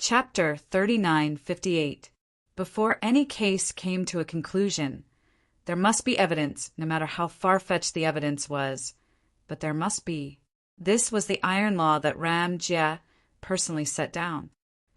Chapter 3958. Before any case came to a conclusion, there must be evidence, no matter how far-fetched the evidence was. But there must be. This was the iron law that Ram Jia personally set down.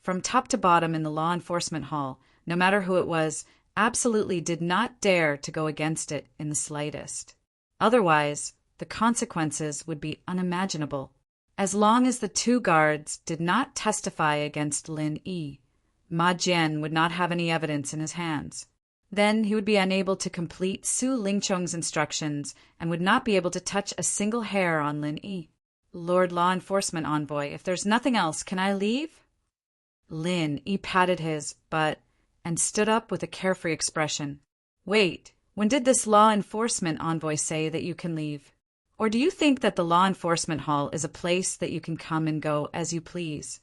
From top to bottom in the law enforcement hall, no matter who it was, absolutely did not dare to go against it in the slightest. Otherwise, the consequences would be unimaginable. As long as the two guards did not testify against Lin Yi, Ma Jian would not have any evidence in his hands. Then he would be unable to complete Su Lingchong's instructions and would not be able to touch a single hair on Lin Yi. Lord Law Enforcement Envoy, if there's nothing else, can I leave? Lin Yi patted his butt and stood up with a carefree expression. Wait, when did this Law Enforcement Envoy say that you can leave? Or do you think that the Law Enforcement Hall is a place that you can come and go as you please?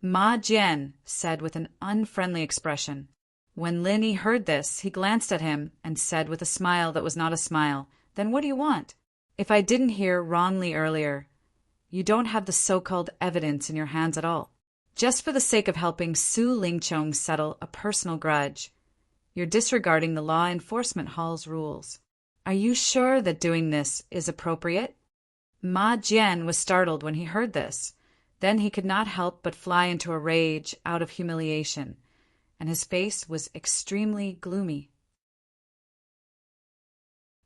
Ma Jian said with an unfriendly expression. When Lin Yi heard this, he glanced at him and said with a smile that was not a smile, "Then what do you want? If I didn't hear wrongly earlier, you don't have the so-called evidence in your hands at all. Just for the sake of helping Su Lingchong settle a personal grudge, you're disregarding the Law Enforcement Hall's rules. Are you sure that doing this is appropriate?" Ma Jian was startled when he heard this. Then he could not help but fly into a rage out of humiliation, and his face was extremely gloomy.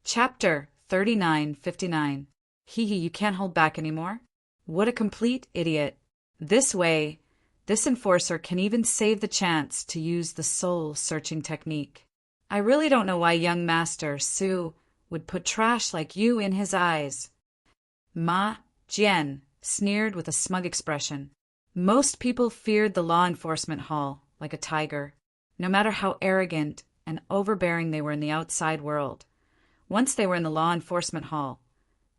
Chapter 3959. Hee, you can't hold back anymore? What a complete idiot. This way, this enforcer can even save the chance to use the soul-searching technique. I really don't know why young Master Su would put trash like you in his eyes. Ma Jian sneered with a smug expression. Most people feared the law enforcement hall like a tiger, no matter how arrogant and overbearing they were in the outside world. Once they were in the law enforcement hall,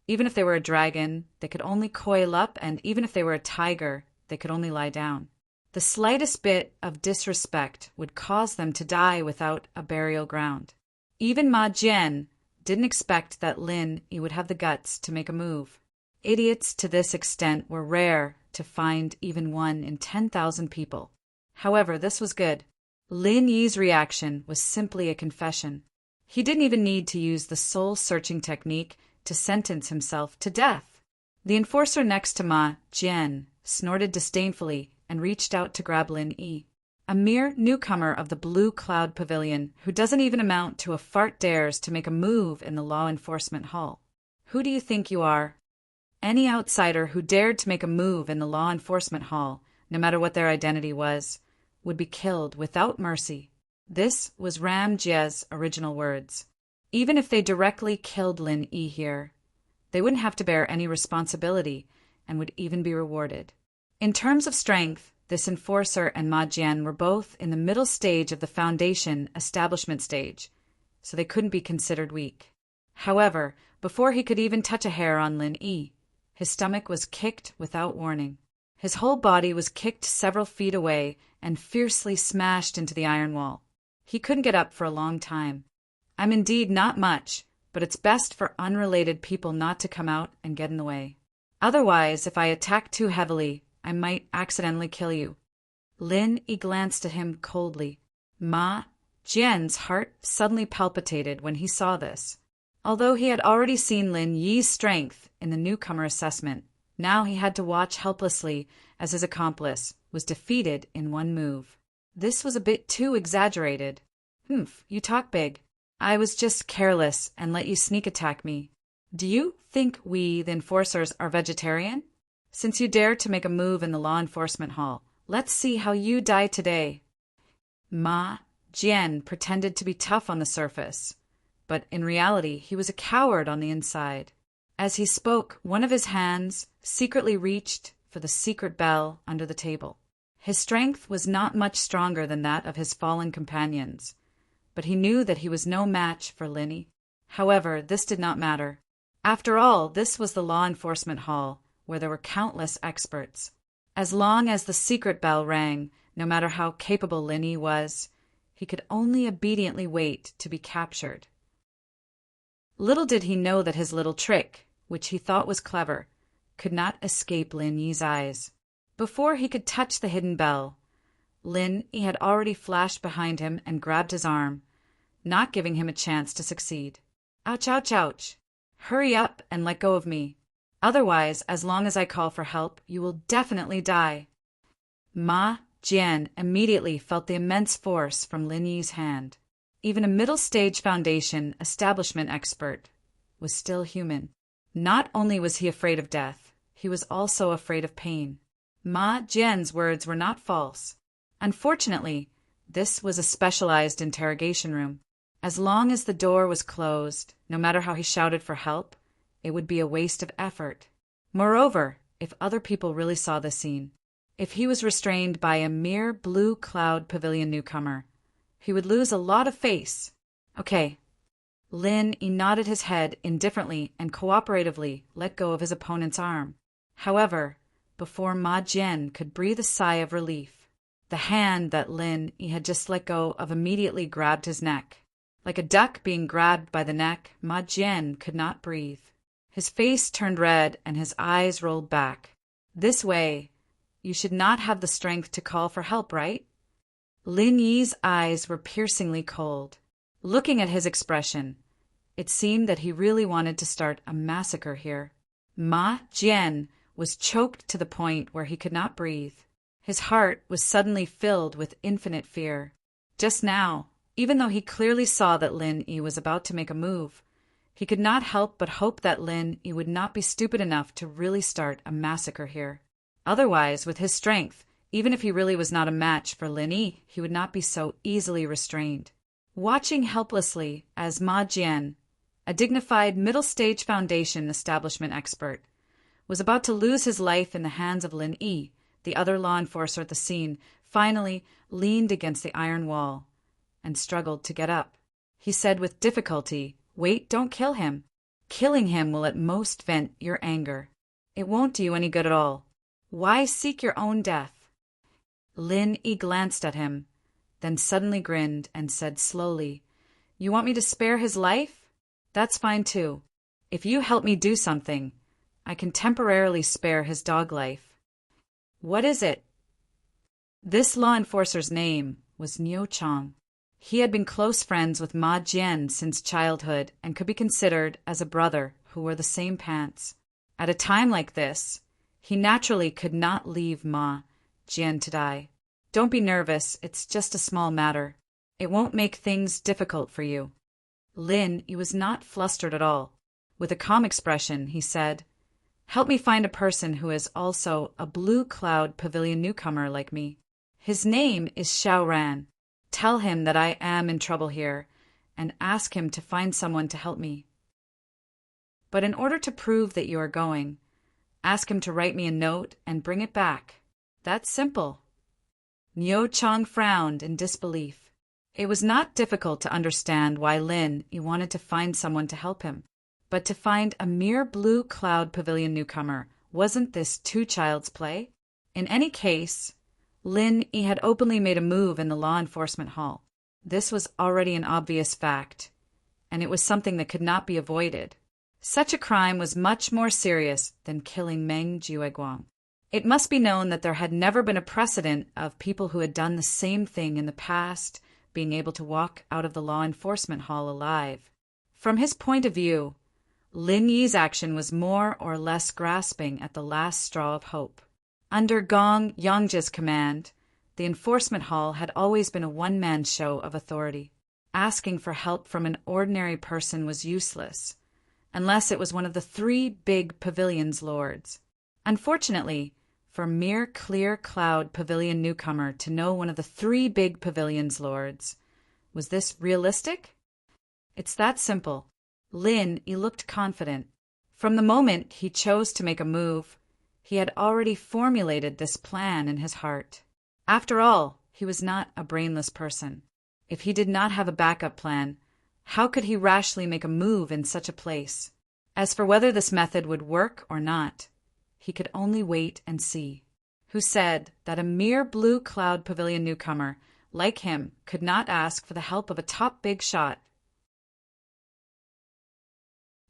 even if they were a dragon, they could only coil up, and even if they were a tiger, they could only lie down. The slightest bit of disrespect would cause them to die without a burial ground. Even Ma Jian didn't expect that Lin Yi would have the guts to make a move. Idiots to this extent were rare to find, even 1 in 10,000 people. However, this was good. Lin Yi's reaction was simply a confession. He didn't even need to use the soul-searching technique to sentence himself to death. The enforcer next to Ma Jian snorted disdainfully and reached out to grab Lin Yi. A mere newcomer of the Blue Cloud Pavilion who doesn't even amount to a fart dares to make a move in the law enforcement hall. Who do you think you are? Any outsider who dared to make a move in the law enforcement hall, no matter what their identity was, would be killed without mercy. This was Ram Jia's original words. Even if they directly killed Lin Yi here, they wouldn't have to bear any responsibility and would even be rewarded. In terms of strength, this enforcer and Ma Jian were both in the middle stage of the foundation establishment stage, so they couldn't be considered weak. However, before he could even touch a hair on Lin Yi, his stomach was kicked without warning. His whole body was kicked several feet away and fiercely smashed into the iron wall. He couldn't get up for a long time. I'm indeed not much, but it's best for unrelated people not to come out and get in the way. Otherwise, if I attack too heavily, I might accidentally kill you. Lin Yi glanced at him coldly. Ma Jian's heart suddenly palpitated when he saw this. Although he had already seen Lin Yi's strength in the newcomer assessment, now he had to watch helplessly as his accomplice was defeated in one move. This was a bit too exaggerated. "Humph, you talk big. I was just careless and let you sneak attack me. Do you think we, the enforcers, are vegetarian? Since you dared to make a move in the law enforcement hall, let's see how you die today." Ma Jian pretended to be tough on the surface, but in reality he was a coward on the inside. As he spoke, one of his hands secretly reached for the secret bell under the table. His strength was not much stronger than that of his fallen companions, but he knew that he was no match for Lin Yi. However, this did not matter. After all, this was the law enforcement hall, where there were countless experts. As long as the secret bell rang, no matter how capable Lin Yi was, he could only obediently wait to be captured. Little did he know that his little trick, which he thought was clever, could not escape Lin Yi's eyes. Before he could touch the hidden bell, Lin Yi had already flashed behind him and grabbed his arm, not giving him a chance to succeed. Ouch, ouch, ouch. Hurry up and let go of me. Otherwise, as long as I call for help, you will definitely die. Ma Jian immediately felt the immense force from Lin Yi's hand. Even a middle-stage foundation establishment expert was still human. Not only was he afraid of death, he was also afraid of pain. Ma Jian's words were not false. Unfortunately, this was a specialized interrogation room. As long as the door was closed, no matter how he shouted for help, it would be a waste of effort. Moreover, if other people really saw the scene, if he was restrained by a mere blue cloud pavilion newcomer, he would lose a lot of face. Okay. Lin Yi nodded his head indifferently and cooperatively let go of his opponent's arm. However, before Ma Jian could breathe a sigh of relief, the hand that Lin Yi had just let go of immediately grabbed his neck. Like a duck being grabbed by the neck, Ma Jian could not breathe. His face turned red and his eyes rolled back. This way, you should not have the strength to call for help, right? Lin Yi's eyes were piercingly cold. Looking at his expression, it seemed that he really wanted to start a massacre here. Ma Jian was choked to the point where he could not breathe. His heart was suddenly filled with infinite fear. Just now, even though he clearly saw that Lin Yi was about to make a move, he could not help but hope that Lin Yi would not be stupid enough to really start a massacre here. Otherwise, with his strength, even if he really was not a match for Lin Yi, he would not be so easily restrained. Watching helplessly as Ma Jian, a dignified middle-stage foundation establishment expert, was about to lose his life in the hands of Lin Yi, the other law enforcer at the scene finally leaned against the iron wall and struggled to get up. He said with difficulty, "Wait, don't kill him. Killing him will at most vent your anger. It won't do you any good at all. Why seek your own death?" Lin Yi glanced at him, then suddenly grinned and said slowly, "You want me to spare his life? That's fine too. If you help me do something, I can temporarily spare his dog life." "What is it?" This law enforcer's name was Niu Chang. He had been close friends with Ma Jian since childhood and could be considered as a brother who wore the same pants. At a time like this, he naturally could not leave Ma Jian to die. "Don't be nervous, it's just a small matter. It won't make things difficult for you." Lin Yi was not flustered at all. With a calm expression, he said, "Help me find a person who is also a blue cloud pavilion newcomer like me. His name is Xiao Ran. Tell him that I am in trouble here, and ask him to find someone to help me. But in order to prove that you are going, ask him to write me a note and bring it back. That's simple." Niu Chang frowned in disbelief. It was not difficult to understand why Lin Yi wanted to find someone to help him, but to find a mere blue cloud pavilion newcomer, wasn't this too child's play? In any case, Lin Yi had openly made a move in the law enforcement hall. This was already an obvious fact, and it was something that could not be avoided. Such a crime was much more serious than killing Meng Jueguang. It must be known that there had never been a precedent of people who had done the same thing in the past being able to walk out of the law enforcement hall alive. From his point of view, Lin Yi's action was more or less grasping at the last straw of hope. Under Gong Yongji's command, the enforcement hall had always been a one-man show of authority. Asking for help from an ordinary person was useless, unless it was one of the 3 big pavilion's lords. Unfortunately, for a mere clear cloud pavilion newcomer to know one of the 3 big pavilion's lords, was this realistic? It's that simple. Lin Yi looked confident. From the moment he chose to make a move, he had already formulated this plan in his heart. After all, he was not a brainless person. If he did not have a backup plan, how could he rashly make a move in such a place? As for whether this method would work or not, he could only wait and see. Who said that a mere blue cloud pavilion newcomer like him could not ask for the help of a top big shot?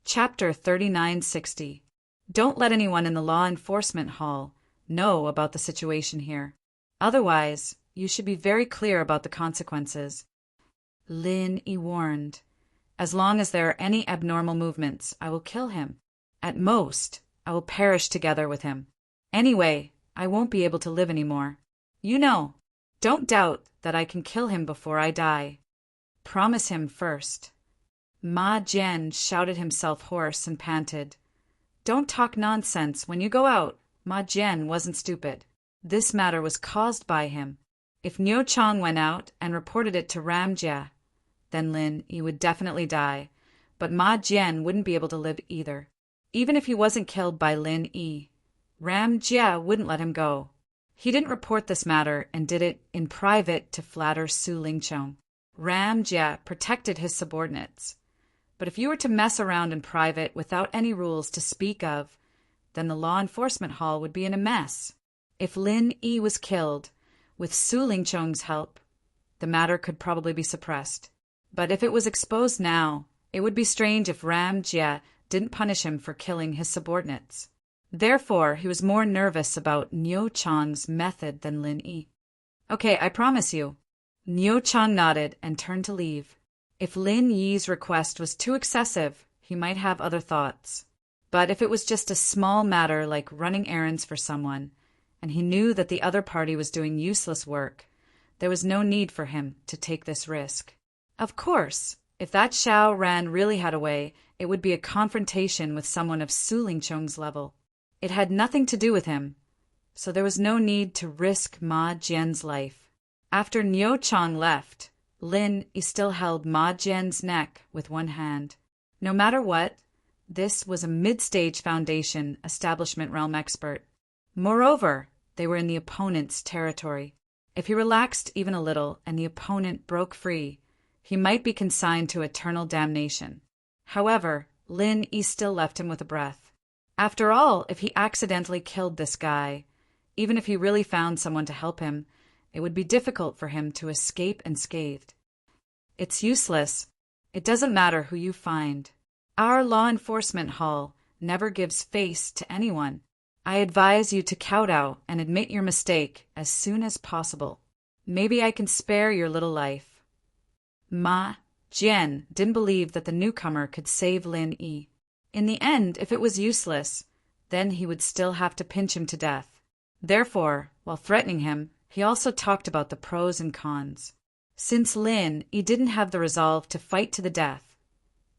Chapter 3960. Don't let anyone in the law enforcement hall know about the situation here. Otherwise, you should be very clear about the consequences. Lin Yi warned. As long as there are any abnormal movements, I will kill him. At most, I will perish together with him. Anyway, I won't be able to live anymore. You know, don't doubt that I can kill him before I die. Promise him first. Ma Jian shouted himself hoarse and panted. Don't talk nonsense. When you go out, Ma Jian wasn't stupid. This matter was caused by him. If Niu Chang went out and reported it to Ram Jia, then Lin Yi would definitely die, but Ma Jian wouldn't be able to live either. Even if he wasn't killed by Lin Yi, Ram Jia wouldn't let him go. He didn't report this matter and did it in private to flatter Su Lingchong. Ram Jia protected his subordinates. But if you were to mess around in private without any rules to speak of, then the law enforcement hall would be in a mess. If Lin Yi was killed, with Su Lingchong's help, the matter could probably be suppressed. But if it was exposed now, it would be strange if Ram Jia didn't punish him for killing his subordinates. Therefore, he was more nervous about Niu Chang's method than Lin Yi. Okay, I promise you. Niu Chang nodded and turned to leave. If Lin Yi's request was too excessive, he might have other thoughts. But if it was just a small matter like running errands for someone, and he knew that the other party was doing useless work, there was no need for him to take this risk. Of course, if that Xiao Ran really had a way, it would be a confrontation with someone of Su Lingchong's level. It had nothing to do with him, so there was no need to risk Ma Jian's life. After Niu Chang left, Lin Yi still held Ma Jian's neck with one hand. No matter what, this was a mid-stage foundation establishment realm expert. Moreover, they were in the opponent's territory. If he relaxed even a little and the opponent broke free, he might be consigned to eternal damnation. However, Lin Yi still left him with a breath. After all, if he accidentally killed this guy, even if he really found someone to help him, it would be difficult for him to escape unscathed. It's useless. It doesn't matter who you find. Our law enforcement hall never gives face to anyone. I advise you to kowtow and admit your mistake as soon as possible. Maybe I can spare your little life. Ma Jian didn't believe that the newcomer could save Lin Yi. In the end, if it was useless, then he would still have to pinch him to death. Therefore, while threatening him, he also talked about the pros and cons. Since Lin Yi didn't have the resolve to fight to the death,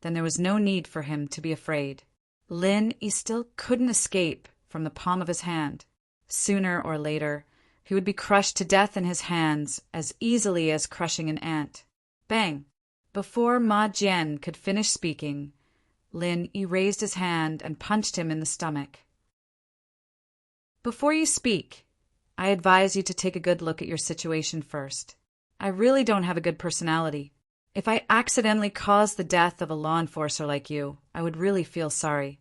then there was no need for him to be afraid. Lin Yi still couldn't escape from the palm of his hand. Sooner or later, he would be crushed to death in his hands as easily as crushing an ant. Bang! Before Ma Jian could finish speaking, Lin Yi raised his hand and punched him in the stomach. Before you speak, I advise you to take a good look at your situation first. I really don't have a good personality. If I accidentally caused the death of a law enforcer like you, I would really feel sorry.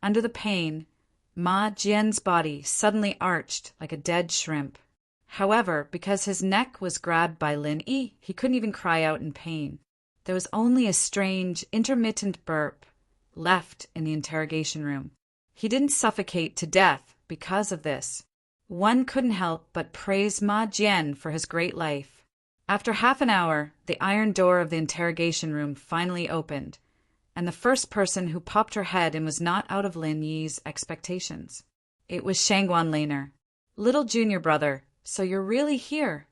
Under the pain, Ma Jian's body suddenly arched like a dead shrimp. However, because his neck was grabbed by Lin Yi, he couldn't even cry out in pain. There was only a strange, intermittent burp left in the interrogation room. He didn't suffocate to death because of this. One couldn't help but praise Ma Jian for his great life. After half an hour, the iron door of the interrogation room finally opened, and the first person who popped her head in was not out of Lin Yi's expectations. It was Shangguan Laner. Little junior brother, so you're really here.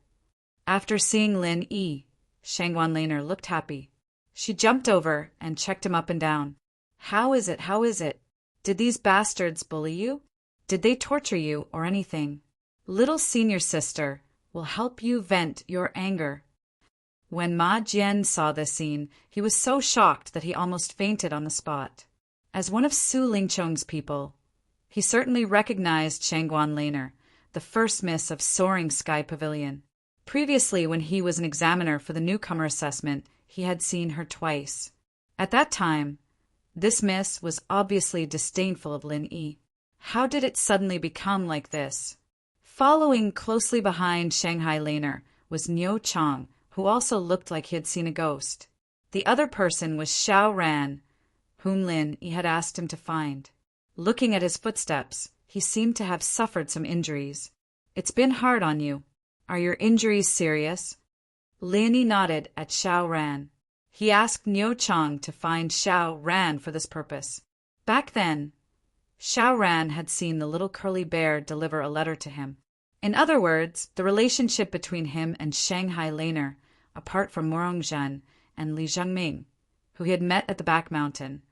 After seeing Lin Yi, Shangguan Laner looked happy. She jumped over and checked him up and down. How is it? How is it? Did these bastards bully you? Did they torture you or anything? Little senior sister will help you vent your anger. When Ma Jian saw this scene, he was so shocked that he almost fainted on the spot. As one of Su Lingchong's people, he certainly recognized Shangguan Laner, the first miss of Soaring Sky Pavilion. Previously, when he was an examiner for the newcomer assessment, he had seen her twice. At that time, this miss was obviously disdainful of Lin Yi. How did it suddenly become like this? Following closely behind Shanghai Laner was Niu Chang, who also looked like he had seen a ghost. The other person was Xiao Ran, whom Lin Yi had asked him to find. Looking at his footsteps, he seemed to have suffered some injuries. It's been hard on you. Are your injuries serious? Lin nodded at Xiao Ran. He asked Niu Chang to find Xiao Ran for this purpose. Back then, Xiao Ran had seen the little curly bear deliver a letter to him. In other words, the relationship between him and Shanghai Laner, apart from Morongzhan and Li Zhengming, who he had met at the back mountain,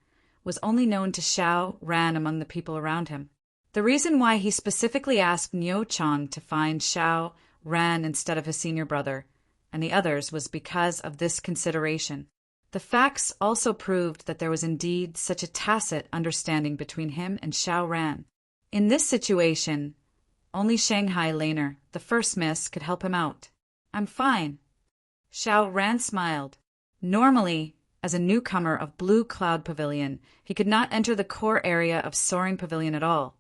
was only known to Xiao Ran among the people around him. The reason why he specifically asked Niu Chang to find Xiao Ran instead of his senior brother and the others was because of this consideration. The facts also proved that there was indeed such a tacit understanding between him and Xiao Ran. In this situation, only Shanghai Laner, the first miss, could help him out. I'm fine. Xiao Ran smiled. Normally, as a newcomer of Blue Cloud Pavilion, he could not enter the core area of Soaring Pavilion at all,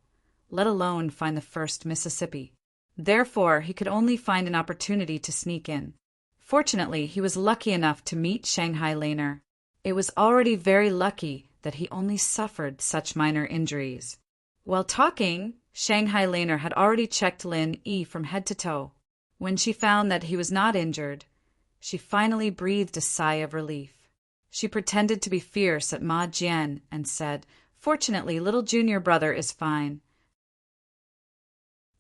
let alone find the first Mississippi. Therefore, he could only find an opportunity to sneak in. Fortunately, he was lucky enough to meet Shanghai Laner. It was already very lucky that he only suffered such minor injuries. While talking, Shanghai Laner had already checked Lin Yi from head to toe. When she found that he was not injured, she finally breathed a sigh of relief. She pretended to be fierce at Ma Jian and said, "Fortunately, little junior brother is fine.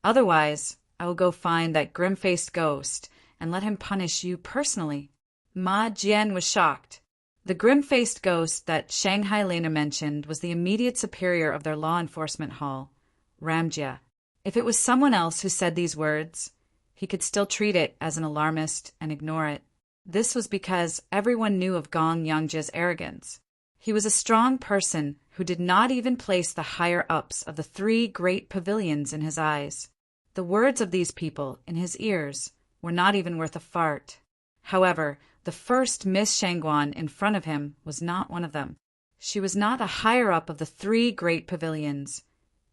Otherwise, I will go find that grim-faced ghost and let him punish you personally." Ma Jian was shocked. The grim-faced ghost that Shanghai Lena mentioned was the immediate superior of their law enforcement hall, Ramjia. If it was someone else who said these words, he could still treat it as an alarmist and ignore it. This was because everyone knew of Gong Yangjia's arrogance. He was a strong person who did not even place the higher-ups of the 3 great pavilions in his eyes. The words of these people in his ears were not even worth a fart. However, the first Miss Shangguan in front of him was not one of them. She was not a higher-up of the 3 great pavilions,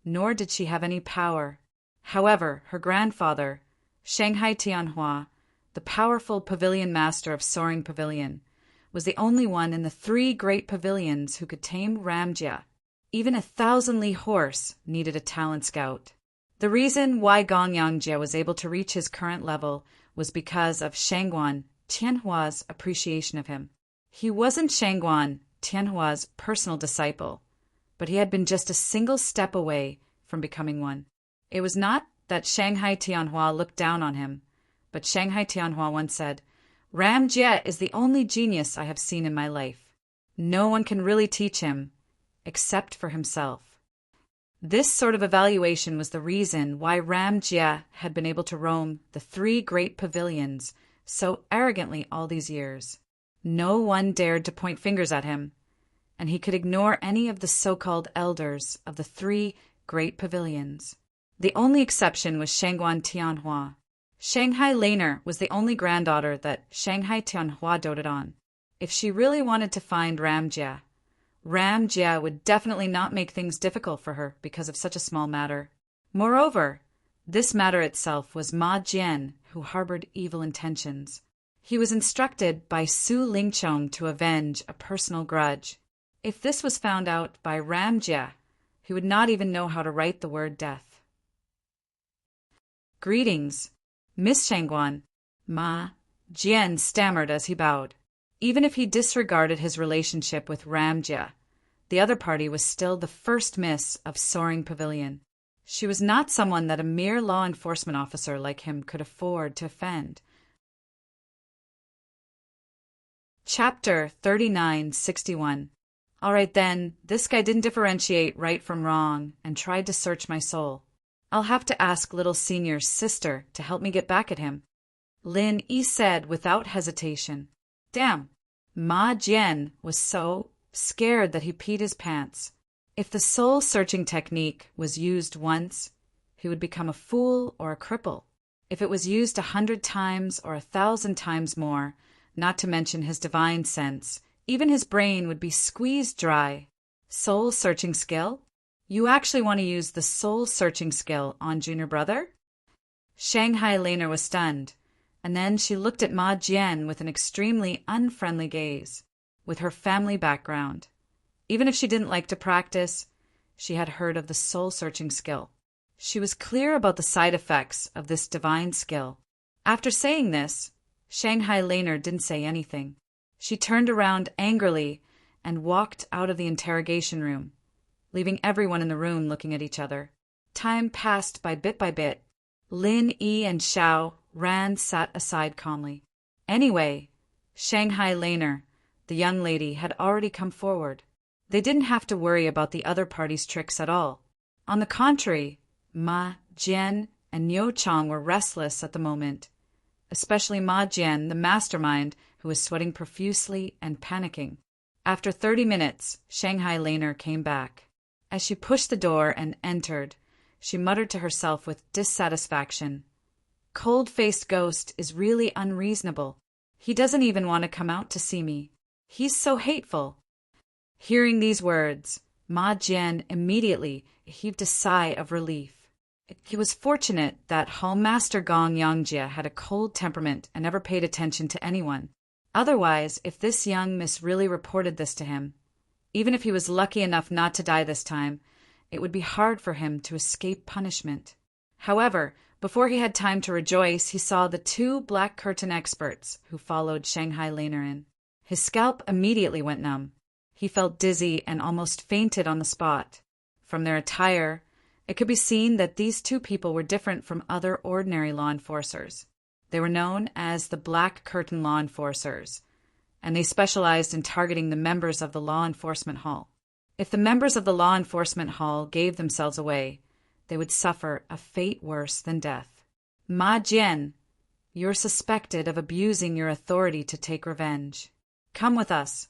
nor did she have any power. However, her grandfather, Shanghai Tianhua, the powerful pavilion master of Soaring Pavilion, was the only one in the 3 great pavilions who could tame Ramjia. Even a 1,000-li horse needed a talent scout. The reason why Gong Yangjia was able to reach his current level was because of Shangguan Tianhua's appreciation of him. He wasn't Shangguan Tianhua's personal disciple, but he had been just a single step away from becoming one. It was not that Shanghai Tianhua looked down on him, but Shanghai Tianhua once said, "Ramjia is the only genius I have seen in my life. No one can really teach him, except for himself." This sort of evaluation was the reason why Ramjia had been able to roam the 3 great pavilions so arrogantly all these years. No one dared to point fingers at him, and he could ignore any of the so-called elders of the 3 great pavilions. The only exception was Shangguan Tianhua. Shanghai Laner was the only granddaughter that Shanghai Tianhua doted on. If she really wanted to find Ramjia, Ramjia would definitely not make things difficult for her because of such a small matter. Moreover, this matter itself was Ma Jian who harbored evil intentions. He was instructed by Su Lingchong to avenge a personal grudge. If this was found out by Ramjia, he would not even know how to write the word death. "Greetings, Miss Shangguan," Ma Jian stammered as he bowed. Even if he disregarded his relationship with Ramjia, the other party was still the first miss of Soaring Pavilion. She was not someone that a mere law enforcement officer like him could afford to offend. Chapter 3961. All right then, this guy didn't differentiate right from wrong and tried to search my soul. I'll have to ask little senior's sister to help me get back at him. Lin Yi said without hesitation. Damn, Ma Jian was so scared that he peed his pants. If the soul-searching technique was used once, he would become a fool or a cripple. If it was used 100 times or 1,000 times more, not to mention his divine sense, even his brain would be squeezed dry. Soul-searching skill? You actually want to use the soul-searching skill on junior brother? Shanghai Laner was stunned. And then she looked at Ma Jian with an extremely unfriendly gaze. With her family background, even if she didn't like to practice, she had heard of the soul-searching skill. She was clear about the side effects of this divine skill. After saying this, Shanghai Laner didn't say anything. She turned around angrily and walked out of the interrogation room, leaving everyone in the room looking at each other. Time passed by bit. Lin Yi and Xiao Ran sat aside calmly. Anyway, Shanghai Laner, the young lady, had already come forward. They didn't have to worry about the other party's tricks at all. On the contrary, Ma Jian and Niu Chang were restless at the moment, especially Ma Jian, the mastermind, who was sweating profusely and panicking. After 30 minutes, Shanghai Laner came back. As she pushed the door and entered, she muttered to herself with dissatisfaction, "Cold-faced ghost is really unreasonable. He doesn't even want to come out to see me. He's so hateful." Hearing these words, Ma Jian immediately heaved a sigh of relief. He was fortunate that Hall Master Gong Yangjia had a cold temperament and never paid attention to anyone. Otherwise, if this young miss really reported this to him, even if he was lucky enough not to die this time, it would be hard for him to escape punishment. However, before he had time to rejoice, he saw the 2 black curtain experts who followed Shanghai Laner in. His scalp immediately went numb. He felt dizzy and almost fainted on the spot. From their attire, it could be seen that these 2 people were different from other ordinary law enforcers. They were known as the Black Curtain Law Enforcers, and they specialized in targeting the members of the Law Enforcement Hall. If the members of the Law Enforcement Hall gave themselves away, they would suffer a fate worse than death. Ma Jian, you're suspected of abusing your authority to take revenge. Come with us,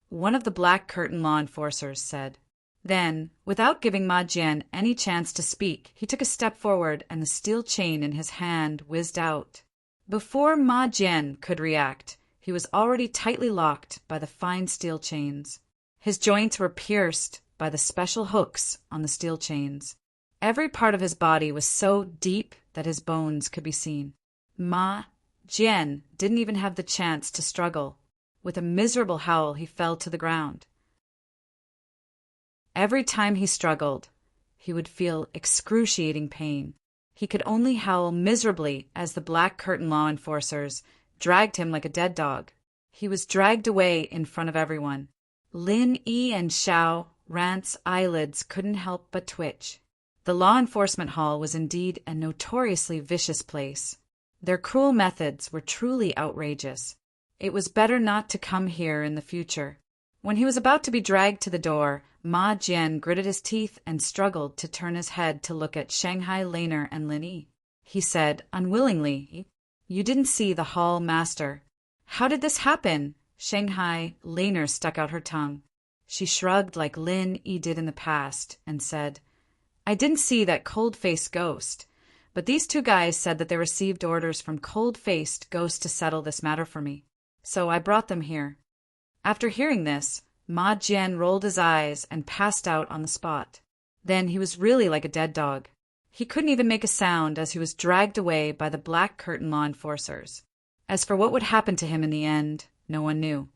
one of the Black Curtain Law Enforcers said. Then, without giving Ma Jian any chance to speak, he took a step forward and the steel chain in his hand whizzed out. Before Ma Jian could react, he was already tightly locked by the fine steel chains. His joints were pierced by the special hooks on the steel chains. Every part of his body was so deep that his bones could be seen. Ma Jian didn't even have the chance to struggle. With a miserable howl, he fell to the ground. Every time he struggled, he would feel excruciating pain. He could only howl miserably as the Black Curtain Law Enforcers dragged him like a dead dog. He was dragged away in front of everyone. Lin Yi and Xiao Ran's eyelids couldn't help but twitch. The law enforcement hall was indeed a notoriously vicious place. Their cruel methods were truly outrageous. It was better not to come here in the future. When he was about to be dragged to the door, Ma Jian gritted his teeth and struggled to turn his head to look at Shanghai Laner and Lin Yi. He said, unwillingly, "You didn't see the hall master." "How did this happen?" Shanghai Laner stuck out her tongue. She shrugged like Lin Yi did in the past and said, "I didn't see that cold-faced ghost, but these 2 guys said that they received orders from cold-faced ghost to settle this matter for me. So I brought them here." After hearing this, Ma Jian rolled his eyes and passed out on the spot. Then he was really like a dead dog. He couldn't even make a sound as he was dragged away by the Black Curtain Law Enforcers. As for what would happen to him in the end, no one knew.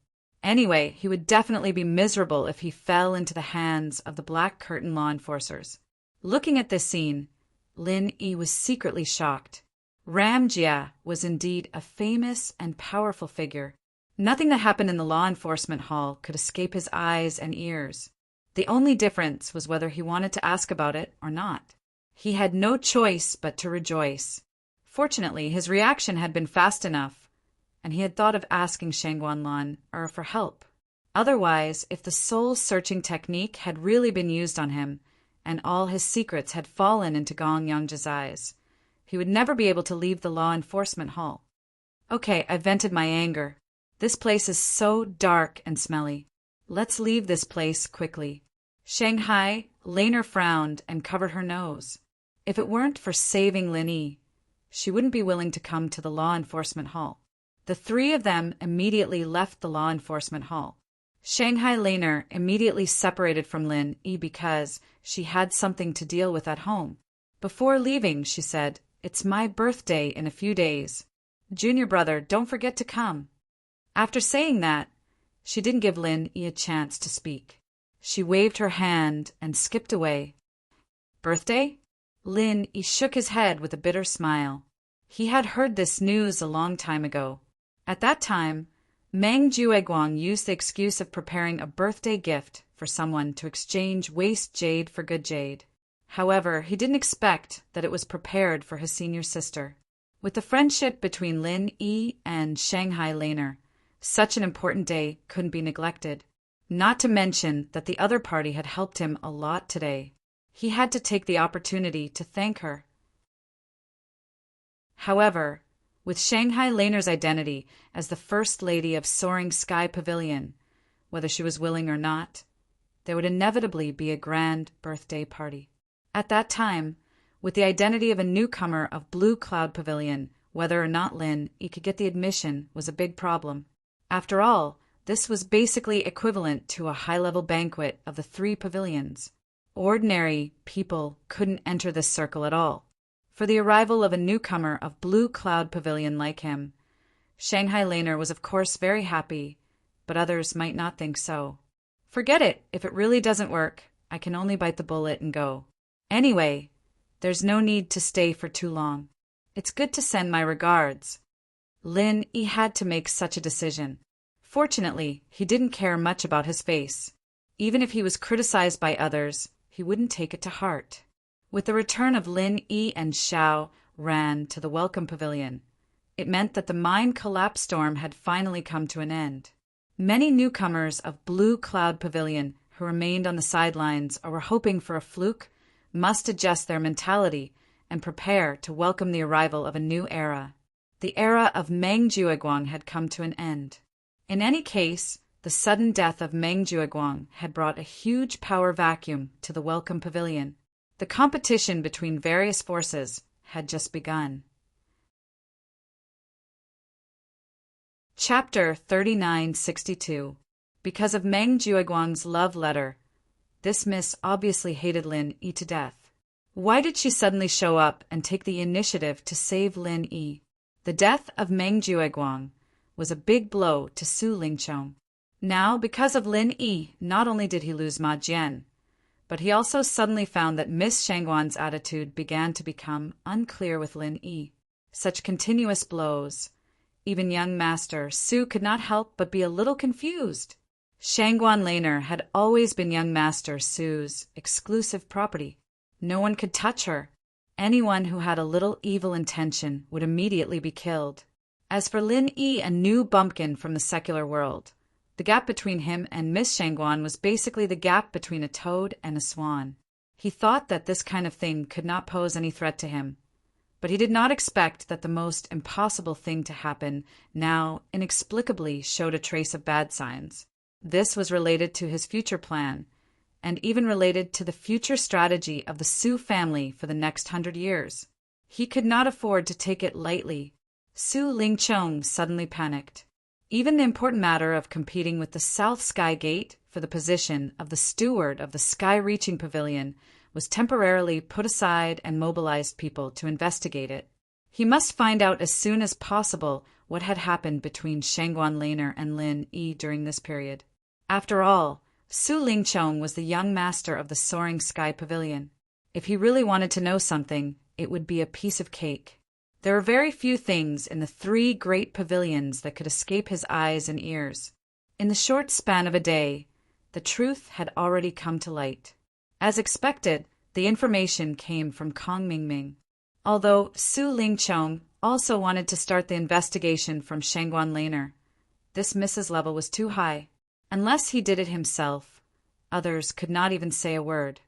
Anyway, he would definitely be miserable if he fell into the hands of the Black Curtain Law Enforcers. Looking at this scene, Lin Yi was secretly shocked. Ram Jia was indeed a famous and powerful figure. Nothing that happened in the law enforcement hall could escape his eyes and ears. The only difference was whether he wanted to ask about it or not. He had no choice but to rejoice. Fortunately, his reaction had been fast enough, and he had thought of asking Shangguanlan for help. Otherwise, if the soul-searching technique had really been used on him, and all his secrets had fallen into Gong Yangjia's eyes, he would never be able to leave the law enforcement hall. "Okay, I vented my anger. This place is so dark and smelly. Let's leave this place quickly." Shanghai Laner frowned and covered her nose. If it weren't for saving Lin Yi, she wouldn't be willing to come to the law enforcement hall. The 3 of them immediately left the law enforcement hall. Shanghai Laner immediately separated from Lin Yi because she had something to deal with at home. Before leaving, she said, "It's my birthday in a few days. Junior brother, don't forget to come." After saying that, she didn't give Lin Yi a chance to speak. She waved her hand and skipped away. "Birthday?" Lin Yi shook his head with a bitter smile. He had heard this news a long time ago. At that time, Mang Jueguang used the excuse of preparing a birthday gift for someone to exchange waste jade for good jade. However, he didn't expect that it was prepared for his senior sister. With the friendship between Lin Yi and Shanghai Laner, such an important day couldn't be neglected. Not to mention that the other party had helped him a lot today. He had to take the opportunity to thank her. However, with Shanghai Laner's identity as the First Lady of Soaring Sky Pavilion, whether she was willing or not, there would inevitably be a grand birthday party. At that time, with the identity of a newcomer of Blue Cloud Pavilion, whether or not Lin Yi could get the admission was a big problem. After all, this was basically equivalent to a high-level banquet of the 3 pavilions. Ordinary people couldn't enter this circle at all. For the arrival of a newcomer of Blue Cloud Pavilion like him, Shanghai Laner was of course very happy, but others might not think so. Forget it, if it really doesn't work, I can only bite the bullet and go. Anyway, there's no need to stay for too long. It's good to send my regards. Lin Yi had to make such a decision. Fortunately, he didn't care much about his face. Even if he was criticized by others, he wouldn't take it to heart. With the return of Lin Yi and Xiao Ran to the Welcome Pavilion, it meant that the mine collapse storm had finally come to an end. Many newcomers of Blue Cloud Pavilion who remained on the sidelines or were hoping for a fluke must adjust their mentality and prepare to welcome the arrival of a new era. The era of Mang Jueguang had come to an end. In any case, the sudden death of Mang Jueguang had brought a huge power vacuum to the Welcome Pavilion. The competition between various forces had just begun. Chapter 3962. Because of Mang Jueguang's love letter, this miss obviously hated Lin Yi to death. Why did she suddenly show up and take the initiative to save Lin Yi? The death of Mang Jueguang was a big blow to Su Lingchong. Now, because of Lin Yi, not only did he lose Ma Jian, but he also suddenly found that Miss Shangguan's attitude began to become unclear with Lin Yi. Such continuous blows. Even young Master Su could not help but be a little confused. Shangguan Laner had always been young Master Su's exclusive property. No one could touch her. Anyone who had a little evil intention would immediately be killed. As for Lin Yi, a new bumpkin from the secular world, the gap between him and Miss Shangguan was basically the gap between a toad and a swan. He thought that this kind of thing could not pose any threat to him, but he did not expect that the most impossible thing to happen now inexplicably showed a trace of bad signs. This was related to his future plan, and even related to the future strategy of the Su family for the next 100 years. He could not afford to take it lightly. Su Lingchong suddenly panicked. Even the important matter of competing with the South Sky Gate for the position of the steward of the Sky-Reaching Pavilion was temporarily put aside and mobilized people to investigate it. He must find out as soon as possible what had happened between Shangguan Laner and Lin Yi during this period. After all, Su Lingchong was the young master of the Soaring Sky Pavilion. If he really wanted to know something, it would be a piece of cake. There are very few things in the 3 great pavilions that could escape his eyes and ears. In the short span of a day, the truth had already come to light. As expected, the information came from Kong Mingming. Although Su Lingchong also wanted to start the investigation from Shangguan Laner, this miss's level was too high. Unless he did it himself, others could not even say a word.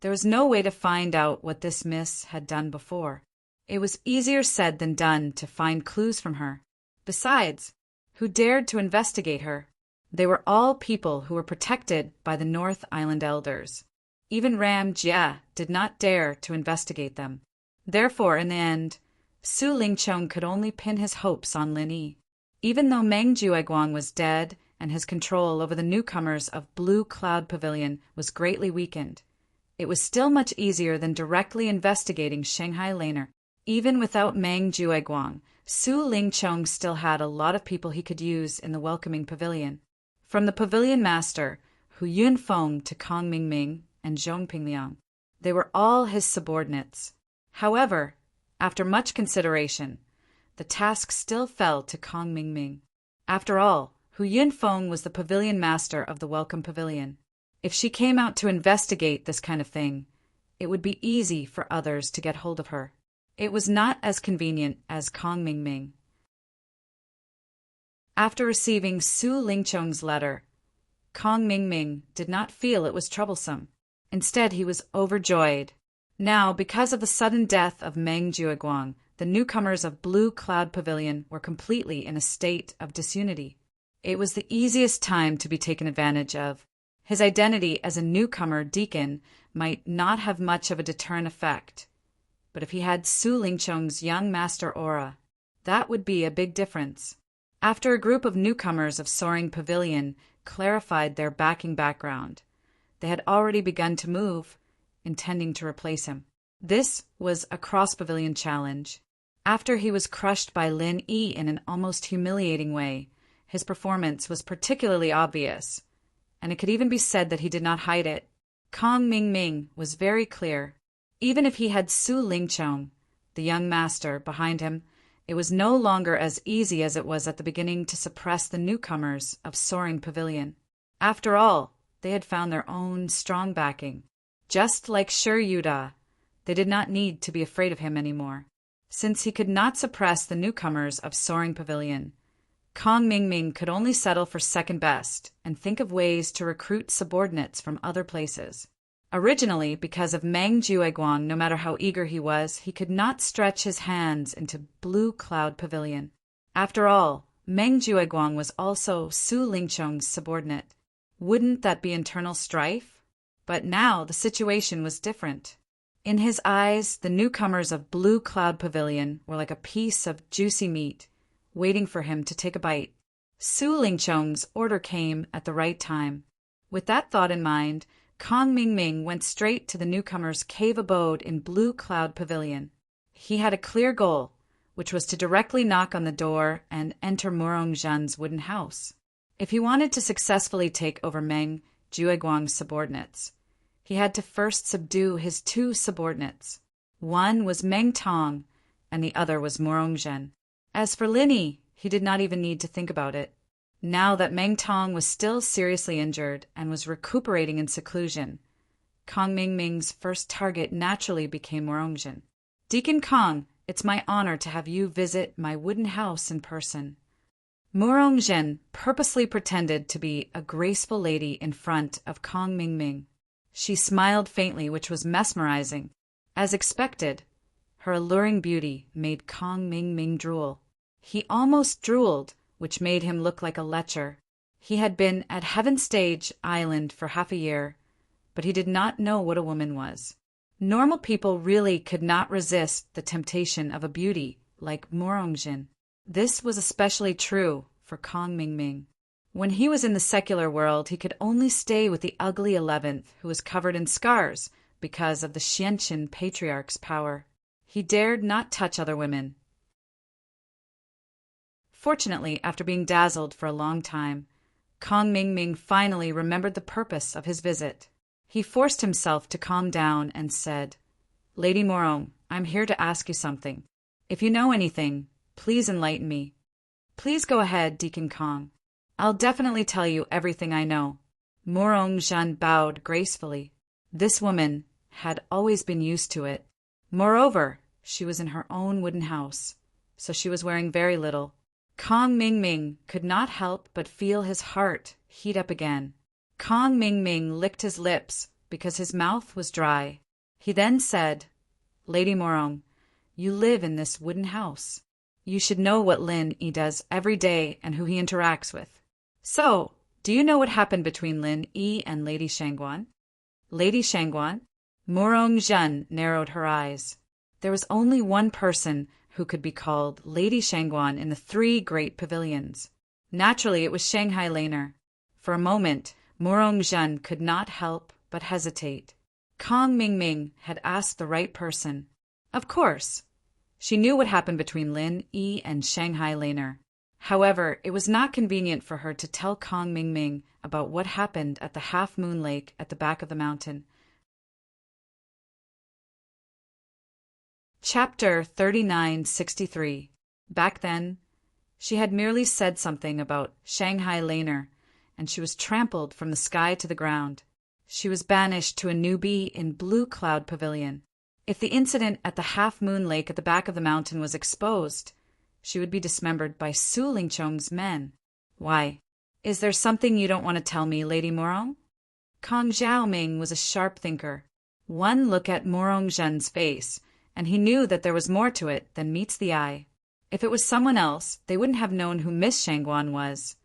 There was no way to find out what this miss had done before. It was easier said than done to find clues from her. Besides, who dared to investigate her? They were all people who were protected by the North Island elders. Even Ram Jia did not dare to investigate them. Therefore, in the end, Su Lingchong could only pin his hopes on Lin Yi. Even though Mang Jueguang was dead and his control over the newcomers of Blue Cloud Pavilion was greatly weakened, it was still much easier than directly investigating Shanghai Laner. Even without Mang Jueguang, Su Lingchong still had a lot of people he could use in the welcoming pavilion. From the pavilion master, Hu Yunfeng, to Kong Mingming and Zhong Pingliang, they were all his subordinates. However, after much consideration, the task still fell to Kong Mingming. After all, Hu Yunfeng was the pavilion master of the Welcome Pavilion. If she came out to investigate this kind of thing, it would be easy for others to get hold of her. It was not as convenient as Kong Mingming. After receiving Su Lingchong's letter, Kong Mingming did not feel it was troublesome. Instead, he was overjoyed. Now, because of the sudden death of Meng Jueguang, the newcomers of Blue Cloud Pavilion were completely in a state of disunity. It was the easiest time to be taken advantage of. His identity as a newcomer deacon might not have much of a deterrent effect, but if he had Su Lingchong's young master aura, that would be a big difference. After a group of newcomers of Soaring Pavilion clarified their backing background, they had already begun to move, intending to replace him. This was a cross-pavilion challenge. After he was crushed by Lin Yi in an almost humiliating way, his performance was particularly obvious, and it could even be said that he did not hide it. Kong Mingming was very clear. Even if he had Su Lingchong, the young master, behind him, it was no longer as easy as it was at the beginning to suppress the newcomers of Soaring Pavilion. After all, they had found their own strong backing. Just like Shi Yuda, they did not need to be afraid of him anymore. Since he could not suppress the newcomers of Soaring Pavilion, Kong Mingming could only settle for second best and think of ways to recruit subordinates from other places. Originally, because of Meng Jueguang, no matter how eager he was, he could not stretch his hands into Blue Cloud Pavilion. After all, Meng Jueguang was also Su Lingchong's subordinate. Wouldn't that be internal strife? But now the situation was different. In his eyes, the newcomers of Blue Cloud Pavilion were like a piece of juicy meat, waiting for him to take a bite. Su Lingchong's order came at the right time. With that thought in mind, Kong Mingming went straight to the newcomer's cave abode in Blue Cloud Pavilion. He had a clear goal, which was to directly knock on the door and enter Murong Zhen's wooden house. If he wanted to successfully take over Meng Jueguang's subordinates, he had to first subdue his two subordinates. One was Meng Tong, and the other was Murong Zhen. As for Lin Yi, he did not even need to think about it. Now that Meng Tong was still seriously injured and was recuperating in seclusion, Kong Mingming's first target naturally became Murong Zhen. "Deacon Kong, it's my honor to have you visit my wooden house in person." Murong Zhen purposely pretended to be a graceful lady in front of Kong Mingming. She smiled faintly, which was mesmerizing. As expected, her alluring beauty made Kong Mingming drool. He almost drooled, which made him look like a lecher. He had been at Heaven Stage Island for half a year, but he did not know what a woman was. Normal people really could not resist the temptation of a beauty like Murong Zhen. This was especially true for Kong Mingming. When he was in the secular world, he could only stay with the ugly 11th, who was covered in scars because of the Xianqin patriarch's power. He dared not touch other women. Fortunately, after being dazzled for a long time, Kong Mingming finally remembered the purpose of his visit. He forced himself to calm down and said, "Lady Murong, I'm here to ask you something. If you know anything, please enlighten me." "Please go ahead, Deacon Kong. I'll definitely tell you everything I know." Murong Zhen bowed gracefully. This woman had always been used to it. Moreover, she was in her own wooden house, so she was wearing very little. Kong Mingming could not help but feel his heart heat up again. Kong Mingming licked his lips because his mouth was dry. He then said, "Lady Murong, you live in this wooden house. You should know what Lin Yi does every day and who he interacts with. So, do you know what happened between Lin Yi and Lady Shangguan?" "Lady Shangguan?" Murong Zhen narrowed her eyes. There was only one person who could be called Lady Shangguan in the three great pavilions. Naturally, it was Shanghai Laner. For a moment, Murong Zhen could not help but hesitate. Kong Mingming had asked the right person. Of course, she knew what happened between Lin Yi and Shanghai Laner. However, it was not convenient for her to tell Kong Mingming about what happened at the half-moon lake at the back of the mountain. Chapter 3963. Back then, she had merely said something about Shanghai Laner, and she was trampled from the sky to the ground. She was banished to a newbie in Blue Cloud Pavilion. If the incident at the Half Moon Lake at the back of the mountain was exposed, she would be dismembered by Su Lingchong's men. Why? Is there something you don't want to tell me, Lady Morong? Kong Xiaoming was a sharp thinker. One look at Morong Zhen's face, and he knew that there was more to it than meets the eye. If it was someone else, they wouldn't have known who Miss Shangguan was.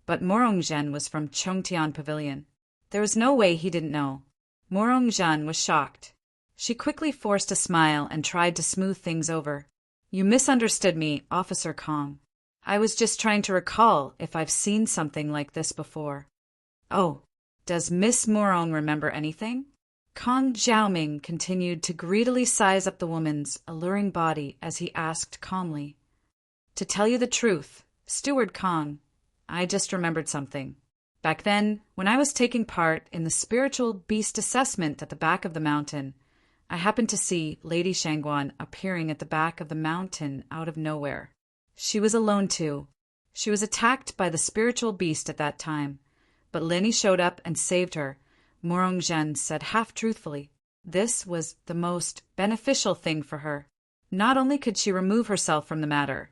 But Morong Zhen was from Chongtian Pavilion. There was no way he didn't know. Morong Zhen was shocked. She quickly forced a smile and tried to smooth things over. You misunderstood me, Officer Kong. I was just trying to recall if I've seen something like this before. Oh, does Miss Morong remember anything? Kong Xiaoming continued to greedily size up the woman's alluring body as he asked calmly. To tell you the truth, Steward Kong, I just remembered something. Back then, when I was taking part in the spiritual beast assessment at the back of the mountain, I happened to see Lady Shangguan appearing at the back of the mountain out of nowhere. She was alone too. She was attacked by the spiritual beast at that time, but Lin Yi showed up and saved her. Morong Zhen said half-truthfully. This was the most beneficial thing for her. Not only could she remove herself from the matter,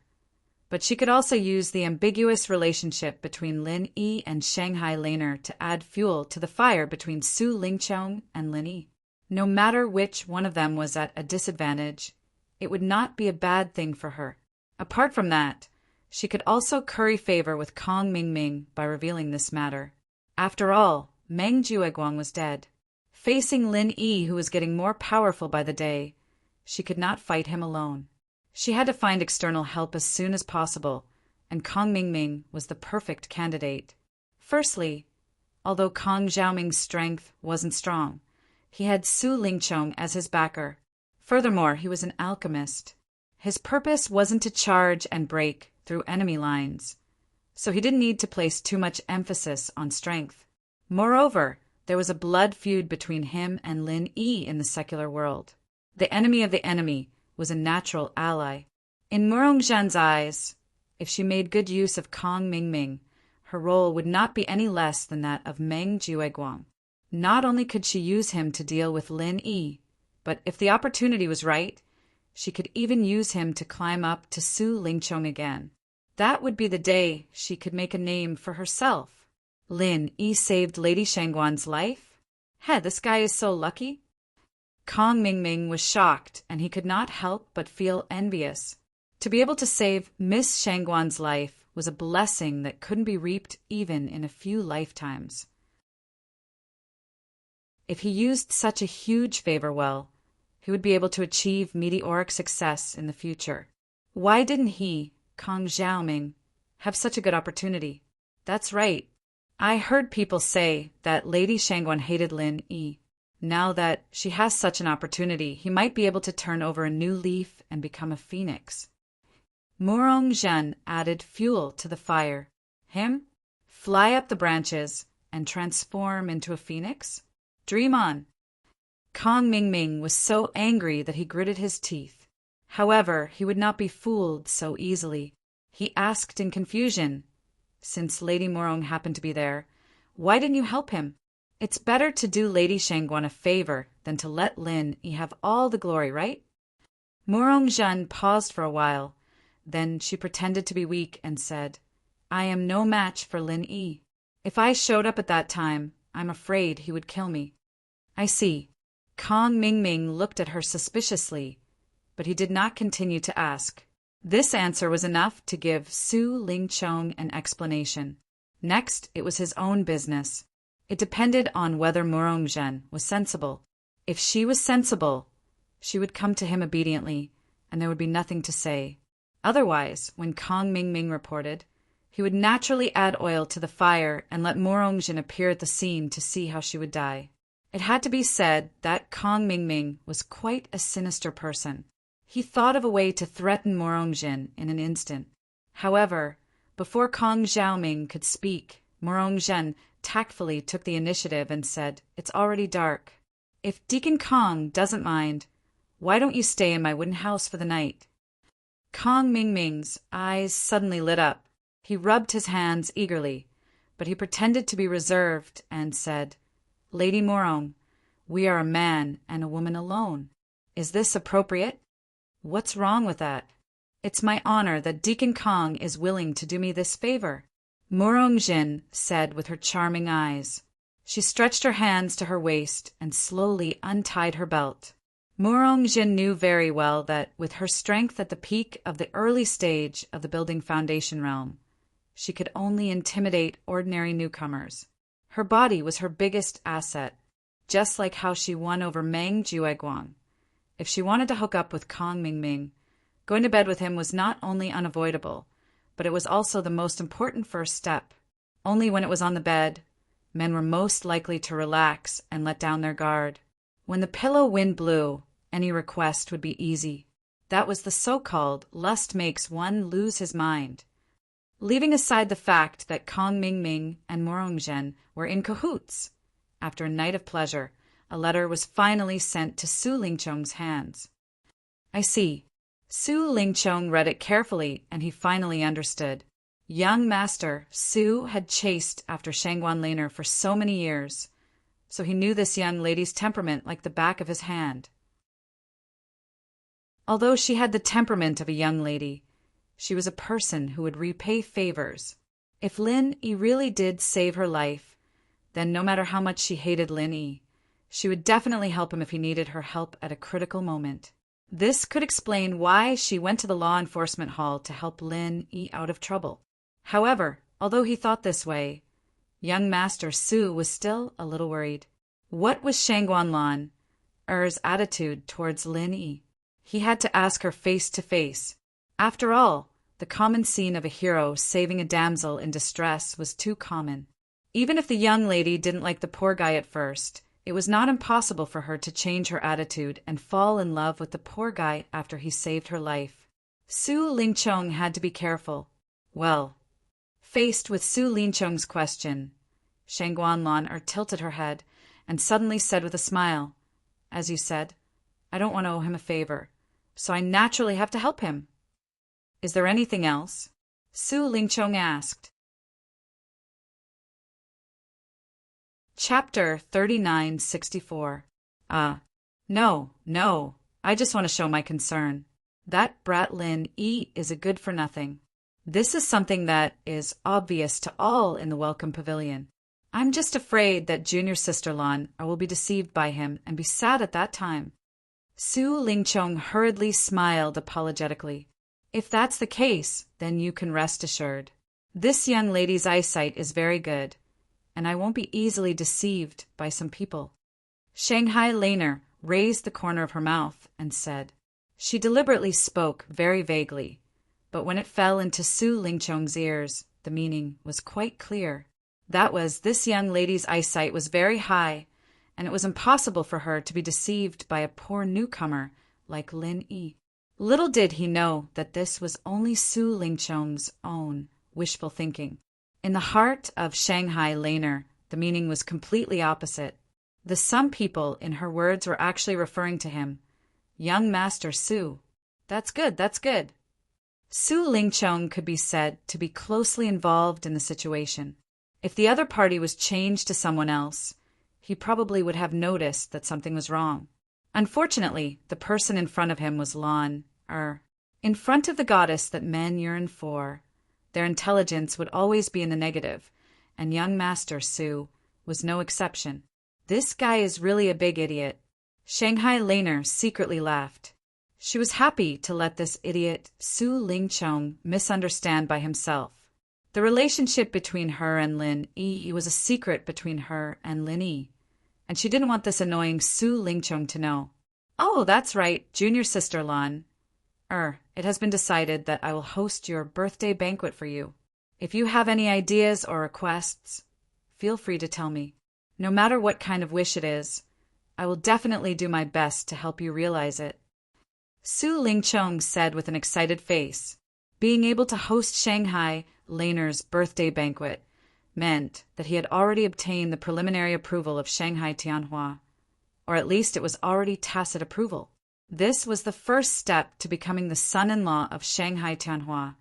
but she could also use the ambiguous relationship between Lin Yi and Shanghai Laner to add fuel to the fire between Su Lingchong and Lin Yi. No matter which one of them was at a disadvantage, it would not be a bad thing for her. Apart from that, she could also curry favor with Kong Mingming by revealing this matter. After all, Meng Jueguang was dead. Facing Lin Yi, who was getting more powerful by the day, she could not fight him alone. She had to find external help as soon as possible, and Kong Mingming was the perfect candidate. Firstly, although Kong Xiaoming's strength wasn't strong, he had Su Lingchong as his backer. Furthermore, he was an alchemist. His purpose wasn't to charge and break through enemy lines, so he didn't need to place too much emphasis on strength. Moreover, there was a blood feud between him and Lin Yi in the secular world. The enemy of the enemy was a natural ally. In Morong Zhen's eyes, if she made good use of Kong Mingming, her role would not be any less than that of Meng Jueguang. Not only could she use him to deal with Lin Yi, but if the opportunity was right, she could even use him to climb up to Su Lingchong again. That would be the day she could make a name for herself. Lin Yi saved Lady Shangguan's life? This guy is so lucky. Kong Mingming was shocked, and he could not help but feel envious. To be able to save Miss Shangguan's life was a blessing that couldn't be reaped even in a few lifetimes. If he used such a huge favor well, he would be able to achieve meteoric success in the future. Why didn't he, Kong Xiaoming, have such a good opportunity? That's right. I heard people say that Lady Shangguan hated Lin Yi. Now that she has such an opportunity, he might be able to turn over a new leaf and become a phoenix. Morong Zhen added fuel to the fire. Him? Fly up the branches and transform into a phoenix? Dream on. Kong Mingming was so angry that he gritted his teeth. However, he would not be fooled so easily. He asked in confusion, since Lady Morong happened to be there, "Why didn't you help him? It's better to do Lady Shangguan a favor than to let Lin Yi have all the glory, right?" Morong Zhen paused for a while. Then she pretended to be weak and said, "I am no match for Lin Yi. If I showed up at that time, I'm afraid he would kill me." "I see." Kong Mingming looked at her suspiciously, but he did not continue to ask. This answer was enough to give Su Lingchong an explanation. Next, it was his own business. It depended on whether Morong Zhen was sensible. If she was sensible, she would come to him obediently, and there would be nothing to say. Otherwise, when Kong Mingming reported, he would naturally add oil to the fire and let Morong Zhen appear at the scene to see how she would die. It had to be said that Kong Mingming was quite a sinister person. He thought of a way to threaten Morong Zhen in an instant. However, before Kong Xiaoming could speak, Morong Zhen tactfully took the initiative and said, "It's already dark. If Deacon Kong doesn't mind, why don't you stay in my wooden house for the night?" Kong Mingming's eyes suddenly lit up. He rubbed his hands eagerly, but he pretended to be reserved and said, Lady Morong, we are a man and a woman alone. Is this appropriate? What's wrong with that? It's my honor that Deacon Kong is willing to do me this favor, Morong Jin said with her charming eyes. She stretched her hands to her waist and slowly untied her belt. Morong Jin knew very well that, with her strength at the peak of the early stage of the building foundation realm, she could only intimidate ordinary newcomers. Her body was her biggest asset, just like how she won over Meng Jueguang. If she wanted to hook up with Kong Mingming, going to bed with him was not only unavoidable, but it was also the most important first step. Only when it was on the bed, men were most likely to relax and let down their guard. When the pillow wind blew, any request would be easy. That was the so-called lust makes one lose his mind. Leaving aside the fact that Kong Mingming and Morongzhen were in cahoots, after a night of pleasure, a letter was finally sent to Su Lingchong's hands. I see. Su Lingchong read it carefully, and he finally understood. Young Master Su had chased after Shangguan Laner for so many years, so he knew this young lady's temperament like the back of his hand. Although she had the temperament of a young lady, she was a person who would repay favors. If Lin Yi really did save her life, then no matter how much she hated Lin Yi, she would definitely help him if he needed her help at a critical moment. This could explain why she went to the law enforcement hall to help Lin Yi out of trouble. However, although he thought this way, young Master Su was still a little worried. What was Shangguan Lan Er's attitude towards Lin Yi? He had to ask her face to face. After all, the common scene of a hero saving a damsel in distress was too common. Even if the young lady didn't like the poor guy at first, it was not impossible for her to change her attitude and fall in love with the poor guy after he saved her life. Su Lingchong had to be careful. Well, faced with Su Lingchong's question, Shangguan Lan tilted her head and suddenly said with a smile, As you said, I don't want to owe him a favor, so I naturally have to help him. Is there anything else? Su Lingchong asked. Chapter 3964. No, I just want to show my concern. That brat Lin Yi is a good for nothing. This is something that is obvious to all in the Welcome Pavilion. I'm just afraid that junior sister Lan will be deceived by him and be sad at that time. Su Lingchong hurriedly smiled apologetically. If that's the case, then you can rest assured. This young lady's eyesight is very good, and I won't be easily deceived by some people. Shanghai Laner raised the corner of her mouth and said. She deliberately spoke very vaguely, but when it fell into Su Lingchong's ears, the meaning was quite clear. That was, this young lady's eyesight was very high, and it was impossible for her to be deceived by a poor newcomer like Lin Yi. Little did he know that this was only Su Lingchong's own wishful thinking. In the heart of Shanghai Laner, the meaning was completely opposite. The some people in her words were actually referring to him. Young Master Su. That's good. Su Lingchong could be said to be closely involved in the situation. If the other party was changed to someone else, he probably would have noticed that something was wrong. Unfortunately, the person in front of him was Lan Er. In front of the goddess that men yearn for, their intelligence would always be in the negative, and young Master Su was no exception. This guy is really a big idiot. Shanghai Laner secretly laughed. She was happy to let this idiot Su Lingchong misunderstand by himself. The relationship between her and Lin Yi was a secret between her and Lin Yi, and she didn't want this annoying Su Lingchong to know. Oh, that's right, junior sister Lan. It has been decided that I will host your birthday banquet for you. If you have any ideas or requests, feel free to tell me. No matter what kind of wish it is, I will definitely do my best to help you realize it. Su Lingchong said with an excited face. Being able to host Shanghai Laner's birthday banquet meant that he had already obtained the preliminary approval of Shanghai Tianhua, or at least it was already tacit approval. This was the first step to becoming the son-in-law of Shanghai Tianhua.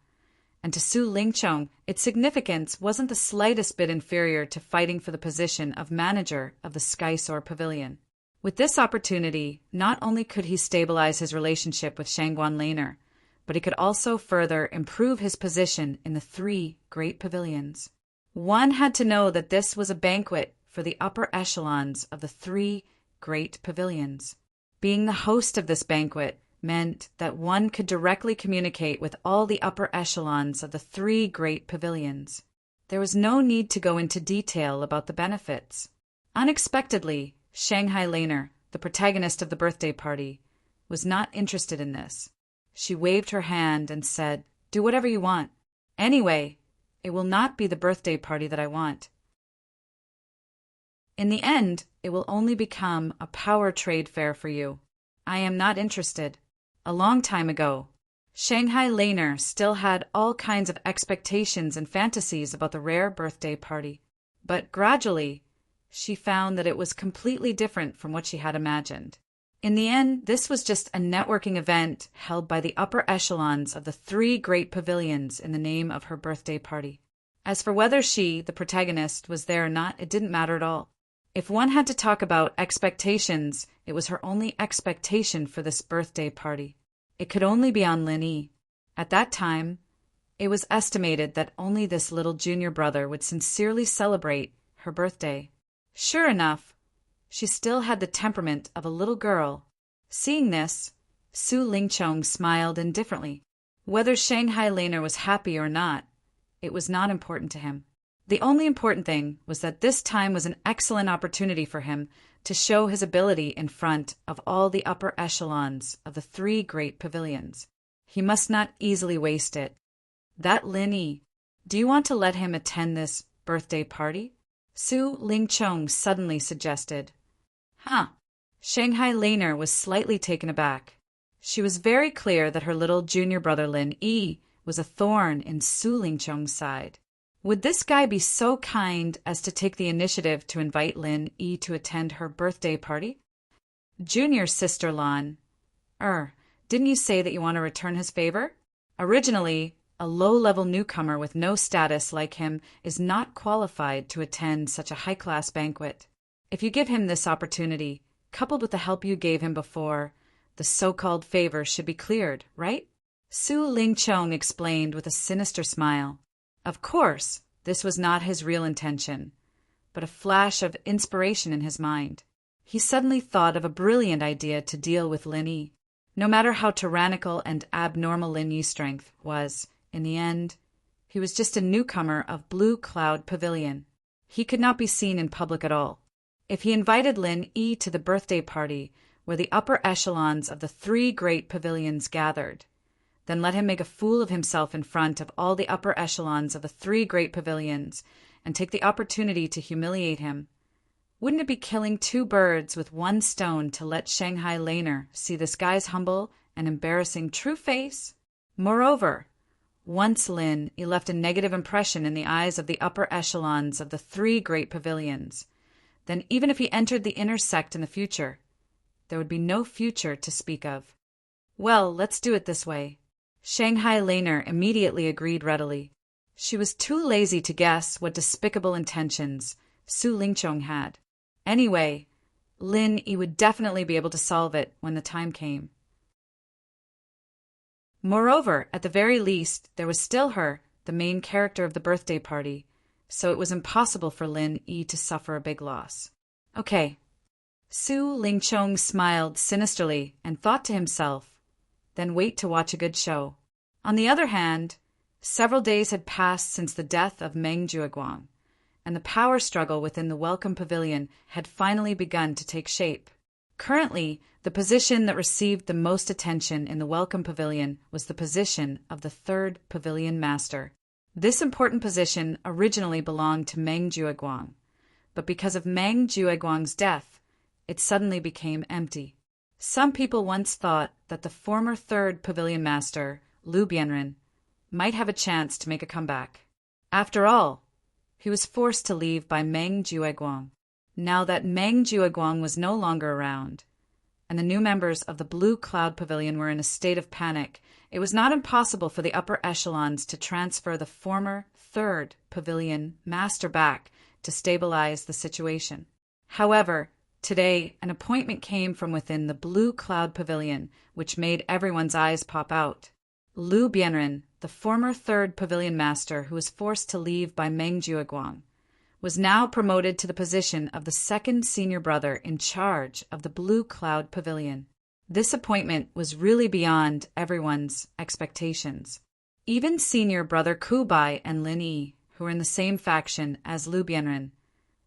And to Su Lingchong, its significance wasn't the slightest bit inferior to fighting for the position of manager of the Skysoar Pavilion. With this opportunity, not only could he stabilize his relationship with Shangguan Laner, but he could also further improve his position in the 3 great pavilions. One had to know that this was a banquet for the upper echelons of the 3 great pavilions. Being the host of this banquet meant that one could directly communicate with all the upper echelons of the 3 great pavilions. There was no need to go into detail about the benefits. Unexpectedly, Shanghai Laner, the protagonist of the birthday party, was not interested in this. She waved her hand and said, "Do whatever you want. Anyway, it will not be the birthday party that I want. In the end, it will only become a power trade fair for you. I am not interested." A long time ago, Shanghai Laner still had all kinds of expectations and fantasies about the rare birthday party. But gradually, she found that it was completely different from what she had imagined. In the end, this was just a networking event held by the upper echelons of the 3 great pavilions in the name of her birthday party. As for whether she, the protagonist, was there or not, it didn't matter at all. If one had to talk about expectations, it was her only expectation for this birthday party. It could only be on Lin Yi. At that time, it was estimated that only this little junior brother would sincerely celebrate her birthday. Sure enough, she still had the temperament of a little girl. Seeing this, Su Lingchong smiled indifferently. Whether Shanghai Laner was happy or not, it was not important to him. The only important thing was that this time was an excellent opportunity for him to show his ability in front of all the upper echelons of the 3 great pavilions. He must not easily waste it. That Lin Yi, do you want to let him attend this birthday party? Su Lingchong suddenly suggested. Huh. Shanghai Laner was slightly taken aback. She was very clear that her little junior brother Lin Yi was a thorn in Su Lingchong's side. Would this guy be so kind as to take the initiative to invite Lin Yi to attend her birthday party? Junior sister Lan, didn't you say that you want to return his favor? Originally, a low-level newcomer with no status like him is not qualified to attend such a high-class banquet. If you give him this opportunity, coupled with the help you gave him before, the so-called favor should be cleared, right? Su Lingchong explained with a sinister smile. Of course, this was not his real intention, but a flash of inspiration in his mind. He suddenly thought of a brilliant idea to deal with Lin Yi. No matter how tyrannical and abnormal Lin Yi's strength was, in the end, he was just a newcomer of Blue Cloud Pavilion. He could not be seen in public at all. If he invited Lin Yi to the birthday party where the upper echelons of the 3 great pavilions gathered, then let him make a fool of himself in front of all the upper echelons of the 3 great pavilions and take the opportunity to humiliate him. Wouldn't it be killing 2 birds with 1 stone to let Shanghai Laner see this guy's humble and embarrassing true face? Moreover, once Lin Yi left a negative impression in the eyes of the upper echelons of the 3 great pavilions, then even if he entered the inner sect in the future, there would be no future to speak of. Well, let's do it this way. Shanghai Laner immediately agreed readily. She was too lazy to guess what despicable intentions Su Lingchong had. Anyway, Lin Yi would definitely be able to solve it when the time came. Moreover, at the very least, there was still her, the main character of the birthday party, so it was impossible for Lin Yi to suffer a big loss. Okay. Su Lingchong smiled sinisterly and thought to himself, then wait to watch a good show. On the other hand, several days had passed since the death of Meng Jueguang, and the power struggle within the Welcome Pavilion had finally begun to take shape. Currently, the position that received the most attention in the Welcome Pavilion was the position of the 3rd Pavilion Master. This important position originally belonged to Meng Jueguang, but because of Meng Jueguang's death, it suddenly became empty. Some people once thought that the former 3rd Pavilion Master, Liu Bianren, might have a chance to make a comeback. After all, he was forced to leave by Meng Jueguang. Now that Meng Jueguang was no longer around, and the new members of the Blue Cloud Pavilion were in a state of panic, it was not impossible for the upper echelons to transfer the former 3rd Pavilion Master back to stabilize the situation. However, today an appointment came from within the Blue Cloud Pavilion, which made everyone's eyes pop out. Liu Bianren, the former 3rd Pavilion Master who was forced to leave by Meng Jiuguang, was now promoted to the position of the 2nd senior brother in charge of the Blue Cloud Pavilion. This appointment was really beyond everyone's expectations. Even senior brother Ku Bai and Lin Yi, who were in the same faction as Liu Bianren,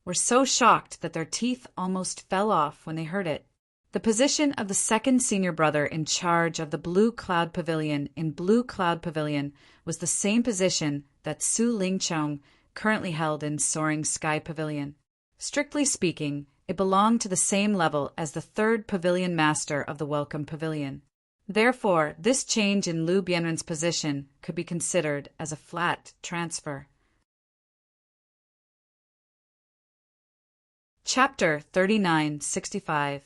were so shocked that their teeth almost fell off when they heard it. The position of the 2nd senior brother in charge of the Blue Cloud Pavilion in Blue Cloud Pavilion was the same position that Su Lingchong currently held in Soaring Sky Pavilion. Strictly speaking, it belonged to the same level as the 3rd Pavilion Master of the Welcome Pavilion. Therefore, this change in Liu Bianren's position could be considered as a flat transfer. Chapter 3965.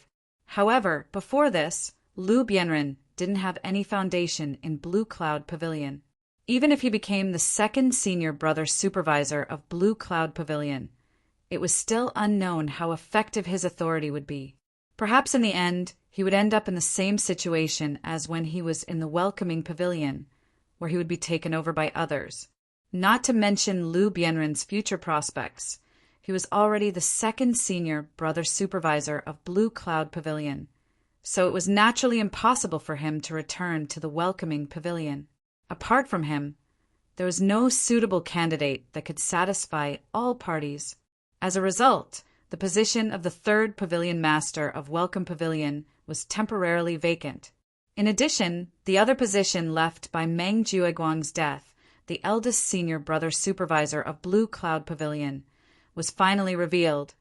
However, before this, Liu Bianren didn't have any foundation in Blue Cloud Pavilion. Even if he became the 2nd senior brother supervisor of Blue Cloud Pavilion, it was still unknown how effective his authority would be. Perhaps in the end, he would end up in the same situation as when he was in the Welcoming Pavilion, where he would be taken over by others. Not to mention Liu Bianren's future prospects. He was already the 2nd senior brother supervisor of Blue Cloud Pavilion, so it was naturally impossible for him to return to the Welcoming Pavilion. Apart from him, there was no suitable candidate that could satisfy all parties. As a result, the position of the 3rd Pavilion Master of Welcome Pavilion was temporarily vacant. In addition, the other position left by Meng Jiuguang's death, the eldest senior brother supervisor of Blue Cloud Pavilion, was finally revealed,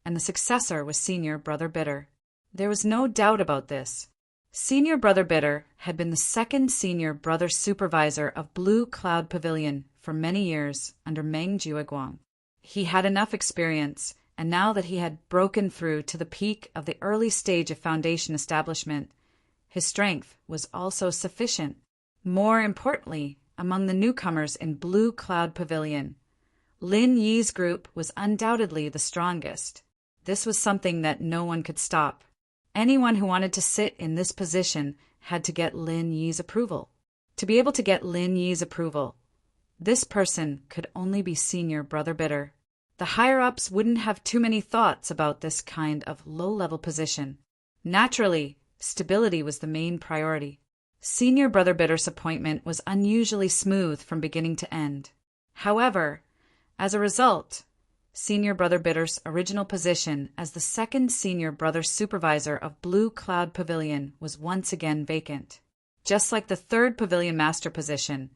and the successor was Senior Brother Bitter. There was no doubt about this. Senior Brother Bitter had been the 2nd senior brother supervisor of Blue Cloud Pavilion for many years under Meng Jiuguang. He had enough experience, and now that he had broken through to the peak of the early stage of foundation establishment, his strength was also sufficient. More importantly, among the newcomers in Blue Cloud Pavilion, Lin Yi's group was undoubtedly the strongest. This was something that no one could stop. Anyone who wanted to sit in this position had to get Lin Yi's approval. To be able to get Lin Yi's approval, this person could only be Senior Brother Bitter. The higher-ups wouldn't have too many thoughts about this kind of low-level position. Naturally, stability was the main priority. Senior Brother Bitter's appointment was unusually smooth from beginning to end. However, as a result, Senior Brother Bitter's original position as the 2nd senior brother supervisor of Blue Cloud Pavilion was once again vacant. Just like the 3rd Pavilion Master position,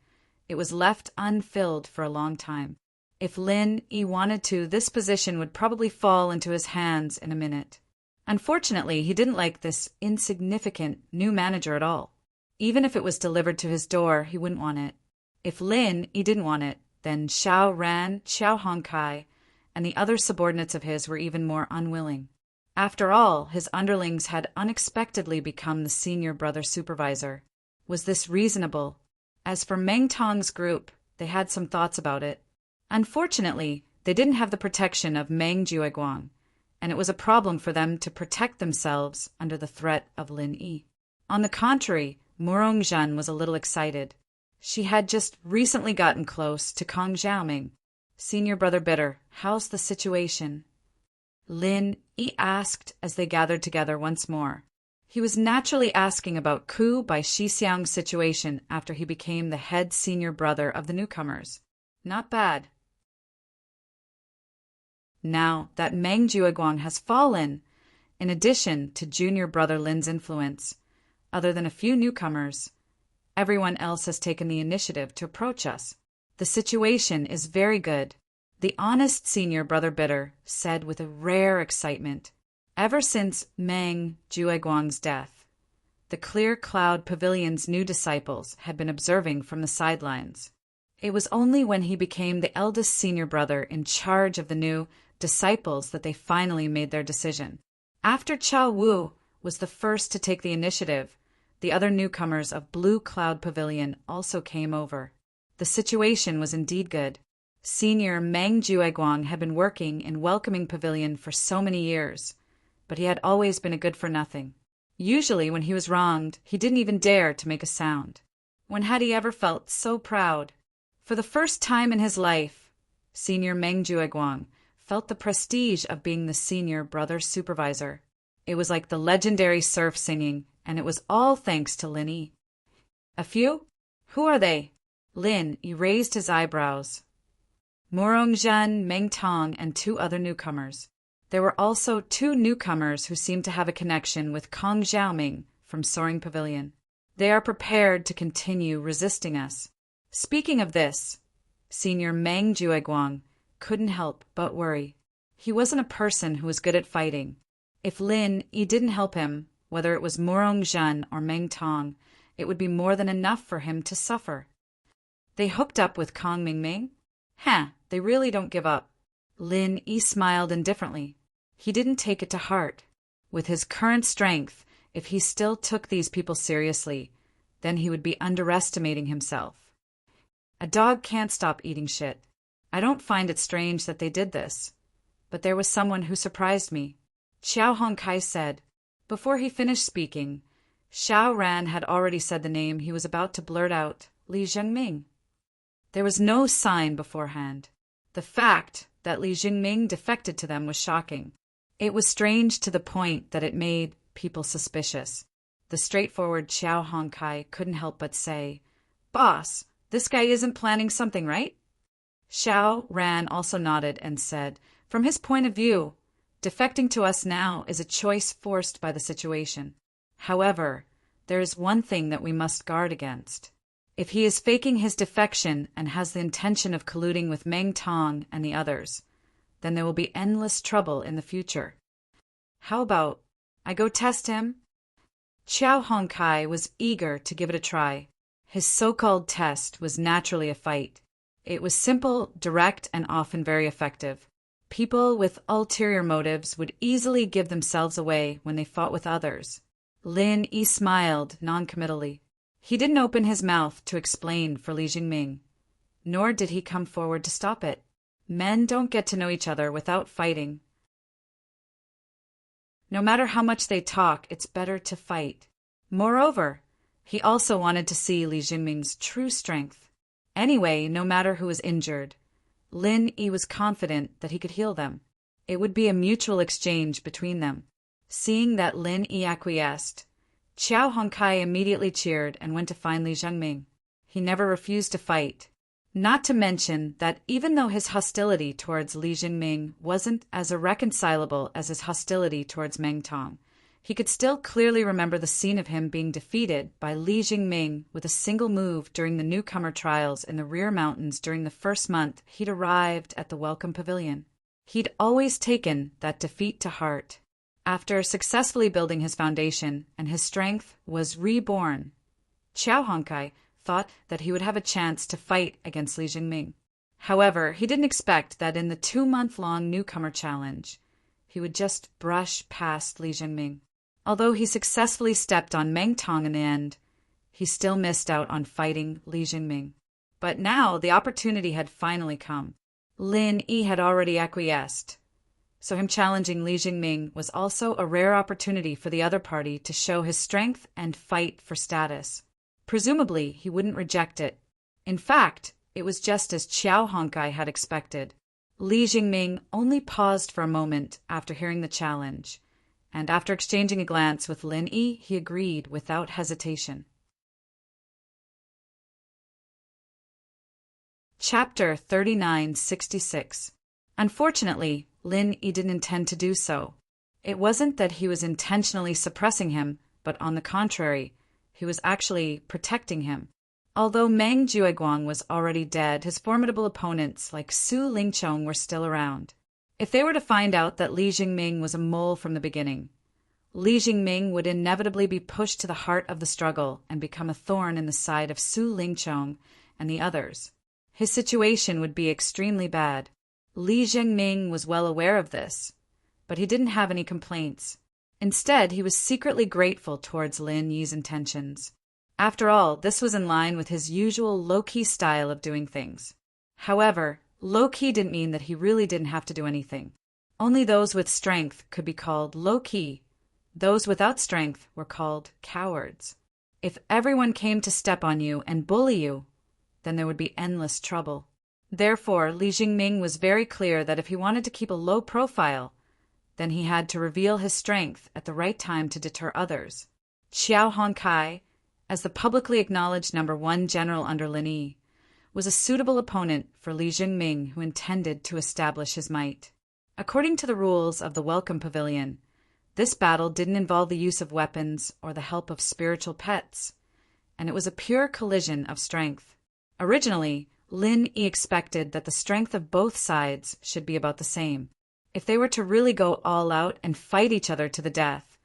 it was left unfilled for a long time. If Lin Yi wanted to, this position would probably fall into his hands in a minute. Unfortunately, he didn't like this insignificant new manager at all. Even if it was delivered to his door, he wouldn't want it. If Lin Yi didn't want it, then Xiao Ran, Xiao Hongkai, and the other subordinates of his were even more unwilling. After all, his underlings had unexpectedly become the senior brother supervisor. Was this reasonable? As for Meng Tong's group, they had some thoughts about it. Unfortunately, they didn't have the protection of Meng Jiuguang, and it was a problem for them to protect themselves under the threat of Lin Yi. On the contrary, Murong Zhan was a little excited. She had just recently gotten close to Kong Xiaoming. Senior Brother Bitter, how's the situation? Lin Yi asked as they gathered together once more. He was naturally asking about Ku Bai Shixiang's situation after he became the head senior brother of the newcomers. Not bad. Now that Meng Jiuguang has fallen, in addition to junior brother Lin's influence, other than a few newcomers, everyone else has taken the initiative to approach us. The situation is very good, the honest senior Brother Bitter said with a rare excitement. Ever since Meng Jiuguang's death, the Clear Cloud Pavilion's new disciples had been observing from the sidelines. It was only when he became the eldest senior brother in charge of the new disciples that they finally made their decision. After Chao Wu was the first to take the initiative. The other newcomers of Blue Cloud Pavilion also came over. The situation was indeed good. Senior Meng Jueguang had been working in Welcoming Pavilion for so many years, but he had always been a good-for-nothing. Usually when he was wronged, he didn't even dare to make a sound. When had he ever felt so proud? For the first time in his life, Senior Meng Jueguang felt the prestige of being the senior brother supervisor. It was like the legendary surf singing, and it was all thanks to Lin Yi. A few? Who are they? Lin Yi raised his eyebrows. Morong Zhen, Meng Tong, and 2 other newcomers. There were also 2 newcomers who seemed to have a connection with Kong Xiaoming from Soaring Pavilion. They are prepared to continue resisting us. Speaking of this, Senior Meng Jueguang couldn't help but worry. He wasn't a person who was good at fighting. If Lin Yi didn't help him, whether it was Morong Zhen or Meng Tong, it would be more than enough for him to suffer. They hooked up with Kong Mingming? They really don't give up. Lin Yi smiled indifferently. He didn't take it to heart. With his current strength, if he still took these people seriously, then he would be underestimating himself. A dog can't stop eating shit. I don't find it strange that they did this. But there was someone who surprised me. Xiao Hongkai said. Before he finished speaking, Xiao Ran had already said the name he was about to blurt out, Li Zhengming. There was no sign beforehand. The fact that Li Jingming defected to them was shocking. It was strange to the point that it made people suspicious. The straightforward Xiao Hongkai couldn't help but say, "Boss, this guy isn't planning something, right?" Xiao Ran also nodded and said, "From his point of view, defecting to us now is a choice forced by the situation. However, there is one thing that we must guard against. If he is faking his defection and has the intention of colluding with Meng Tong and the others, then there will be endless trouble in the future. How about I go test him?" Xiao Hongkai was eager to give it a try. His so-called test was naturally a fight. It was simple, direct, and often very effective. People with ulterior motives would easily give themselves away when they fought with others. Lin Yi smiled noncommittally. He didn't open his mouth to explain for Li Jingming, nor did he come forward to stop it. Men don't get to know each other without fighting. No matter how much they talk, it's better to fight. Moreover, he also wanted to see Li Jingming's true strength. Anyway, no matter who was injured, Lin Yi was confident that he could heal them. It would be a mutual exchange between them. Seeing that Lin Yi acquiesced, Xiao Hongkai immediately cheered and went to find Li Zhengming. He never refused to fight. Not to mention that even though his hostility towards Li Jingming wasn't as irreconcilable as his hostility towards Meng Tong, he could still clearly remember the scene of him being defeated by Li Jingming with a single move during the newcomer trials in the rear mountains during the first month he'd arrived at the Welcome Pavilion. He'd always taken that defeat to heart. After successfully building his foundation and his strength was reborn, Xiao Hongkai thought that he would have a chance to fight against Li Jingming. However, he didn't expect that in the 2-month-long newcomer challenge, he would just brush past Li Jingming. Although he successfully stepped on Meng Tong in the end, he still missed out on fighting Li Jingming. But now the opportunity had finally come. Lin Yi had already acquiesced, so him challenging Li Jingming was also a rare opportunity for the other party to show his strength and fight for status. Presumably, he wouldn't reject it. In fact, it was just as Xiao Hongkai had expected. Li Jingming only paused for a moment after hearing the challenge, and after exchanging a glance with Lin Yi, he agreed without hesitation. Chapter 3966. Unfortunately, Lin Yi didn't intend to do so. It wasn't that he was intentionally suppressing him, but on the contrary, he was actually protecting him. Although Meng Jueguang was already dead, his formidable opponents like Su Lingchong were still around. If they were to find out that Li Jingming was a mole from the beginning, Li Jingming would inevitably be pushed to the heart of the struggle and become a thorn in the side of Su Lingchong and the others. His situation would be extremely bad. Li Jingming was well aware of this, but he didn't have any complaints. Instead, he was secretly grateful towards Lin Yi's intentions. After all, this was in line with his usual low-key style of doing things. However, low-key didn't mean that he really didn't have to do anything. Only those with strength could be called low-key. Those without strength were called cowards. If everyone came to step on you and bully you, then there would be endless trouble. Therefore, Li Jingming was very clear that if he wanted to keep a low profile, then he had to reveal his strength at the right time to deter others. Qiao Hongkai, as the publicly acknowledged #1 general under Lin Yi, was a suitable opponent for Li Jingming, who intended to establish his might. According to the rules of the Welcome Pavilion, this battle didn't involve the use of weapons or the help of spiritual pets, and it was a pure collision of strength. Originally, Lin Yi expected that the strength of both sides should be about the same. If they were to really go all out and fight each other to the death,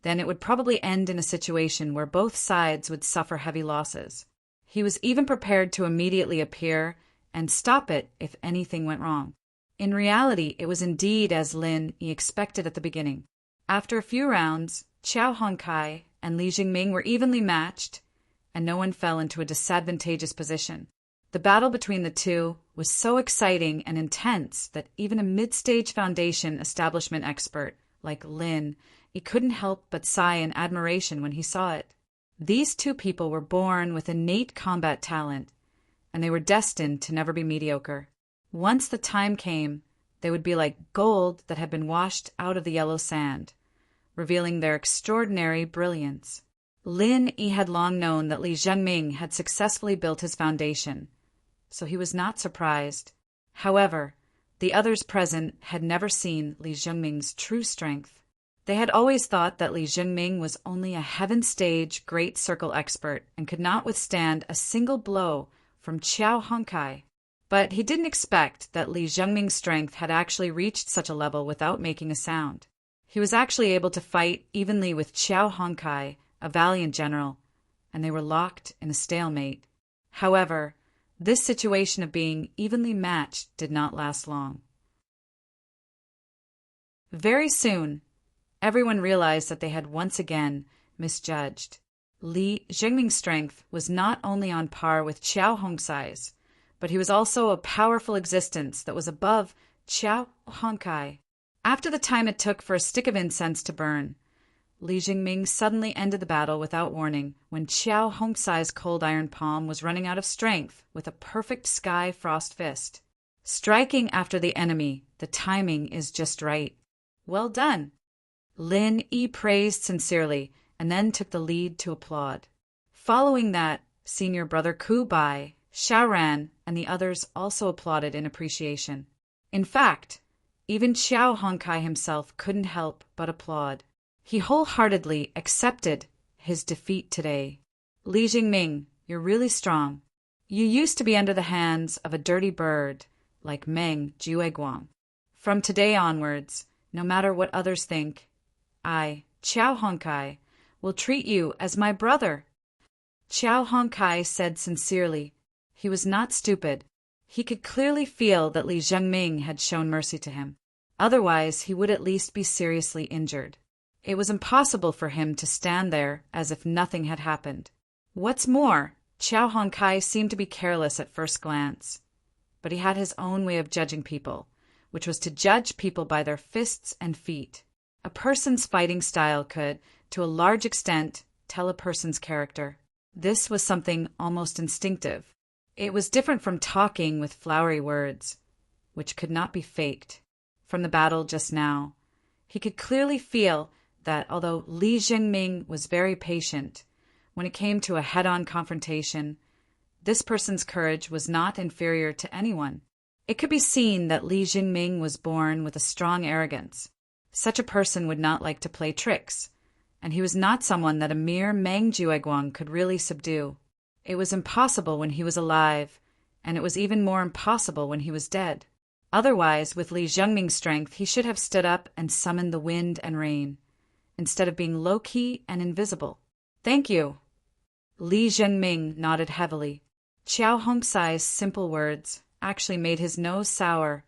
then it would probably end in a situation where both sides would suffer heavy losses. He was even prepared to immediately appear and stop it if anything went wrong. In reality, it was indeed as Lin Yi expected at the beginning. After a few rounds, Qiao Hongkai and Li Jingming were evenly matched, and no one fell into a disadvantageous position. The battle between the two was so exciting and intense that even a mid-stage foundation establishment expert like Lin, he couldn't help but sigh in admiration when he saw it. These two people were born with innate combat talent, and they were destined to never be mediocre. Once the time came, they would be like gold that had been washed out of the yellow sand, revealing their extraordinary brilliance. Lin Yi had long known that Li Jingming had successfully built his foundation, so he was not surprised. However, the others present had never seen Li Jingming's true strength. They had always thought that Li Jingming was only a heaven-stage great circle expert and could not withstand a single blow from Qiao Hongkai. But he didn't expect that Li Jingming's strength had actually reached such a level without making a sound. He was actually able to fight evenly with Qiao Hongkai, a valiant general, and they were locked in a stalemate. However, this situation of being evenly matched did not last long. Very soon, everyone realized that they had once again misjudged. Li Jingming's strength was not only on par with Qiao Hongkai's, but he was also a powerful existence that was above Qiao Hongkai. After the time it took for a stick of incense to burn, Li Jingming suddenly ended the battle without warning when Qiao Hongkai's cold iron palm was running out of strength with a perfect sky frost fist. Striking after the enemy, the timing is just right. Well done! Lin Yi praised sincerely and then took the lead to applaud. Following that, senior brother Ku Bai, Xiaoran, and the others also applauded in appreciation. In fact, even Qiao Hongkai himself couldn't help but applaud. He wholeheartedly accepted his defeat today. Li Jingming, you're really strong. You used to be under the hands of a dirty bird like Meng Jueguang. From today onwards, no matter what others think, I, Qiao Hongkai, will treat you as my brother. Qiao Hongkai said sincerely. He was not stupid. He could clearly feel that Li Jingming had shown mercy to him. Otherwise, he would at least be seriously injured. It was impossible for him to stand there as if nothing had happened. What's more, Qiao Hongkai seemed to be careless at first glance, but he had his own way of judging people, which was to judge people by their fists and feet. A person's fighting style could, to a large extent, tell a person's character. This was something almost instinctive. It was different from talking with flowery words, which could not be faked. From the battle just now, he could clearly feel that although Li Jingming was very patient, when it came to a head-on confrontation, this person's courage was not inferior to anyone. It could be seen that Li Jingming was born with a strong arrogance. Such a person would not like to play tricks, and he was not someone that a mere Meng Jueguang could really subdue. It was impossible when he was alive, and it was even more impossible when he was dead. Otherwise, with Li Jingming's strength, he should have stood up and summoned the wind and rain, instead of being low-key and invisible. Thank you. Li Jingming nodded heavily. Qiao Hongkai's simple words actually made his nose sour,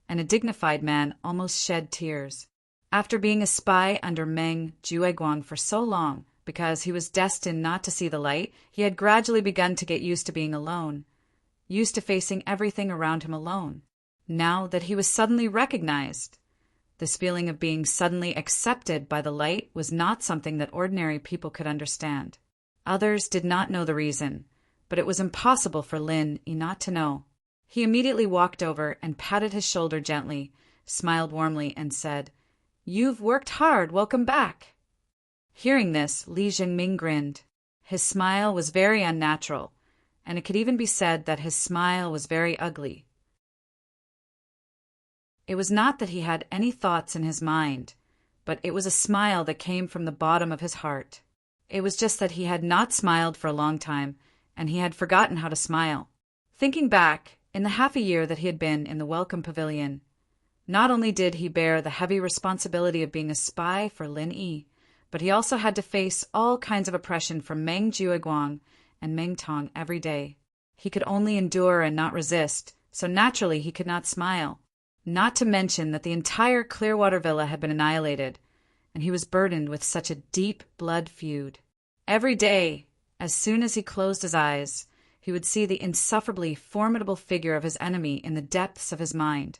and a dignified man almost shed tears. After being a spy under Meng Jueguang for so long, because he was destined not to see the light, he had gradually begun to get used to being alone, used to facing everything around him alone. Now that he was suddenly recognized, this feeling of being suddenly accepted by the light was not something that ordinary people could understand. Others did not know the reason, but it was impossible for Lin Yi not to know. He immediately walked over and patted his shoulder gently, smiled warmly, and said, "You've worked hard, welcome back." Hearing this, Li Jingming grinned. His smile was very unnatural, and it could even be said that his smile was very ugly. It was not that he had any thoughts in his mind, but it was a smile that came from the bottom of his heart. It was just that he had not smiled for a long time, and he had forgotten how to smile. Thinking back, in the half a year that he had been in the Welcome Pavilion, not only did he bear the heavy responsibility of being a spy for Lin Yi, but he also had to face all kinds of oppression from Meng Jueguang and Meng Tong every day. He could only endure and not resist, so naturally he could not smile. Not to mention that the entire Clearwater Villa had been annihilated, and he was burdened with such a deep blood feud. Every day, as soon as he closed his eyes, he would see the insufferably formidable figure of his enemy in the depths of his mind.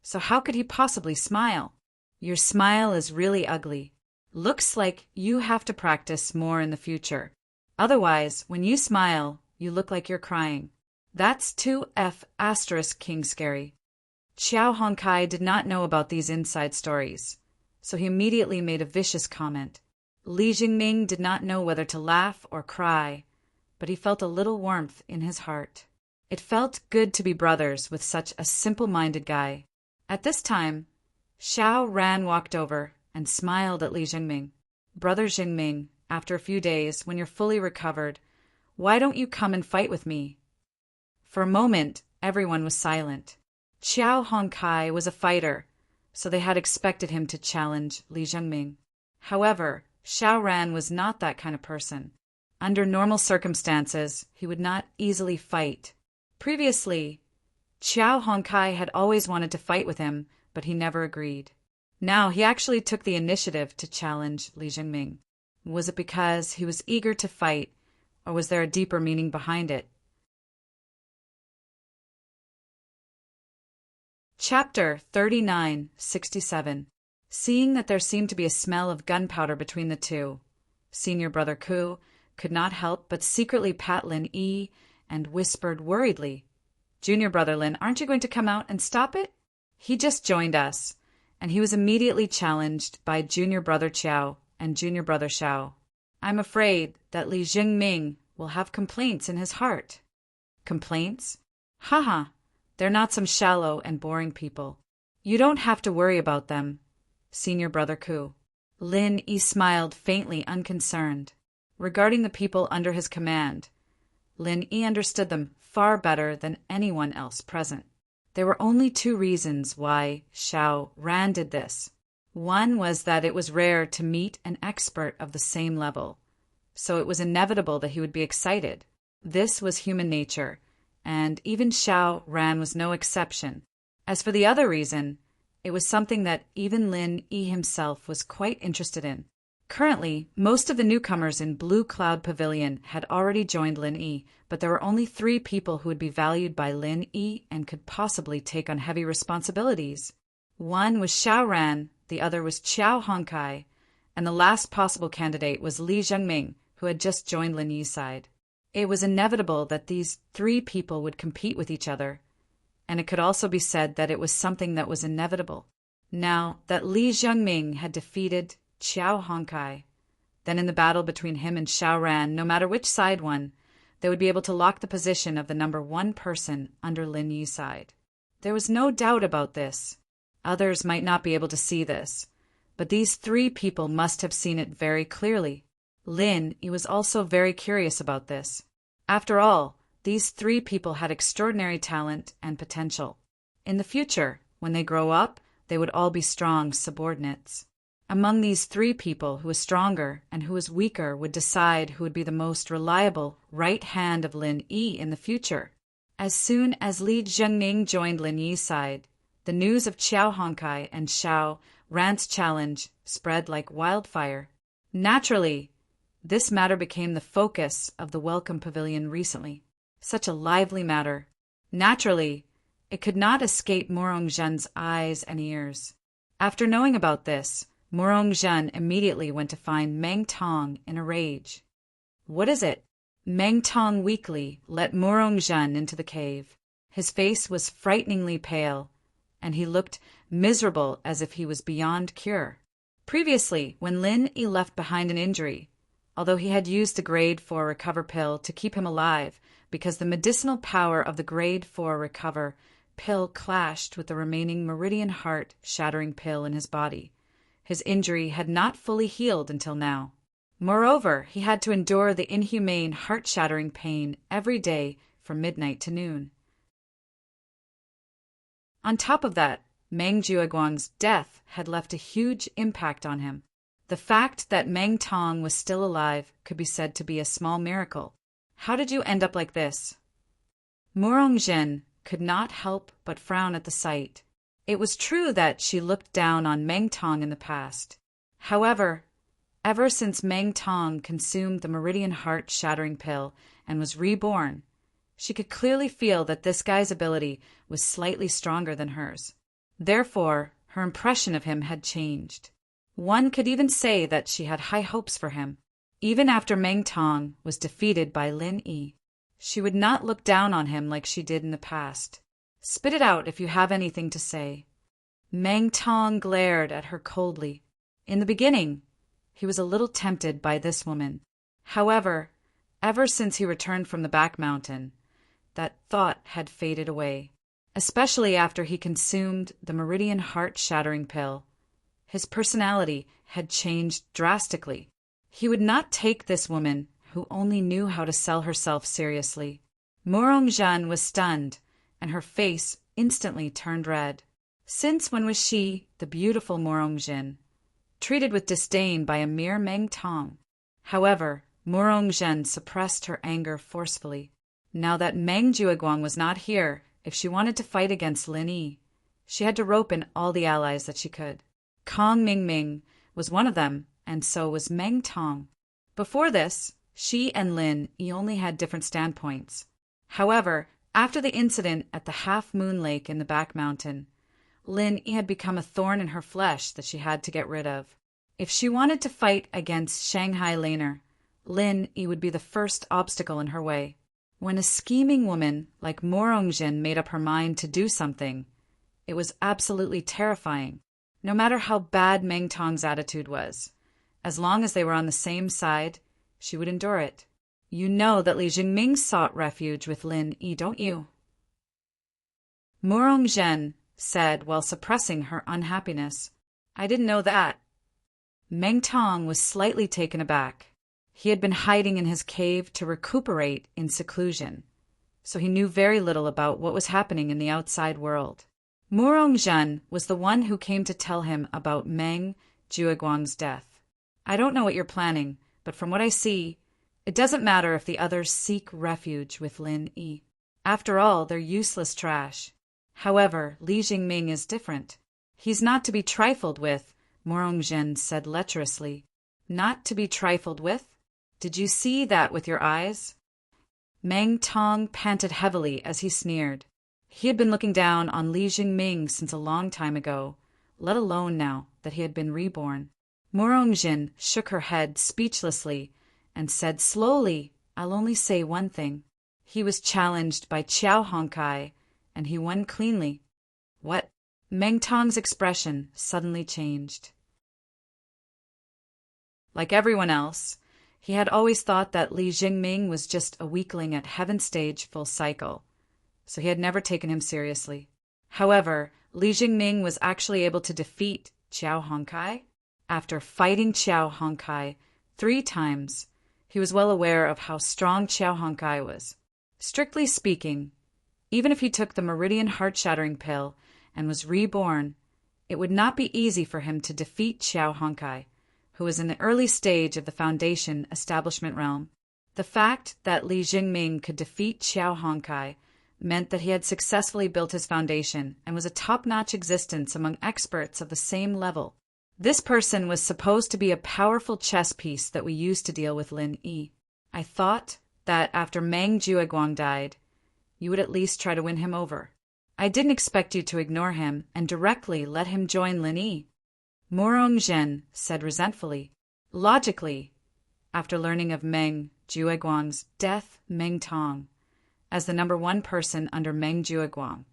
So how could he possibly smile? Your smile is really ugly. Looks like you have to practice more in the future. Otherwise, when you smile, you look like you're crying. That's 2F** King Scary. Xiao Hongkai did not know about these inside stories, so he immediately made a vicious comment. Li Jingming did not know whether to laugh or cry, but he felt a little warmth in his heart. It felt good to be brothers with such a simple-minded guy. At this time, Xiao Ran walked over and smiled at Li Jingming. "Brother Jingming, after a few days, when you're fully recovered, why don't you come and fight with me?" For a moment, everyone was silent. Xiao Hongkai was a fighter, so they had expected him to challenge Li Jingming. However, Xiao Ran was not that kind of person. Under normal circumstances, he would not easily fight. Previously, Xiao Hongkai had always wanted to fight with him, but he never agreed. Now he actually took the initiative to challenge Li Jingming. Was it because he was eager to fight, or was there a deeper meaning behind it? Chapter 3967. Seeing that there seemed to be a smell of gunpowder between the two, Senior Brother Ku could not help but secretly pat Lin Yi and whispered worriedly, "Junior Brother Lin, aren't you going to come out and stop it?" He just joined us, and he was immediately challenged by Junior Brother Qiao and Junior Brother Xiao. "I'm afraid that Li Jingming will have complaints in his heart." "Complaints? Haha. They're not some shallow and boring people. You don't have to worry about them, Senior Brother Ku." Lin Yi smiled faintly unconcerned. Regarding the people under his command, Lin Yi understood them far better than anyone else present. There were only two reasons why Xiao Ran did this. One was that it was rare to meet an expert of the same level, so it was inevitable that he would be excited. This was human nature, and even Xiao Ran was no exception. As for the other reason, it was something that even Lin Yi himself was quite interested in. Currently, most of the newcomers in Blue Cloud Pavilion had already joined Lin Yi, but there were only 3 people who would be valued by Lin Yi and could possibly take on heavy responsibilities. One was Xiao Ran, the other was Xiao Hongkai, and the last possible candidate was Li Jingming, who had just joined Lin Yi's side. It was inevitable that these 3 people would compete with each other, and it could also be said that it was something that was inevitable. Now that Li Jingming had defeated Xiao Hongkai, then in the battle between him and Xiao Ran, no matter which side won, they would be able to lock the position of the number 1 person under Lin Yi's side. There was no doubt about this. Others might not be able to see this, but these 3 people must have seen it very clearly. Lin Yi was also very curious about this. After all, these 3 people had extraordinary talent and potential. In the future, when they grow up, they would all be strong subordinates. Among these 3 people, who was stronger and who was weaker would decide who would be the most reliable right hand of Lin Yi in the future. As soon as Li Jingming joined Lin Yi's side, the news of Xiao Hongkai and Xiao Rand's challenge spread like wildfire. Naturally, this matter became the focus of the Welcome Pavilion recently. Such a lively matter. Naturally, it could not escape Morongzhen's eyes and ears. After knowing about this, Morongzhen immediately went to find Meng Tong in a rage. "What is it?" Meng Tong weakly let Morongzhen into the cave. His face was frighteningly pale, and he looked miserable as if he was beyond cure. Previously, when Lin Yi left behind an injury, although he had used the grade 4 recover pill to keep him alive because the medicinal power of the grade 4 recover pill clashed with the remaining meridian heart shattering pill in his body, his injury had not fully healed until now. Moreover, he had to endure the inhumane heart-shattering pain every day from midnight to noon. On top of that, Meng Jueguang's death had left a huge impact on him. The fact that Meng Tong was still alive could be said to be a small miracle. "How did you end up like this?" Morongzhen could not help but frown at the sight. It was true that she looked down on Meng Tong in the past. However, ever since Meng Tong consumed the meridian heart-shattering pill and was reborn, she could clearly feel that this guy's ability was slightly stronger than hers. Therefore, her impression of him had changed. One could even say that she had high hopes for him. Even after Meng Tong was defeated by Lin Yi, she would not look down on him like she did in the past. "Spit it out if you have anything to say." Meng Tong glared at her coldly. In the beginning, he was a little tempted by this woman. However, ever since he returned from the back mountain, that thought had faded away. Especially after he consumed the meridian heart-shattering pill. His personality had changed drastically. He would not take this woman who only knew how to sell herself seriously. Morongzhen was stunned, and her face instantly turned red. Since when was she, the beautiful Morongzhen, treated with disdain by a mere Meng Tong? However, Morongzhen suppressed her anger forcefully. Now that Meng Jueguang was not here, if she wanted to fight against Lin Yi, she had to rope in all the allies that she could. Kong Mingming was one of them, and so was Meng Tong. Before this, she and Lin Yi only had different standpoints. However, after the incident at the Half-Moon Lake in the back mountain, Lin Yi had become a thorn in her flesh that she had to get rid of. If she wanted to fight against Shanghai Laner, Lin Yi would be the first obstacle in her way. When a scheming woman like Morongzhen made up her mind to do something, it was absolutely terrifying, no matter how bad Meng Tong's attitude was. As long as they were on the same side, she would endure it. "You know that Li Jingming sought refuge with Lin Yi, don't you?" Morongzhen said while suppressing her unhappiness. "I didn't know that." Meng Tong was slightly taken aback. He had been hiding in his cave to recuperate in seclusion, so he knew very little about what was happening in the outside world. Morongzhen was the one who came to tell him about Meng Jueguang's death. "I don't know what you're planning, but from what I see, it doesn't matter if the others seek refuge with Lin Yi. After all, they're useless trash. However, Li Jingming is different. He's not to be trifled with," Morongzhen said lecherously. "Not to be trifled with? Did you see that with your eyes?" Meng Tong panted heavily as he sneered. He had been looking down on Li Jingming since a long time ago, let alone now that he had been reborn. Morongzhen shook her head speechlessly and said slowly, "I'll only say one thing. He was challenged by Qiao Honkai, and he won cleanly." "What?" Meng Tong's expression suddenly changed. Like everyone else, he had always thought that Li Jingming was just a weakling at Heaven Stage Full Cycle, so he had never taken him seriously. However, Li Jingming was actually able to defeat Qiao Honkai. After fighting Qiao Honkai 3 times, he was well aware of how strong Qiao Honkai was. Strictly speaking, even if he took the Meridian Heart-Shattering Pill and was reborn, it would not be easy for him to defeat Qiao Honkai, who was in the early stage of the Foundation establishment realm. The fact that Li Jingming could defeat Qiao Honkai meant that he had successfully built his foundation and was a top-notch existence among experts of the same level. This person was supposed to be a powerful chess piece that we used to deal with Lin Yi. I thought that after Meng Jueguang died, you would at least try to win him over. I didn't expect you to ignore him and directly let him join Lin Yi. Morong Zhen said resentfully. Logically, after learning of Meng Jueguang's death, Meng Tong, as the number one person under Meng Jueguang,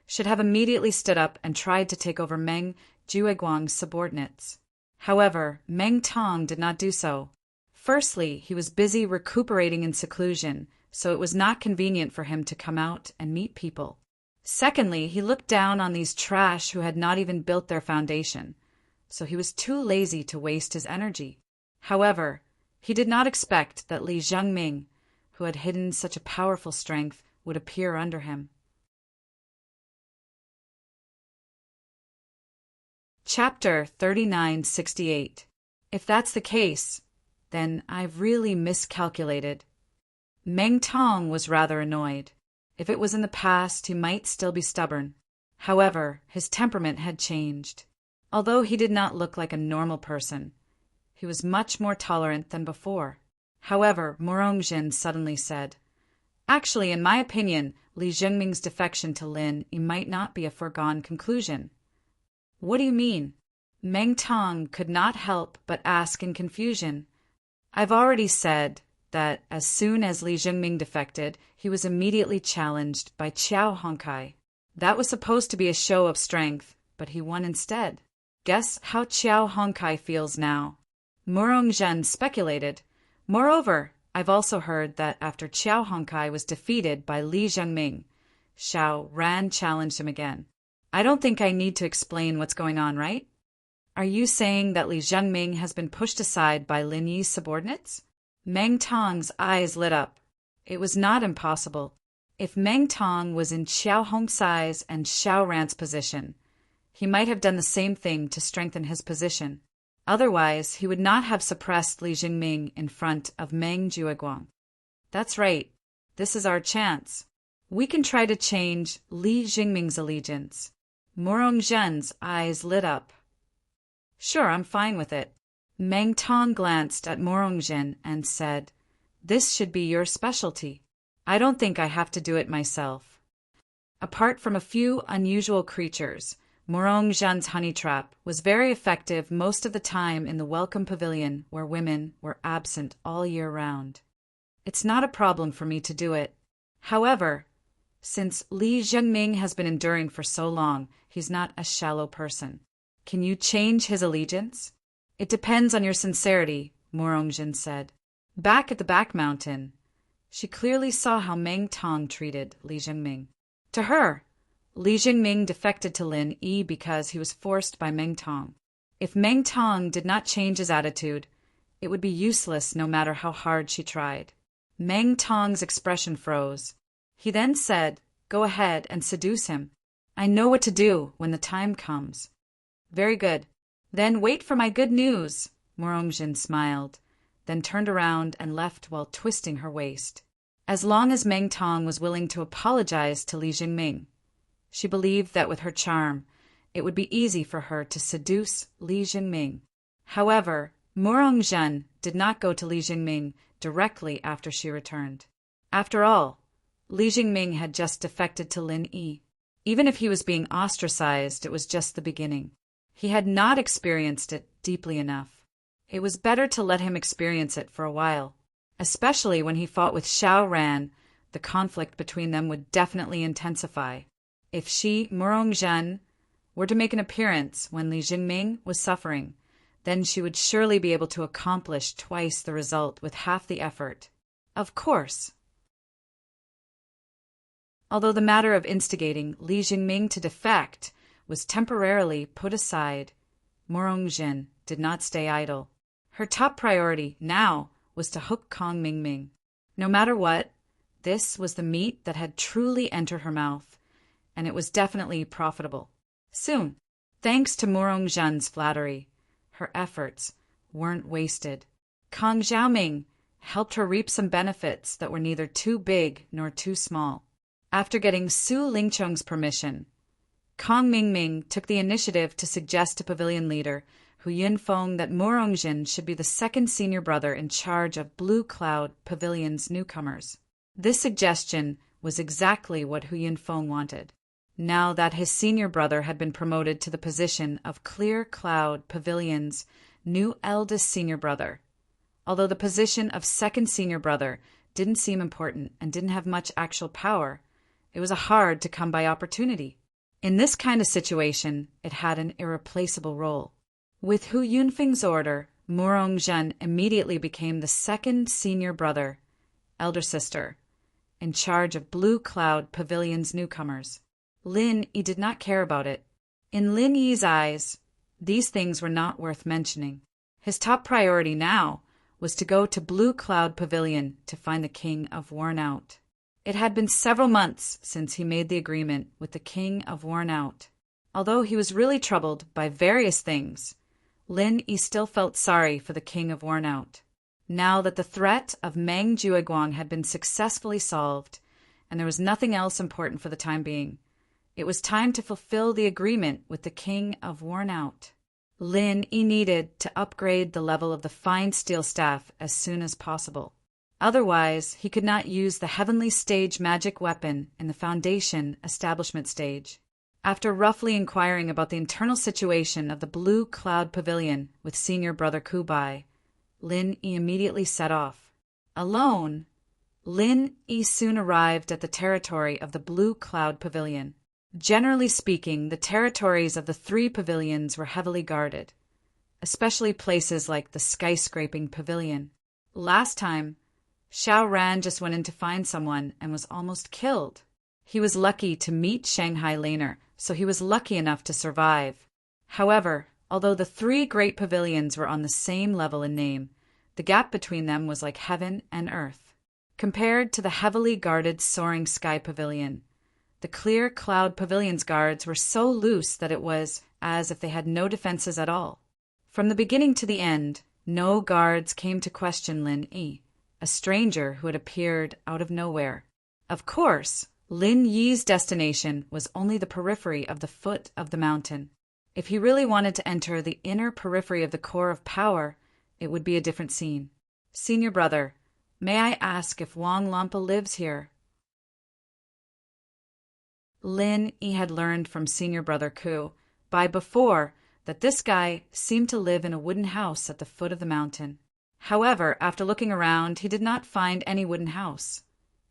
should have immediately stood up and tried to take over Meng Jueguang's subordinates. However, Meng Tong did not do so. Firstly, he was busy recuperating in seclusion, so it was not convenient for him to come out and meet people. Secondly, he looked down on these trash who had not even built their foundation, so he was too lazy to waste his energy. However, he did not expect that Li Zhengming, who had hidden such a powerful strength, would appear under him. Chapter 3968. If that's the case, then I've really miscalculated. Meng Tong was rather annoyed. If it was in the past, he might still be stubborn. However, his temperament had changed. Although he did not look like a normal person, he was much more tolerant than before. However, Morongzhen suddenly said, "Actually, in my opinion, Li Zhengming's defection to Lin Yi might not be a foregone conclusion." "What do you mean?" Meng Tong could not help but ask in confusion. "I've already said that as soon as Li Zhengming defected, he was immediately challenged by Qiao Hongkai. That was supposed to be a show of strength, but he won instead. Guess how Qiao Hongkai feels now?" Morongzhen speculated. "Moreover, I've also heard that after Qiao Hongkai was defeated by Li Zhengming, Xiao Ran challenged him again. I don't think I need to explain what's going on, right? Are you saying that Li Zhengming has been pushed aside by Lin Yi's subordinates?" Meng Tong's eyes lit up. It was not impossible. If Meng Tong was in Xiao Hongcai's and Xiao Ran's position, he might have done the same thing to strengthen his position. Otherwise, he would not have suppressed Li Zhengming in front of Meng Jueguang. "That's right. This is our chance. We can try to change Li Zhengming's allegiance." Morongzhen's eyes lit up. "Sure, I'm fine with it." Meng Tong glanced at Morongzhen and said, "This should be your specialty. I don't think I have to do it myself." Apart from a few unusual creatures, Morongzhen's honey trap was very effective most of the time in the welcome pavilion where women were absent all year round. It's not a problem for me to do it. However, since Li Zhengming has been enduring for so long, he's not a shallow person. Can you change his allegiance? It depends on your sincerity, Morongzhen said. Back at the back mountain, she clearly saw how Meng Tong treated Li Zhengming. To her, Li Zhengming defected to Lin Yi because he was forced by Meng Tong. If Meng Tong did not change his attitude, it would be useless no matter how hard she tried. Meng Tong's expression froze. He then said, "Go ahead and seduce him. I know what to do when the time comes." "Very good. Then wait for my good news," Morongzhen smiled, then turned around and left while twisting her waist. As long as Meng Tong was willing to apologize to Li Zhengming, she believed that with her charm, it would be easy for her to seduce Li Zhengming. However, Morongzhen did not go to Li Zhengming directly after she returned. After all, Li Zhengming had just defected to Lin Yi. Even if he was being ostracized, it was just the beginning. He had not experienced it deeply enough. It was better to let him experience it for a while. Especially when he fought with Xiao Ran, the conflict between them would definitely intensify. If she, Morongzhen, were to make an appearance when Li Zhengming was suffering, then she would surely be able to accomplish twice the result with half the effort. Of course. Although the matter of instigating Li Zhengming to defect was temporarily put aside, Morongzhen did not stay idle. Her top priority now was to hook Kong Mingming. No matter what, this was the meat that had truly entered her mouth, and it was definitely profitable. Soon, thanks to Morongzhen's flattery, her efforts weren't wasted. Kong Xiaoming helped her reap some benefits that were neither too big nor too small. After getting Su Lingcheng's permission, Kong Mingming took the initiative to suggest a pavilion leader Hu Yunfeng that Morongjin should be the second senior brother in charge of Blue Cloud Pavilion's newcomers. This suggestion was exactly what Hu Yunfeng wanted. Now that his senior brother had been promoted to the position of Clear Cloud Pavilion's new eldest senior brother. Although the position of second senior brother didn't seem important and didn't have much actual power, it was a hard-to-come-by opportunity. In this kind of situation, it had an irreplaceable role. With Hu Yunfeng's order, Morongjin immediately became the second senior brother, elder sister, in charge of Blue Cloud Pavilion's newcomers. Lin Yi did not care about it. In Lin Yi's eyes, these things were not worth mentioning. His top priority now was to go to Blue Cloud Pavilion to find the King of Worn Out. It had been several months since he made the agreement with the King of Worn Out. Although he was really troubled by various things, Lin Yi still felt sorry for the King of Worn Out. Now that the threat of Meng Jueguang had been successfully solved, and there was nothing else important for the time being, it was time to fulfill the agreement with the King of Worn Out. Lin Yi needed to upgrade the level of the fine steel staff as soon as possible. Otherwise, he could not use the Heavenly Stage magic weapon in the Foundation Establishment stage. After roughly inquiring about the internal situation of the Blue Cloud Pavilion with senior brother Kubai, Lin Yi immediately set off. Alone, Lin Yi soon arrived at the territory of the Blue Cloud Pavilion. Generally speaking, the territories of the three pavilions were heavily guarded, especially places like the skyscraping pavilion. Last time, Xiao Ran just went in to find someone and was almost killed. He was lucky to meet Shanghai Laner, so he was lucky enough to survive. However, although the three great pavilions were on the same level in name, the gap between them was like heaven and earth. Compared to the heavily guarded Soaring Sky Pavilion, the Clear Cloud Pavilion's guards were so loose that it was as if they had no defenses at all. From the beginning to the end, no guards came to question Lin Yi, a stranger who had appeared out of nowhere. Of course, Lin Yi's destination was only the periphery of the foot of the mountain. If he really wanted to enter the inner periphery of the core of power, it would be a different scene. Senior brother, may I ask if Wang Lampa lives here? Lin Yi had learned from senior brother Ku by before that this guy seemed to live in a wooden house at the foot of the mountain. However, after looking around, he did not find any wooden house,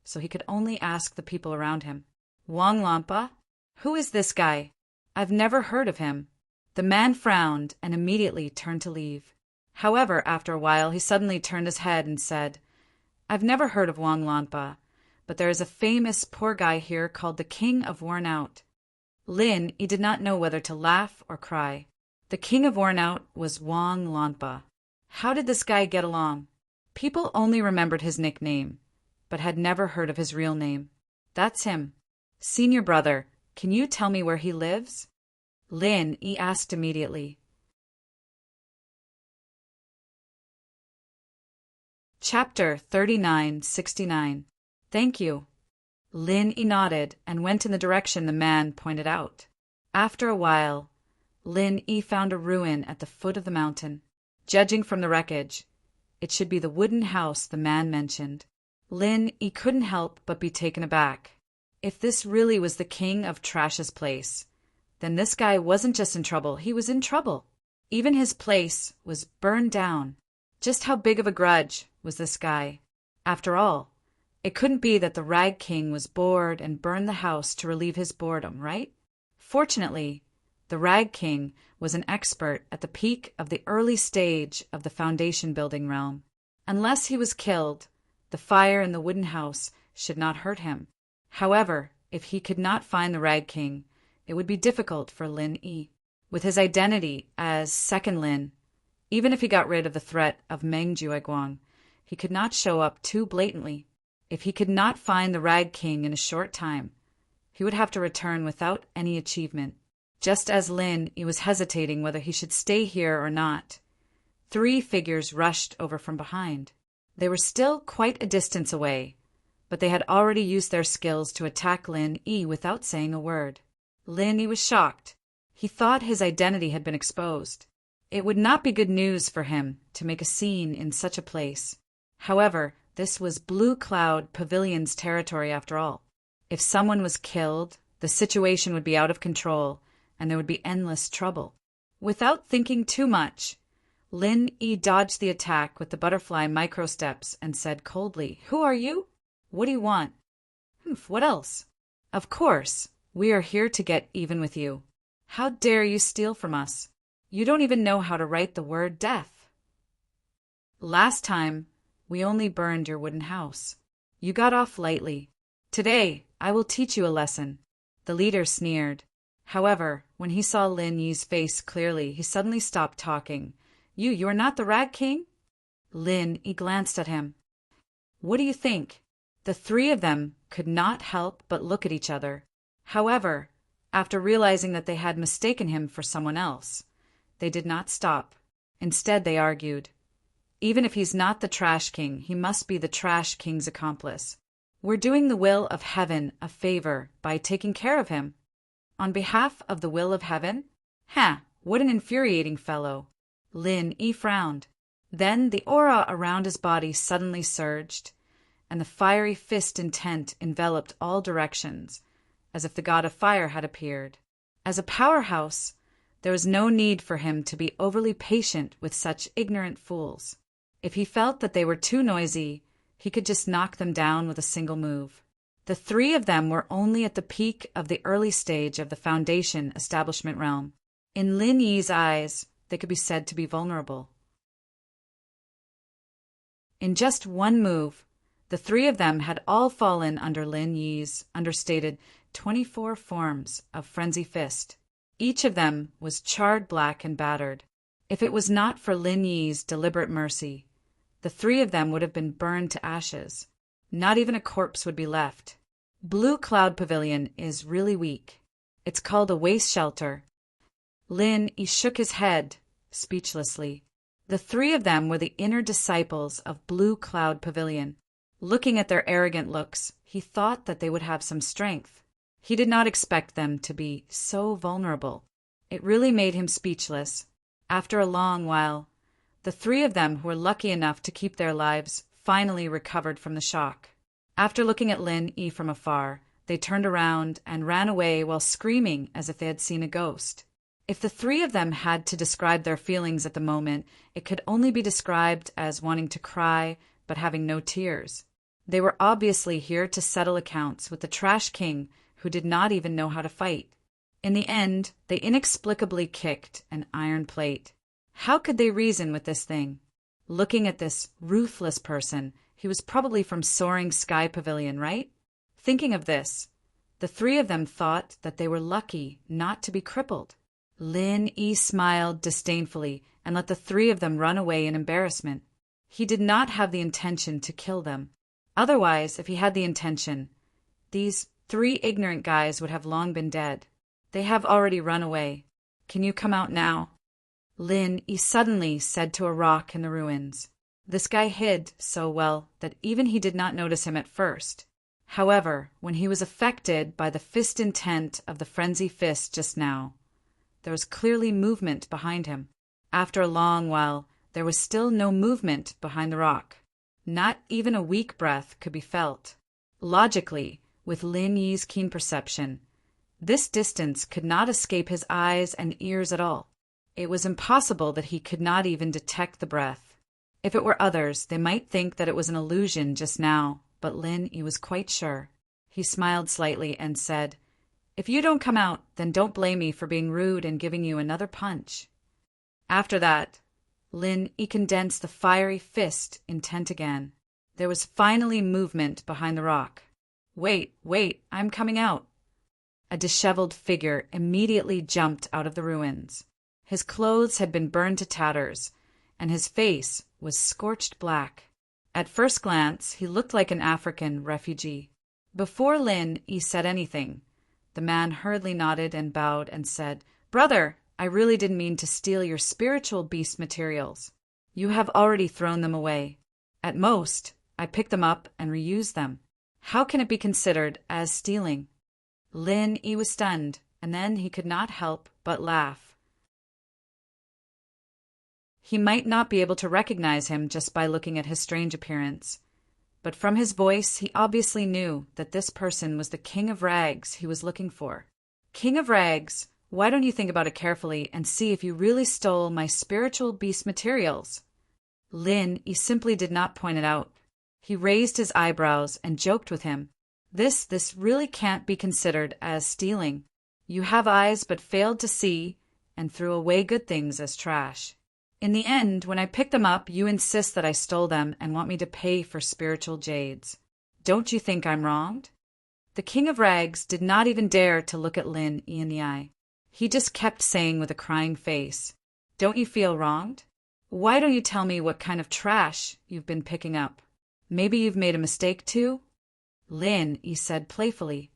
so he could only ask the people around him. Wang Lampa? Who is this guy? I've never heard of him. The man frowned and immediately turned to leave. However, after a while, he suddenly turned his head and said, I've never heard of Wang Lampa, but there is a famous poor guy here called the King of Worn Out. Lin Yi did not know whether to laugh or cry. The King of Worn Out was Wang Lampa. How did this guy get along? People only remembered his nickname, but had never heard of his real name. That's him. Senior brother, can you tell me where he lives? Lin Yi asked immediately. Chapter 3969. Thank you. Lin Yi nodded and went in the direction the man pointed out. After a while, Lin Yi found a ruin at the foot of the mountain. Judging from the wreckage, it should be the wooden house the man mentioned. Lin Yi couldn't help but be taken aback. If this really was the king of Trash's place, then this guy wasn't just in trouble, he was in trouble. Even his place was burned down. Just how big of a grudge was this guy? After all, it couldn't be that the Rag King was bored and burned the house to relieve his boredom, right? Fortunately, the Rag King was an expert at the peak of the early stage of the foundation building realm. Unless he was killed, the fire in the wooden house should not hurt him. However, if he could not find the Rag King, it would be difficult for Lin Yi. With his identity as Second Lin, even if he got rid of the threat of Meng Jueguang, he could not show up too blatantly. If he could not find the Rag King in a short time, he would have to return without any achievement. Just as Lin Yi was hesitating whether he should stay here or not, three figures rushed over from behind. They were still quite a distance away, but they had already used their skills to attack Lin Yi without saying a word. Lin Yi was shocked. He thought his identity had been exposed. It would not be good news for him to make a scene in such a place. However, this was Blue Cloud Pavilion's territory after all. If someone was killed, the situation would be out of control, and there would be endless trouble. Without thinking too much, Lin Yi dodged the attack with the butterfly microsteps and said coldly, "Who are you? What do you want?" What else?" "Of course, we are here to get even with you. How dare you steal from us? You don't even know how to write the word death. Last time, we only burned your wooden house. You got off lightly. Today, I will teach you a lesson." The leader sneered. However, when he saw Lin Yi's face clearly, he suddenly stopped talking. You are not the Rag King?" Lin Yi glanced at him. "What do you think?" The three of them could not help but look at each other. However, after realizing that they had mistaken him for someone else, they did not stop. Instead, they argued. Even if he's not the Trash King, he must be the Trash King's accomplice. We're doing the will of heaven a favor by taking care of him. On behalf of the will of heaven? What an infuriating fellow. Lin Yi frowned. Then the aura around his body suddenly surged, and the fiery fist intent enveloped all directions, as if the god of fire had appeared. As a powerhouse, there was no need for him to be overly patient with such ignorant fools. If he felt that they were too noisy, he could just knock them down with a single move. The three of them were only at the peak of the early stage of the Foundation establishment realm. In Lin Yi's eyes, they could be said to be vulnerable. In just one move, the three of them had all fallen under Lin Yi's understated 24 forms of Frenzy Fist. Each of them was charred black and battered. If it was not for Lin Yi's deliberate mercy, the three of them would have been burned to ashes. Not even a corpse would be left. Blue Cloud Pavilion is really weak. It's called a waste shelter. Lin Yi shook his head, speechlessly. The three of them were the inner disciples of Blue Cloud Pavilion. Looking at their arrogant looks, he thought that they would have some strength. He did not expect them to be so vulnerable. It really made him speechless. After a long while, the three of them who were lucky enough to keep their lives finally recovered from the shock. After looking at Lin Yi from afar, they turned around and ran away while screaming as if they had seen a ghost. If the three of them had to describe their feelings at the moment, it could only be described as wanting to cry but having no tears. They were obviously here to settle accounts with the Trash King, who did not even know how to fight. In the end, they inexplicably kicked an iron plate. How could they reason with this thing? Looking at this ruthless person, he was probably from Soaring Sky Pavilion, right? Thinking of this, the three of them thought that they were lucky not to be crippled. Lin Yi smiled disdainfully and let the three of them run away in embarrassment. He did not have the intention to kill them. Otherwise, if he had the intention, these three ignorant guys would have long been dead. They have already run away. Can you come out now? Lin Yi suddenly said to a rock in the ruins. This guy hid so well that even he did not notice him at first. However, when he was affected by the fist intent of the frenzy fist just now, there was clearly movement behind him. After a long while, there was still no movement behind the rock. Not even a weak breath could be felt. Logically, with Lin Yi's keen perception, this distance could not escape his eyes and ears at all. It was impossible that he could not even detect the breath. If it were others, they might think that it was an illusion just now, but Lin Yi was quite sure. He smiled slightly and said, "If you don't come out, then don't blame me for being rude and giving you another punch." After that, Lin Yi condensed the fiery fist intent again. There was finally movement behind the rock. Wait, I'm coming out." A disheveled figure immediately jumped out of the ruins. His clothes had been burned to tatters, and his face was scorched black. At first glance, he looked like an African refugee. Before Lin Yi said anything, the man hurriedly nodded and bowed and said, "Brother, I really didn't mean to steal your spiritual beast materials. You have already thrown them away. At most, I picked them up and reused them. How can it be considered as stealing?" Lin Yi was stunned, and then he could not help but laugh. He might not be able to recognize him just by looking at his strange appearance, but from his voice he obviously knew that this person was the King of Rags he was looking for. King of Rags, why don't you think about it carefully and see if you really stole my spiritual beast materials? Lin Yi simply did not point it out. He raised his eyebrows and joked with him. This really can't be considered as stealing. You have eyes but failed to see and threw away good things as trash. In the end, when I pick them up, you insist that I stole them and want me to pay for spiritual jades. Don't you think I'm wronged? The King of Rags did not even dare to look at Lin Yi in the eye. He just kept saying with a crying face, "Don't you feel wronged? Why don't you tell me what kind of trash you've been picking up? Maybe you've made a mistake too?" Lin Yi said playfully.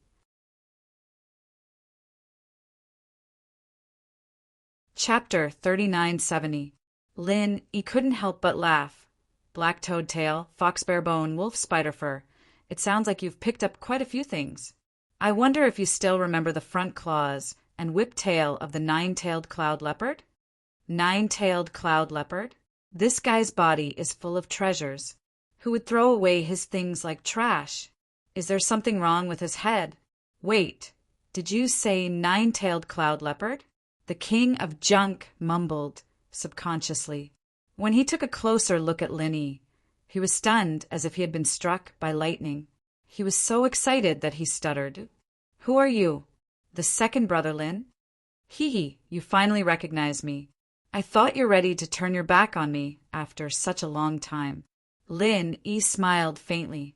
Chapter 3970. Lin Yi couldn't help but laugh. Black toad tail, fox bear bone, wolf spider fur. It sounds like you've picked up quite a few things. I wonder if you still remember the front claws and whip tail of the nine-tailed cloud leopard? Nine-tailed cloud leopard? This guy's body is full of treasures. Who would throw away his things like trash? Is there something wrong with his head? Wait, did you say nine-tailed cloud leopard? The King of Junk mumbled subconsciously. When he took a closer look at Lin Yi, he was stunned as if he had been struck by lightning. He was so excited that he stuttered. "Who are you? The second brother Lin? Hee, you finally recognize me. I thought you're ready to turn your back on me after such a long time." Lin Yi smiled faintly.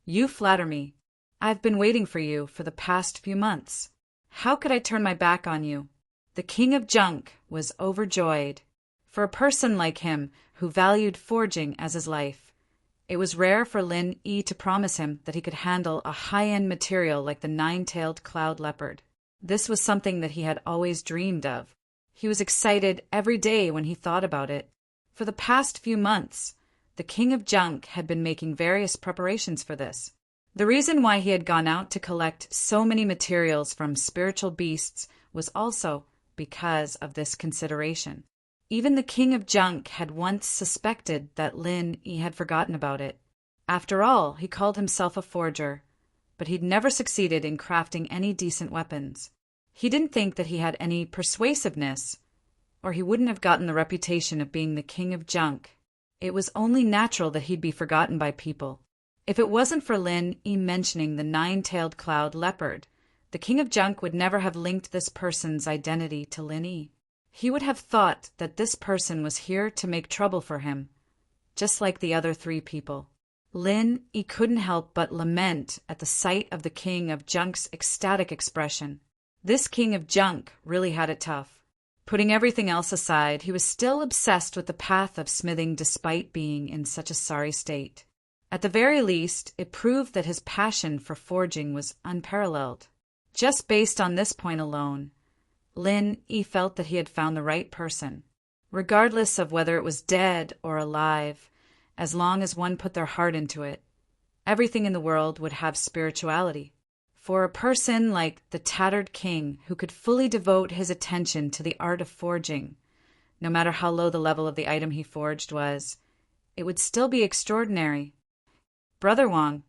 "You flatter me. I've been waiting for you for the past few months. How could I turn my back on you?" The King of Junk was overjoyed. For a person like him, who valued forging as his life, it was rare for Lin Yi to promise him that he could handle a high-end material like the nine-tailed cloud leopard. This was something that he had always dreamed of. He was excited every day when he thought about it. For the past few months, the King of Junk had been making various preparations for this. The reason why he had gone out to collect so many materials from spiritual beasts was also because of this consideration. Even the King of Junk had once suspected that Lin Yi had forgotten about it. After all, he called himself a forger, but he'd never succeeded in crafting any decent weapons. He didn't think that he had any persuasiveness, or he wouldn't have gotten the reputation of being the King of Junk. It was only natural that he'd be forgotten by people. If it wasn't for Lin Yi mentioning the nine-tailed cloud leopard, the King of Junk would never have linked this person's identity to Lin Yi. He would have thought that this person was here to make trouble for him, just like the other three people. Lin Yi couldn't help but lament at the sight of the King of Junk's ecstatic expression. This King of Junk really had it tough. Putting everything else aside, he was still obsessed with the path of smithing despite being in such a sorry state. At the very least, it proved that his passion for forging was unparalleled. Just based on this point alone, Lin Yi felt that he had found the right person. Regardless of whether it was dead or alive, as long as one put their heart into it, everything in the world would have spirituality. For a person like the tattered king who could fully devote his attention to the art of forging, no matter how low the level of the item he forged was, it would still be extraordinary. "Brother Wang,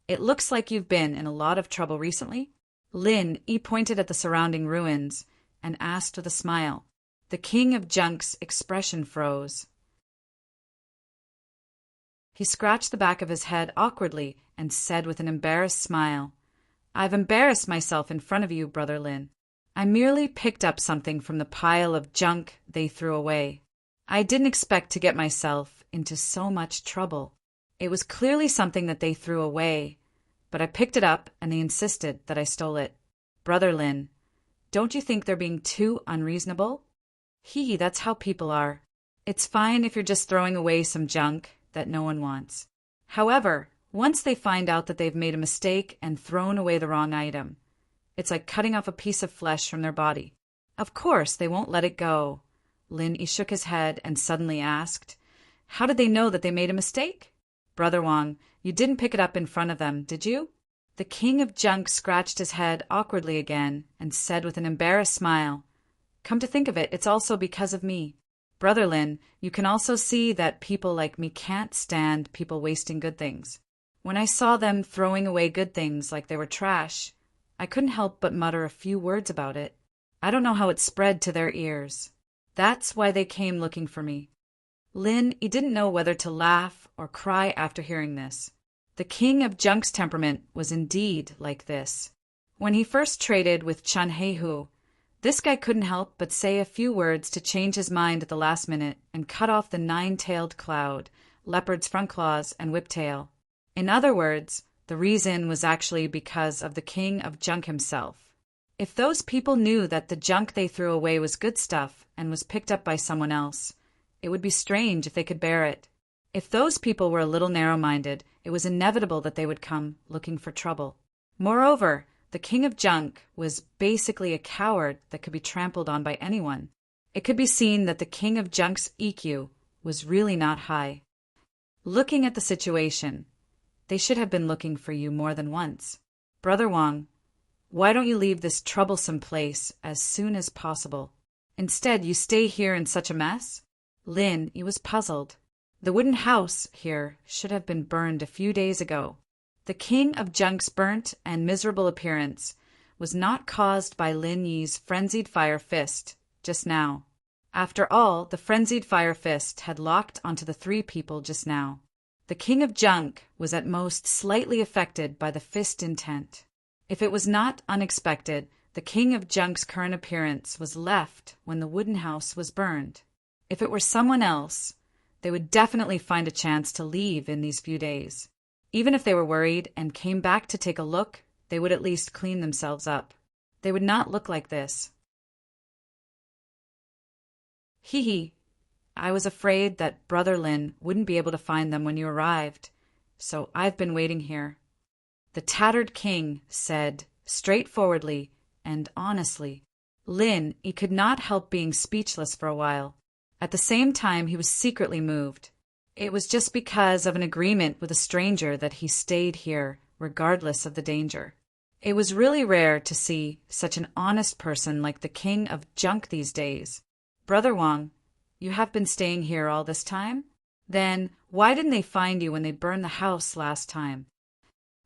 it looks like you've been in a lot of trouble recently?" Lin Yi pointed at the surrounding ruins and asked with a smile. The King of Junk's expression froze. He scratched the back of his head awkwardly and said with an embarrassed smile, "I've embarrassed myself in front of you, Brother Lin. I merely picked up something from the pile of junk they threw away. I didn't expect to get myself into so much trouble. It was clearly something that they threw away, but I picked it up and they insisted that I stole it. Brother Lin, don't you think they're being too unreasonable? That's how people are. It's fine if you're just throwing away some junk that no one wants. However, once they find out that they've made a mistake and thrown away the wrong item, it's like cutting off a piece of flesh from their body. Of course, they won't let it go." Lin Yi shook his head and suddenly asked, "How did they know that they made a mistake?" "Brother Wang, you didn't pick it up in front of them, did you?" The King of Junk scratched his head awkwardly again and said with an embarrassed smile, "Come to think of it, it's also because of me. Brother Lin, you can also see that people like me can't stand people wasting good things. When I saw them throwing away good things like they were trash, I couldn't help but mutter a few words about it. I don't know how it spread to their ears. That's why they came looking for me. Lin, he didn't know whether to laugh or cry after hearing this. The king of Junk's temperament was indeed like this. When he first traded with Chun Heihu, this guy couldn't help but say a few words to change his mind at the last minute and cut off the nine-tailed cloud, leopard's front claws, and whiptail. In other words, the reason was actually because of the king of Junk himself. If those people knew that the junk they threw away was good stuff and was picked up by someone else, it would be strange if they could bear it. If those people were a little narrow-minded, it was inevitable that they would come looking for trouble. Moreover, the king of Junk was basically a coward that could be trampled on by anyone. It could be seen that the king of Junk's EQ was really not high. Looking at the situation, they should have been looking for you more than once. Brother Wang, why don't you leave this troublesome place as soon as possible? Instead, you stay here in such a mess? Lin, he was puzzled. The wooden house here should have been burned a few days ago. The king of Junk's burnt and miserable appearance was not caused by Lin Yi's frenzied fire fist just now. After all, the frenzied fire fist had locked onto the three people just now. The king of Junk was at most slightly affected by the fist intent. If it was not unexpected, the king of Junk's current appearance was left when the wooden house was burned. If it were someone else, they would definitely find a chance to leave in these few days. Even if they were worried and came back to take a look, they would at least clean themselves up. They would not look like this. Hee. I was afraid that Brother Lin wouldn't be able to find them when you arrived, so I've been waiting here. The tattered king said, straightforwardly and honestly. Lin, he could not help being speechless for a while. At the same time, he was secretly moved. It was just because of an agreement with a stranger that he stayed here, regardless of the danger. It was really rare to see such an honest person like the king of Junk these days. Brother Wang, you have been staying here all this time? Then why didn't they find you when they burned the house last time?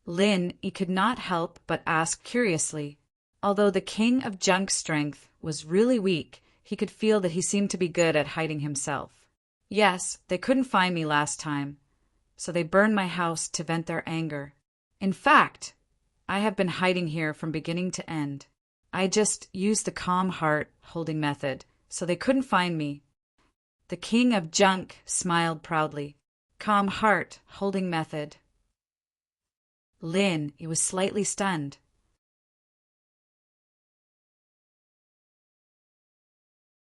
Lin, he could not help but ask curiously. Although the king of Junk's strength was really weak, he could feel that he seemed to be good at hiding himself. Yes, they couldn't find me last time, so they burned my house to vent their anger. In fact, I have been hiding here from beginning to end. I just used the calm heart holding method, so they couldn't find me. The king of Junk smiled proudly. Calm heart holding method. Lin, he was slightly stunned.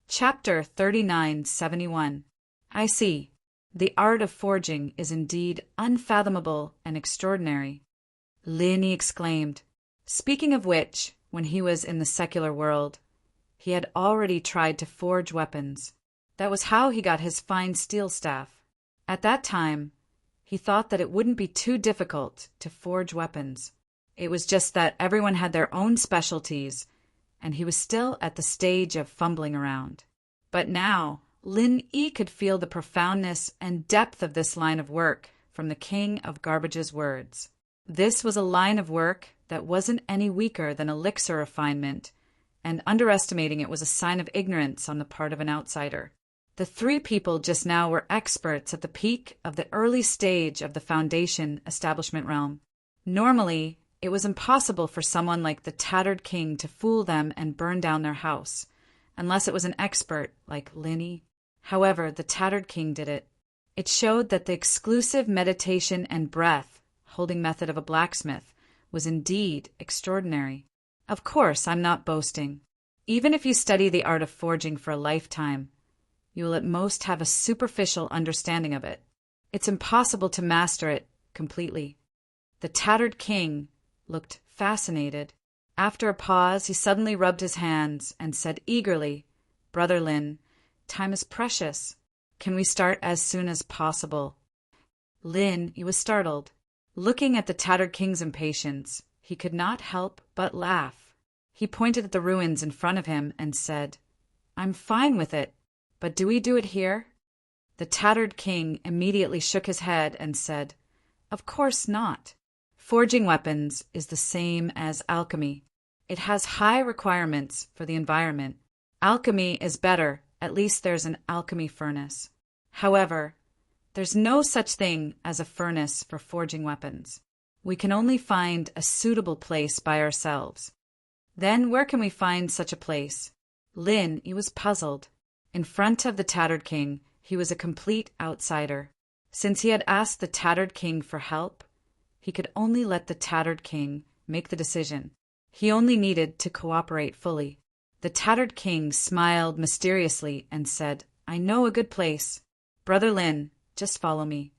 Chapter 3971. I see. The art of forging is indeed unfathomable and extraordinary. Lin, he exclaimed. Speaking of which, when he was in the secular world, he had already tried to forge weapons. That was how he got his fine steel staff. At that time, he thought that it wouldn't be too difficult to forge weapons. It was just that everyone had their own specialties, and he was still at the stage of fumbling around. But now, Lin Yi could feel the profoundness and depth of this line of work from the king of Garbage's words. This was a line of work that wasn't any weaker than elixir refinement, and underestimating it was a sign of ignorance on the part of an outsider. The three people just now were experts at the peak of the early stage of the foundation establishment realm. Normally, it was impossible for someone like the tattered king to fool them and burn down their house, unless it was an expert like Lin Yi. However, the tattered king did it. It showed that the exclusive meditation and breath holding method of a blacksmith was indeed extraordinary. Of course, I'm not boasting. Even if you study the art of forging for a lifetime, you will at most have a superficial understanding of it. It's impossible to master it completely. The tattered king looked fascinated. After a pause, he suddenly rubbed his hands and said eagerly, Brother Lin, time is precious. Can we start as soon as possible? Lin, he was startled. Looking at the tattered king's impatience, he could not help but laugh. He pointed at the ruins in front of him and said, I'm fine with it. But do we do it here? The tattered king immediately shook his head and said, "Of course not. Forging weapons is the same as alchemy. It has high requirements for the environment. Alchemy is better, at least there's an alchemy furnace. However, there's no such thing as a furnace for forging weapons. We can only find a suitable place by ourselves." Then where can we find such a place? Lin, he was puzzled. In front of the tattered king, he was a complete outsider. Since he had asked the tattered king for help, he could only let the tattered king make the decision. He only needed to cooperate fully. The tattered king smiled mysteriously and said, "I know a good place. Brother Lin, just follow me."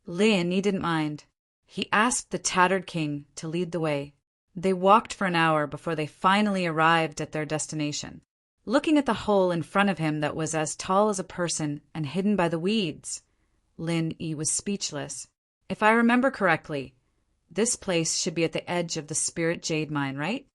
Lin, he didn't mind. He asked the tattered king to lead the way. They walked for an hour before they finally arrived at their destination. Looking at the hole in front of him that was as tall as a person and hidden by the weeds, Lin Yi was speechless. If I remember correctly, this place should be at the edge of the Spirit Jade Mine, right?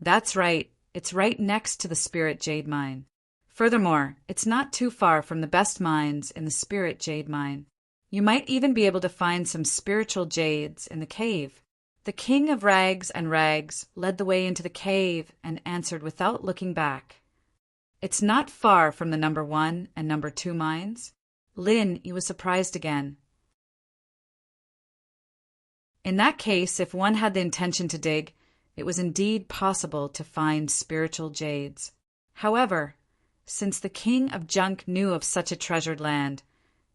That's right. It's right next to the Spirit Jade Mine. Furthermore, it's not too far from the best mines in the Spirit Jade Mine. You might even be able to find some spiritual jades in the cave. The King of Rags and Rags led the way into the cave and answered without looking back. "It's not far from the number 1 and number 2 mines." Lin, he was surprised again. In that case, if one had the intention to dig, it was indeed possible to find spiritual jades. However, since the King of Junk knew of such a treasured land,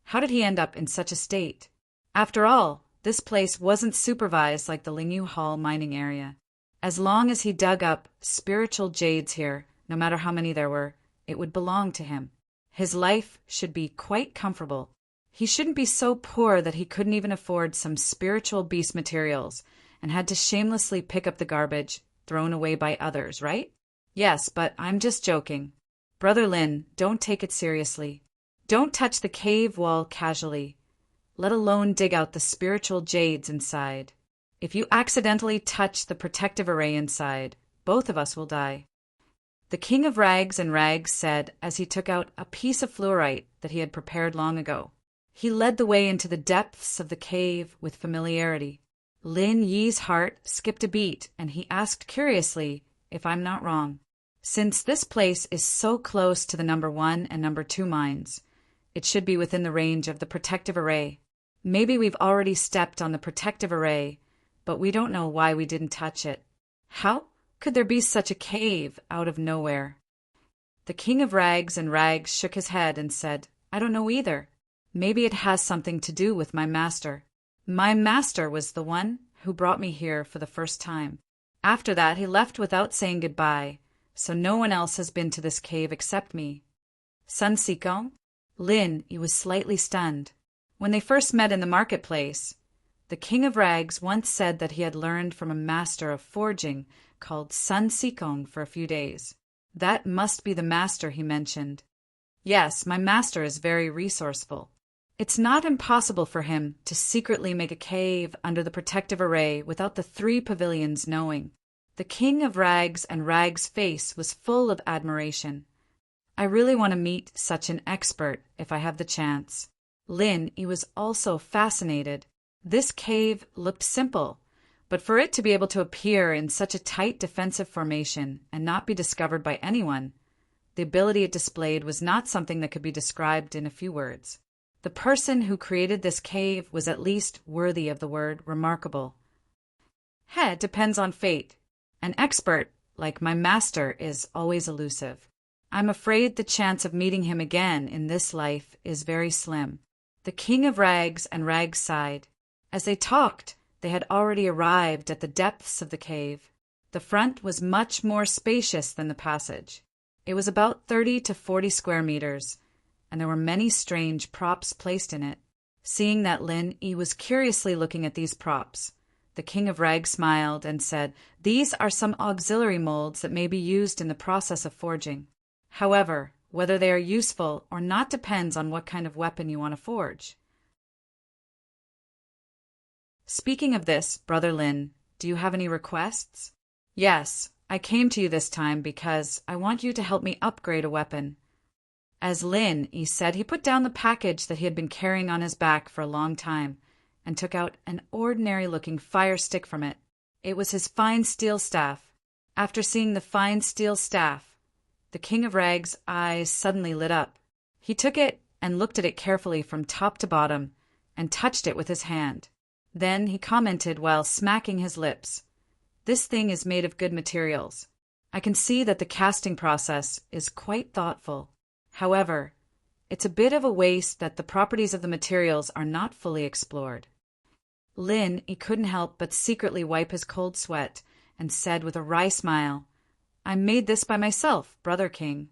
how did he end up in such a state? After all, this place wasn't supervised like the Lingyu Hall mining area. As long as he dug up spiritual jades here, no matter how many there were, it would belong to him. His life should be quite comfortable. He shouldn't be so poor that he couldn't even afford some spiritual beast materials and had to shamelessly pick up the garbage thrown away by others, right? Yes, but I'm just joking. Brother Lin, don't take it seriously. Don't touch the cave wall casually, let alone dig out the spiritual jades inside. If you accidentally touch the protective array inside, both of us will die. The King of Rags and Rags said as he took out a piece of fluorite that he had prepared long ago. He led the way into the depths of the cave with familiarity. Lin Yi's heart skipped a beat, and he asked curiously if I'm not wrong. Since this place is so close to the number 1 and number 2 mines, it should be within the range of the protective array. Maybe we've already stepped on the protective array, but we don't know why we didn't touch it. How could there be such a cave out of nowhere? The King of Rags and Rags shook his head and said, "I don't know either. Maybe it has something to do with my master. My master was the one who brought me here for the first time. After that, he left without saying goodbye, so no one else has been to this cave except me." Sun Sikong? Lin, he was slightly stunned. When they first met in the marketplace, the King of Rags once said that he had learned from a master of forging called Sun Sikong for a few days. That must be the master he mentioned. Yes, my master is very resourceful. It's not impossible for him to secretly make a cave under the protective array without the 3 pavilions knowing. The King of Rags and Rags' face was full of admiration. I really want to meet such an expert if I have the chance. Lin, he was also fascinated. This cave looked simple, but for it to be able to appear in such a tight defensive formation and not be discovered by anyone, the ability it displayed was not something that could be described in a few words. The person who created this cave was at least worthy of the word remarkable. It depends on fate. An expert, like my master, is always elusive. I'm afraid the chance of meeting him again in this life is very slim. The King of Rags and Rags sighed. As they talked, they had already arrived at the depths of the cave. The front was much more spacious than the passage. It was about 30 to 40 square meters, and there were many strange props placed in it. Seeing that Lin Yi was curiously looking at these props, the King of Rags smiled and said, "These are some auxiliary molds that may be used in the process of forging. However, whether they are useful or not depends on what kind of weapon you want to forge." Speaking of this, Brother Lin, do you have any requests? Yes, I came to you this time because I want you to help me upgrade a weapon. As Lin Yi said, he put down the package that he had been carrying on his back for a long time and took out an ordinary-looking fire stick from it. It was his fine steel staff. After seeing the fine steel staff, the King of Rags' eyes suddenly lit up. He took it and looked at it carefully from top to bottom and touched it with his hand. Then he commented while smacking his lips, "This thing is made of good materials. I can see that the casting process is quite thoughtful. However, it's a bit of a waste that the properties of the materials are not fully explored." Lin, he couldn't help but secretly wipe his cold sweat and said with a wry smile, "I made this by myself, Brother King."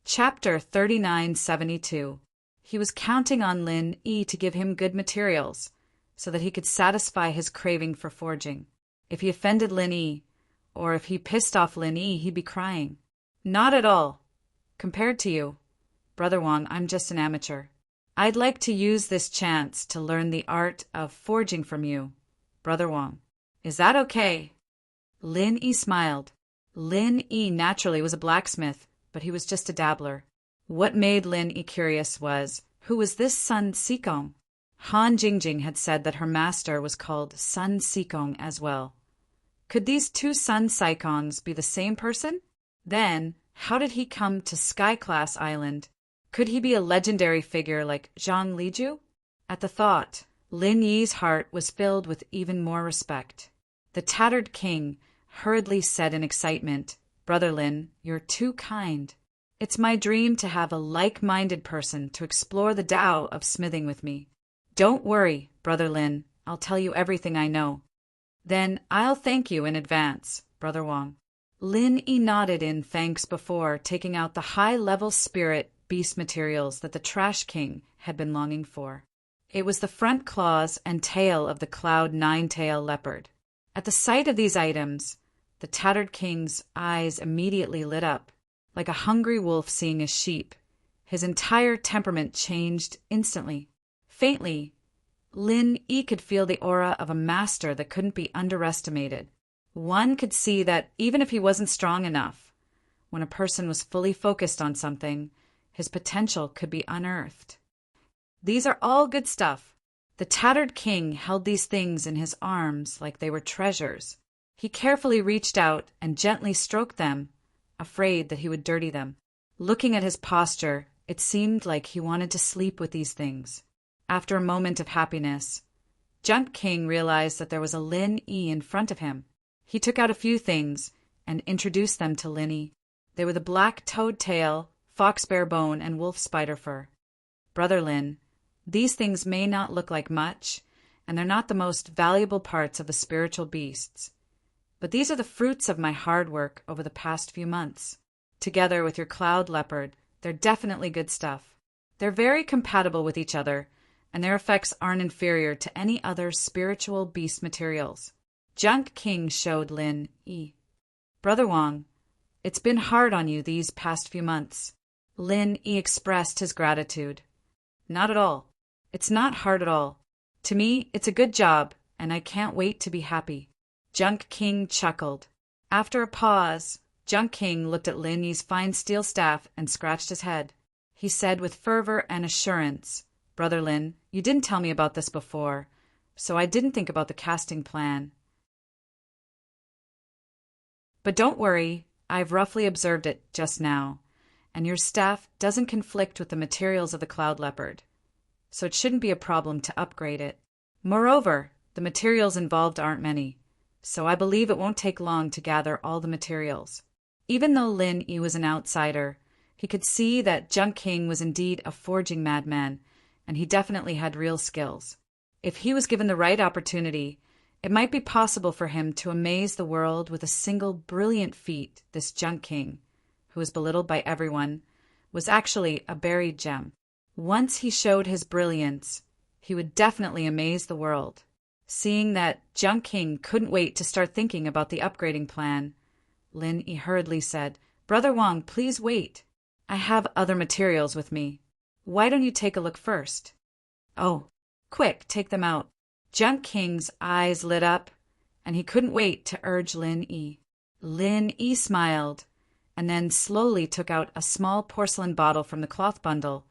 Chapter 3972. He was counting on Lin Yi to give him good materials, so that he could satisfy his craving for forging. If he offended Lin Yi, or if he pissed off Lin Yi, he'd be crying. "Not at all. Compared to you, Brother Wang, I'm just an amateur. I'd like to use this chance to learn the art of forging from you, Brother Wang. Is that okay?" Lin Yi smiled. Lin Yi naturally was a blacksmith, but he was just a dabbler. What made Lin Yi curious was, who was this Sun Sikong? Han Jingjing had said that her master was called Sun Sikong as well. Could these two Sun Sikongs be the same person? Then, how did he come to Sky Class Island? Could he be a legendary figure like Zhang Liju? At the thought, Lin Yi's heart was filled with even more respect. The tattered king hurriedly said in excitement, "Brother Lin, you're too kind. It's my dream to have a like-minded person to explore the Tao of smithing with me. Don't worry, Brother Lin, I'll tell you everything I know." "Then I'll thank you in advance, Brother Wang." Lin Yi nodded in thanks before taking out the high-level spirit beast materials that the Trash King had been longing for. It was the front claws and tail of the Cloud Nine-tail leopard. At the sight of these items, the tattered king's eyes immediately lit up, like a hungry wolf seeing a sheep. His entire temperament changed instantly. Faintly, Lin Yi could feel the aura of a master that couldn't be underestimated. One could see that even if he wasn't strong enough, when a person was fully focused on something, his potential could be unearthed. These are all good stuff. The tattered king held these things in his arms like they were treasures. He carefully reached out and gently stroked them, afraid that he would dirty them. Looking at his posture, it seemed like he wanted to sleep with these things. After a moment of happiness, Junk King realized that there was a Lin Yi in front of him. He took out a few things and introduced them to Lin Yi. They were the black toad tail, fox bear bone, and wolf spider fur. "Brother Lin, these things may not look like much, and they're not the most valuable parts of the spiritual beasts. But these are the fruits of my hard work over the past few months. Together with your cloud leopard, they're definitely good stuff. They're very compatible with each other, and their effects aren't inferior to any other spiritual beast materials." Junk King showed Lin Yi. "Brother Wang, it's been hard on you these past few months." Lin Yi expressed his gratitude. "Not at all. It's not hard at all. To me, it's a good job, and I can't wait to be happy." Junk King chuckled. After a pause, Junk King looked at Lin Yi's fine steel staff and scratched his head. He said with fervor and assurance, "Brother Lin, you didn't tell me about this before, so I didn't think about the casting plan. But don't worry, I've roughly observed it just now, and your staff doesn't conflict with the materials of the cloud leopard, so it shouldn't be a problem to upgrade it. Moreover, the materials involved aren't many, so I believe it won't take long to gather all the materials." Even though Lin Yi was an outsider, he could see that Junk King was indeed a forging madman, and he definitely had real skills. If he was given the right opportunity, it might be possible for him to amaze the world with a single brilliant feat. This Junk King, who was belittled by everyone, was actually a buried gem. Once he showed his brilliance, he would definitely amaze the world. Seeing that Junk King couldn't wait to start thinking about the upgrading plan, Lin Yi hurriedly said, "Brother Wang, please wait. I have other materials with me. Why don't you take a look first?" "Oh, quick, take them out." Junk King's eyes lit up, and he couldn't wait to urge Lin Yi. Lin Yi smiled, and then slowly took out a small porcelain bottle from the cloth bundle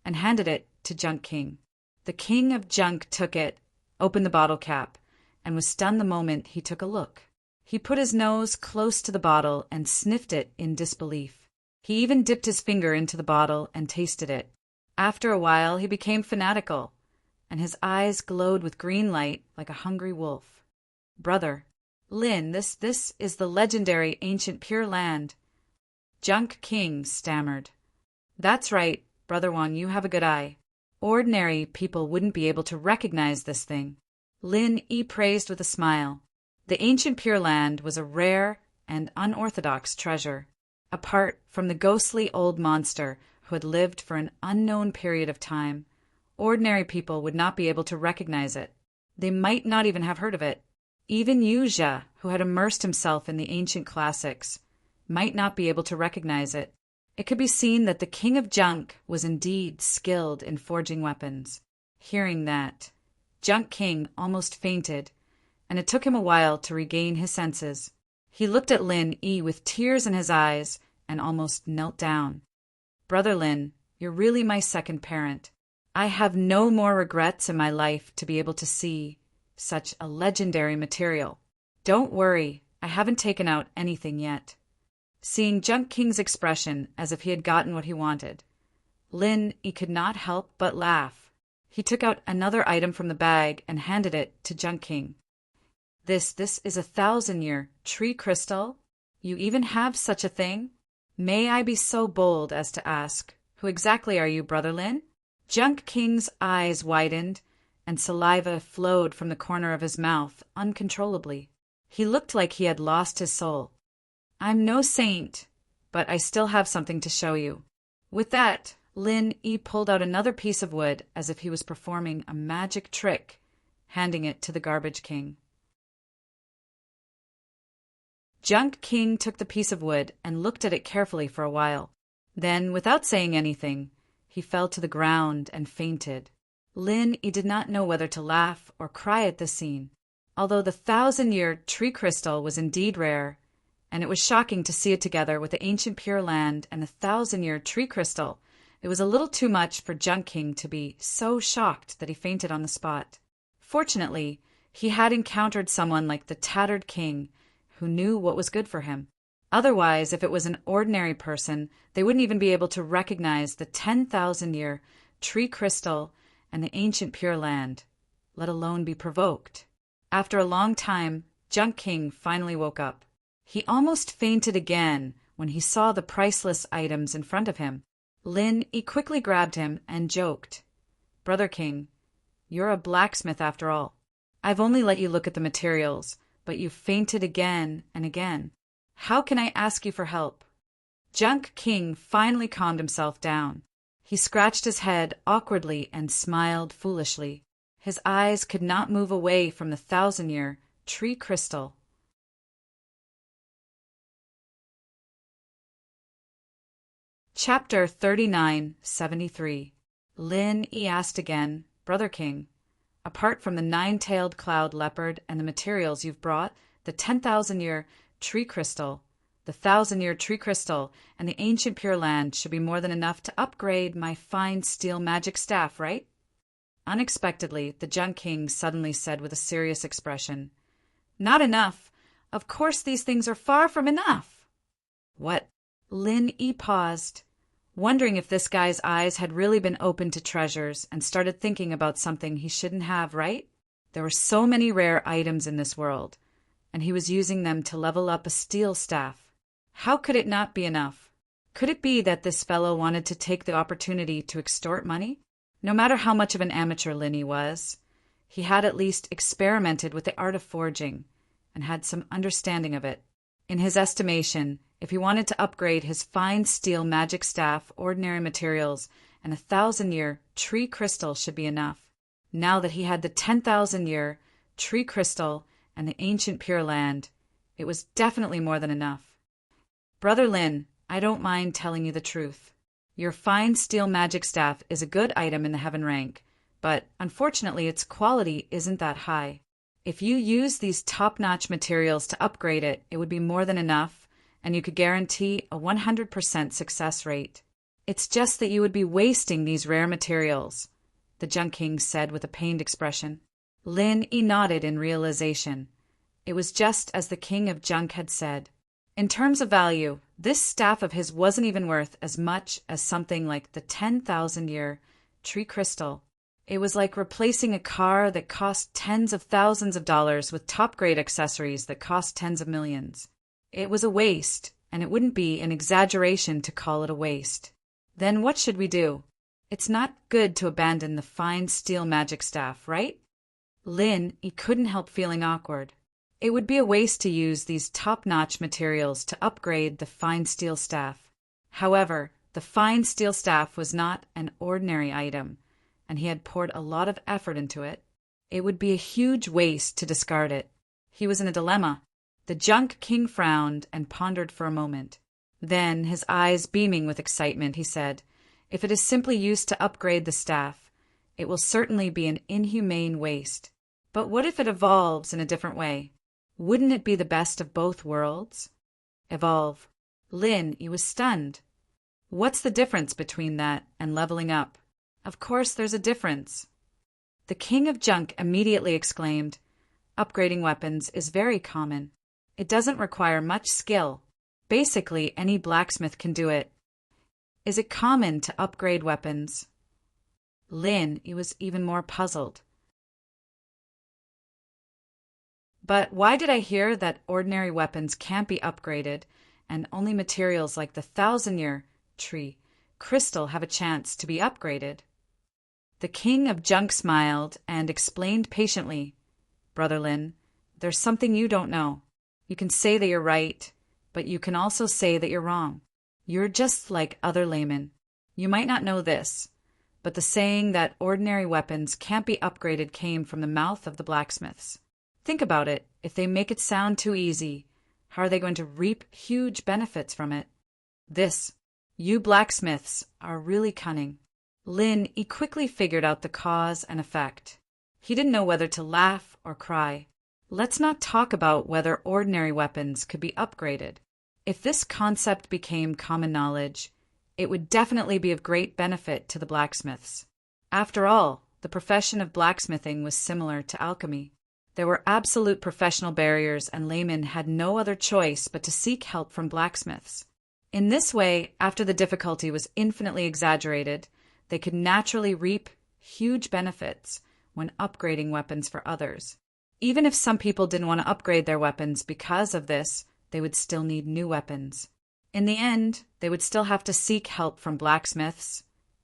and handed it to Junk King. The king of Junk took it, opened the bottle cap, and was stunned the moment he took a look. He put his nose close to the bottle and sniffed it in disbelief. He even dipped his finger into the bottle and tasted it. After a while, he became fanatical, and his eyes glowed with green light like a hungry wolf. "Brother, Lin, this is the legendary ancient Pure Land." Junk King stammered. "That's right, Brother Wang, you have a good eye. Ordinary people wouldn't be able to recognize this thing." Lin Yi praised with a smile. The ancient Pure Land was a rare and unorthodox treasure. Apart from the ghostly old monster who had lived for an unknown period of time, ordinary people would not be able to recognize it. They might not even have heard of it. Even Yu Jia, who had immersed himself in the ancient classics, might not be able to recognize it. It could be seen that the king of Junk was indeed skilled in forging weapons. Hearing that, Junk King almost fainted, and it took him a while to regain his senses. He looked at Lin Yi with tears in his eyes and almost knelt down. "Brother Lin, you're really my second parent. I have no more regrets in my life to be able to see such a legendary material. Don't worry, I haven't taken out anything yet." Seeing Junk King's expression as if he had gotten what he wanted, Lin Yi could not help but laugh. He took out another item from the bag and handed it to Junk King. This is a 1,000-year tree crystal? You even have such a thing? May I be so bold as to ask, who exactly are you, Brother Lin?" Junk King's eyes widened, and saliva flowed from the corner of his mouth uncontrollably. He looked like he had lost his soul. "I'm no saint, but I still have something to show you." With that, Lin Yi pulled out another piece of wood as if he was performing a magic trick, handing it to the Garbage King. Junk King took the piece of wood and looked at it carefully for a while. Then, without saying anything, he fell to the ground and fainted. Lin Yi did not know whether to laugh or cry at this scene. Although the 1,000-year tree crystal was indeed rare, and it was shocking to see it together with the ancient Pure Land and the 1,000-year tree crystal, it was a little too much for Junk King to be so shocked that he fainted on the spot. Fortunately, he had encountered someone like the Tattered King who knew what was good for him. Otherwise, if it was an ordinary person, they wouldn't even be able to recognize the 10,000-year tree crystal and the ancient Pure Land, let alone be provoked. After a long time, Junk King finally woke up. He almost fainted again when he saw the priceless items in front of him. Lin Yi quickly grabbed him and joked, "Brother King, you're a blacksmith after all. I've only let you look at the materials, but you've fainted again and again. How can I ask you for help?" Junk King finally calmed himself down. He scratched his head awkwardly and smiled foolishly. His eyes could not move away from the 1,000-year tree crystal. Chapter 3973. Lin Yi asked again, "Brother King, apart from the 9-tailed cloud leopard and the materials you've brought, the 10,000-year tree crystal, the 1,000-year tree crystal, and the ancient Pure Land should be more than enough to upgrade my fine steel magic staff, right?" Unexpectedly, the Junk King suddenly said with a serious expression, "Not enough. Of course these things are far from enough." "What?" Lin Yi paused, wondering if this guy's eyes had really been opened to treasures and started thinking about something he shouldn't have, right? There were so many rare items in this world, and he was using them to level up a steel staff. How could it not be enough? Could it be that this fellow wanted to take the opportunity to extort money? No matter how much of an amateur Lin Yi was, he had at least experimented with the art of forging and had some understanding of it. In his estimation, if he wanted to upgrade his fine steel magic staff, ordinary materials, and 1,000-year tree crystal should be enough. Now that he had the 10,000-year tree crystal and the ancient Pure Land, it was definitely more than enough. "Brother Lin, I don't mind telling you the truth. Your fine steel magic staff is a good item in the heaven rank, but unfortunately its quality isn't that high. If you use these top-notch materials to upgrade it, it would be more than enough, and you could guarantee a 100% success rate. It's just that you would be wasting these rare materials, the Junk King said with a pained expression. Lin Yi nodded in realization. It was just as the King of Junk had said. In terms of value, this staff of his wasn't even worth as much as something like the 10,000-year tree crystal. It was like replacing a car that cost tens of thousands of dollars with top-grade accessories that cost tens of millions. It was a waste, and it wouldn't be an exaggeration to call it a waste. Then what should we do? It's not good to abandon the fine steel magic staff, right? Lin, he couldn't help feeling awkward. It would be a waste to use these top-notch materials to upgrade the fine steel staff. However, the fine steel staff was not an ordinary item, and he had poured a lot of effort into it. It would be a huge waste to discard it. He was in a dilemma. The Junk King frowned and pondered for a moment. Then, his eyes beaming with excitement, he said, "If it is simply used to upgrade the staff, it will certainly be an inhumane waste. But what if it evolves in a different way? Wouldn't it be the best of both worlds?" Evolve. Lin, he was stunned. What's the difference between that and leveling up? Of course there's a difference. The King of Junk immediately exclaimed, "Upgrading weapons is very common. It doesn't require much skill. Basically, any blacksmith can do it. Is it common to upgrade weapons?" Lin, he was even more puzzled. But why did I hear that ordinary weapons can't be upgraded and only materials like the 1,000-year tree crystal have a chance to be upgraded? The King of Junk smiled and explained patiently, "Brother Lin, there's something you don't know. You can say that you're right, but you can also say that you're wrong. You're just like other laymen. You might not know this, but the saying that ordinary weapons can't be upgraded came from the mouth of the blacksmiths. Think about it. If they make it sound too easy, how are they going to reap huge benefits from it? You blacksmiths are really cunning." Lin, he quickly figured out the cause and effect. He didn't know whether to laugh or cry. Let's not talk about whether ordinary weapons could be upgraded. If this concept became common knowledge, it would definitely be of great benefit to the blacksmiths. After all, the profession of blacksmithing was similar to alchemy. There were absolute professional barriers, and laymen had no other choice but to seek help from blacksmiths. In this way, after the difficulty was infinitely exaggerated, they could naturally reap huge benefits when upgrading weapons for others. Even if some people didn't want to upgrade their weapons because of this, they would still need new weapons. In the end, they would still have to seek help from blacksmiths,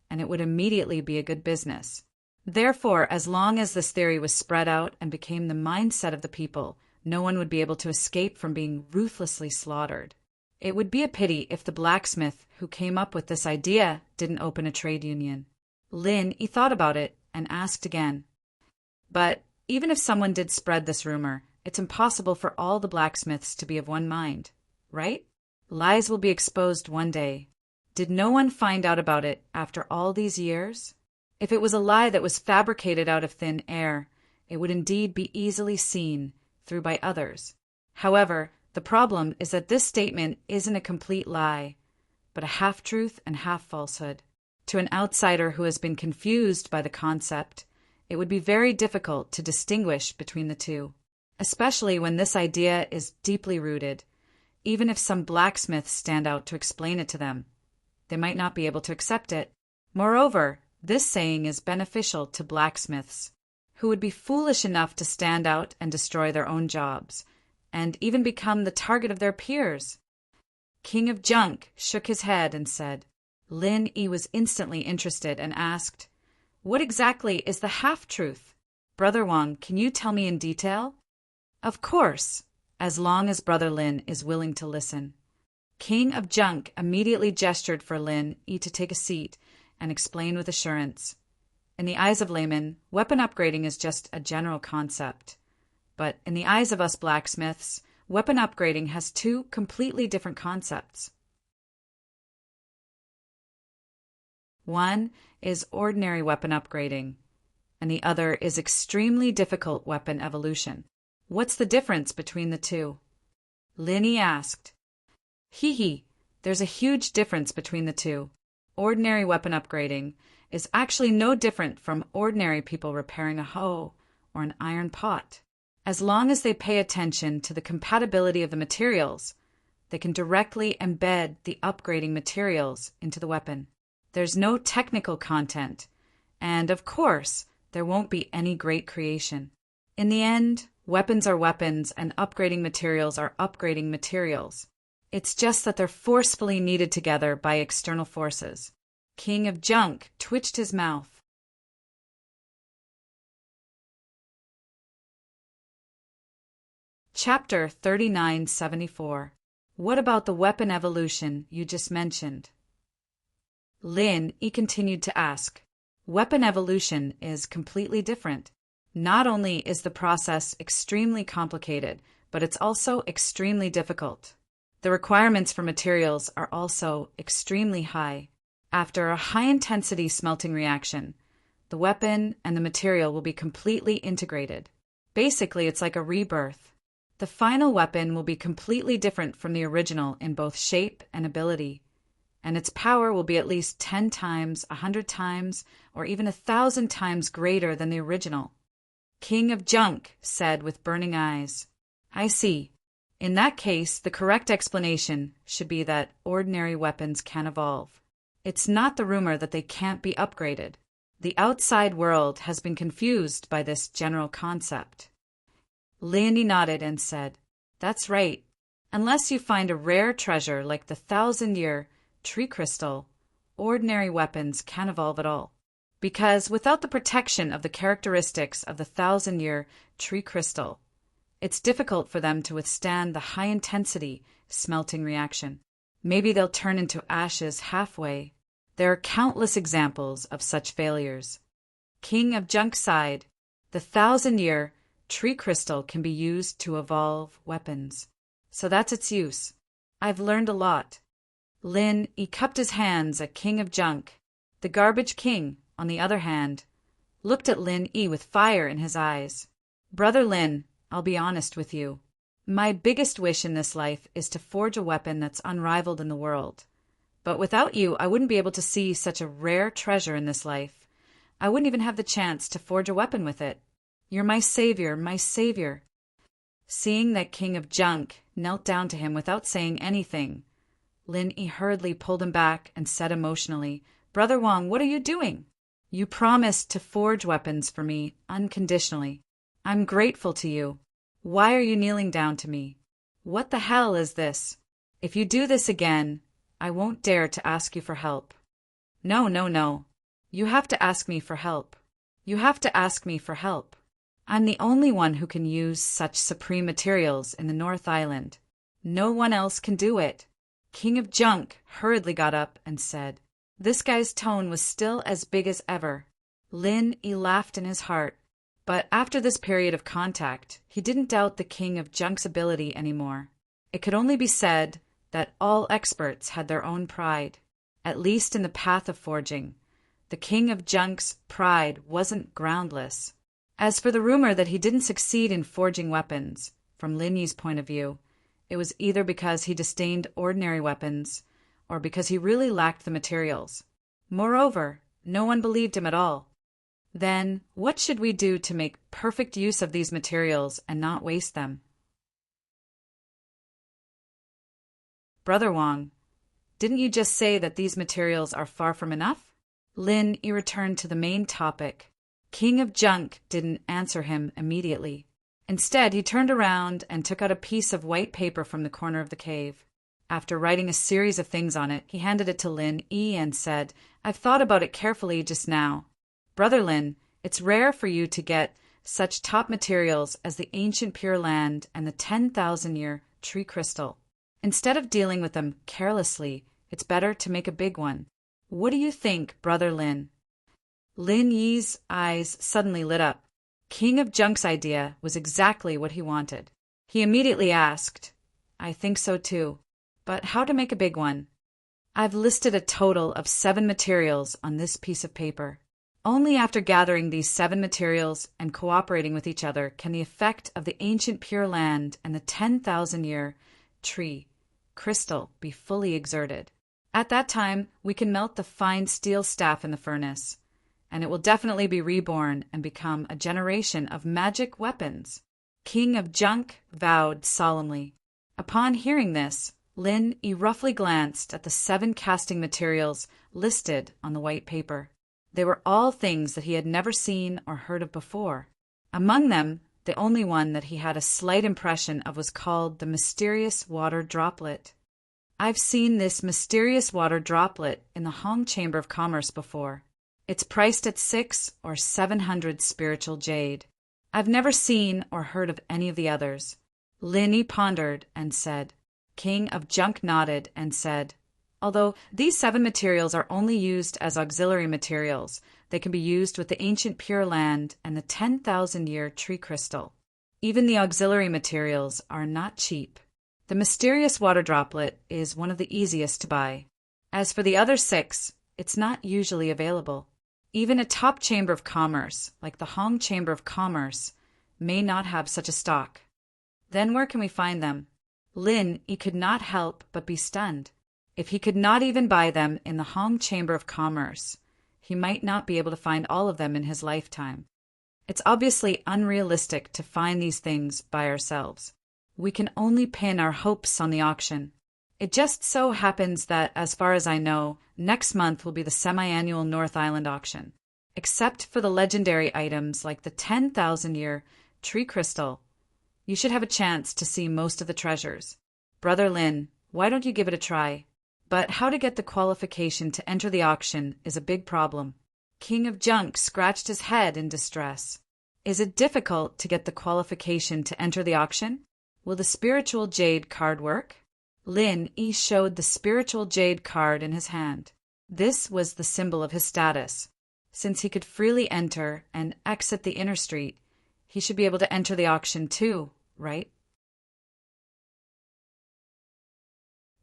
and it would immediately be a good business. Therefore, as long as this theory was spread out and became the mindset of the people, no one would be able to escape from being ruthlessly slaughtered. It would be a pity if the blacksmith who came up with this idea didn't open a trade union. Lin, he thought about it and asked again. "But even if someone did spread this rumor, it's impossible for all the blacksmiths to be of one mind, right? Lies will be exposed one day. Did no one find out about it after all these years? If it was a lie that was fabricated out of thin air, it would indeed be easily seen through by others. However, the problem is that this statement isn't a complete lie, but a half-truth and half-falsehood. To an outsider who has been confused by the concept, it would be very difficult to distinguish between the two, especially when this idea is deeply rooted. Even if some blacksmiths stand out to explain it to them, they might not be able to accept it. Moreover, this saying is beneficial to blacksmiths, who would be foolish enough to stand out and destroy their own jobs, and even become the target of their peers. King of Junk shook his head and said. Lin Yi was instantly interested and asked, "What exactly is the half-truth? Brother Wang, can you tell me in detail?" "Of course, as long as Brother Lin is willing to listen." King of Junk immediately gestured for Lin Yi to take a seat and explain with assurance. In the eyes of laymen, weapon upgrading is just a general concept. But in the eyes of us blacksmiths, weapon upgrading has two completely different concepts. One is ordinary weapon upgrading, and the other is extremely difficult weapon evolution. What's the difference between the two? Lin Yi asked. There's a huge difference between the two. Ordinary weapon upgrading is actually no different from ordinary people repairing a hoe or an iron pot. As long as they pay attention to the compatibility of the materials, they can directly embed the upgrading materials into the weapon. There's no technical content, and of course, there won't be any great creation. In the end, weapons are weapons and upgrading materials are upgrading materials. It's just that they're forcefully kneaded together by external forces. King of Junk twitched his mouth. Chapter 3974. What about the weapon evolution you just mentioned? Lin Yi continued to ask. Weapon evolution is completely different. Not only is the process extremely complicated, but it's also extremely difficult. The requirements for materials are also extremely high. After a high-intensity smelting reaction, the weapon and the material will be completely integrated. Basically, it's like a rebirth. The final weapon will be completely different from the original in both shape and ability, and its power will be at least 10 times, 100 times, or even 1,000 times greater than the original. King of Junk said with burning eyes. I see. In that case, the correct explanation should be that ordinary weapons can evolve. It's not the rumor that they can't be upgraded. The outside world has been confused by this general concept. Lin Yi nodded and said, That's right. Unless you find a rare treasure like the 1,000-year tree crystal, ordinary weapons can't evolve at all. Because without the protection of the characteristics of the 1,000-year tree crystal, it's difficult for them to withstand the high-intensity smelting reaction. Maybe they'll turn into ashes halfway. There are countless examples of such failures. King of Junk sighed. The 1,000-year tree crystal can be used to evolve weapons. So that's its use. I've learned a lot. Lin Yi cupped his hands at King of Junk. The Garbage King, on the other hand, looked at Lin Yi with fire in his eyes. Brother Lin, I'll be honest with you. My biggest wish in this life is to forge a weapon that's unrivaled in the world. But without you, I wouldn't be able to see such a rare treasure in this life. I wouldn't even have the chance to forge a weapon with it. You're my savior, my savior. Seeing that King of Junk knelt down to him without saying anything, Lin Yi hurriedly pulled him back and said emotionally, Brother Wang, what are you doing? You promised to forge weapons for me unconditionally. I'm grateful to you. Why are you kneeling down to me? What the hell is this? If you do this again, I won't dare to ask you for help. No. You have to ask me for help. You have to ask me for help. I'm the only one who can use such supreme materials in the North Island. No one else can do it. King of Junk hurriedly got up and said. This guy's tone was still as big as ever. Lin Yi laughed in his heart. But after this period of contact, he didn't doubt the King of Junk's ability anymore. It could only be said that all experts had their own pride, at least in the path of forging. The King of Junk's pride wasn't groundless. As for the rumor that he didn't succeed in forging weapons, from Lin Yi's point of view, it was either because he disdained ordinary weapons or because he really lacked the materials. Moreover, no one believed him at all. Then, what should we do to make perfect use of these materials and not waste them? Brother Wang, didn't you just say that these materials are far from enough? Lin Yi returned to the main topic. King of Junk didn't answer him immediately. Instead, he turned around and took out a piece of white paper from the corner of the cave. After writing a series of things on it, he handed it to Lin Yi and said, I've thought about it carefully just now. Brother Lin, it's rare for you to get such top materials as the ancient Pure Land and the 10,000-year tree crystal. Instead of dealing with them carelessly, it's better to make a big one. What do you think, Brother Lin? Lin Yi's eyes suddenly lit up. King of Junk's idea was exactly what he wanted. He immediately asked, I think so too. But how to make a big one? I've listed a total of 7 materials on this piece of paper. Only after gathering these 7 materials and cooperating with each other can the effect of the ancient Pure Land and the 10,000-year tree crystal be fully exerted. At that time, we can melt the fine steel staff in the furnace, and it will definitely be reborn and become a generation of magic weapons. King of Junk vowed solemnly. Upon hearing this, Lin Yi roughly glanced at the 7 casting materials listed on the white paper. They were all things that he had never seen or heard of before. Among them, the only one that he had a slight impression of was called the mysterious water droplet. I've seen this mysterious water droplet in the Hong Chamber of Commerce before. It's priced at 600 or 700 spiritual jade. I've never seen or heard of any of the others. Lin Yi pondered and said. King of Junk nodded and said, although these 7 materials are only used as auxiliary materials, they can be used with the ancient Pure Land and the 10,000-year tree crystal. Even the auxiliary materials are not cheap. The mysterious water droplet is one of the easiest to buy. As for the other 6, it's not usually available. Even a top chamber of commerce, like the Hong Chamber of Commerce, may not have such a stock. Then where can we find them? Lin Yi could not help but be stunned. If he could not even buy them in the Hong Chamber of Commerce, he might not be able to find all of them in his lifetime. It's obviously unrealistic to find these things by ourselves. We can only pin our hopes on the auction. It just so happens that, as far as I know, next month will be the semi-annual North Island auction. Except for the legendary items like the 10,000-year tree crystal, you should have a chance to see most of the treasures. Brother Lin, why don't you give it a try? But how to get the qualification to enter the auction is a big problem. King of Junk scratched his head in distress. Is it difficult to get the qualification to enter the auction? Will the spiritual jade card work? Lin Yi showed the spiritual jade card in his hand. This was the symbol of his status. Since he could freely enter and exit the inner street, he should be able to enter the auction too, right?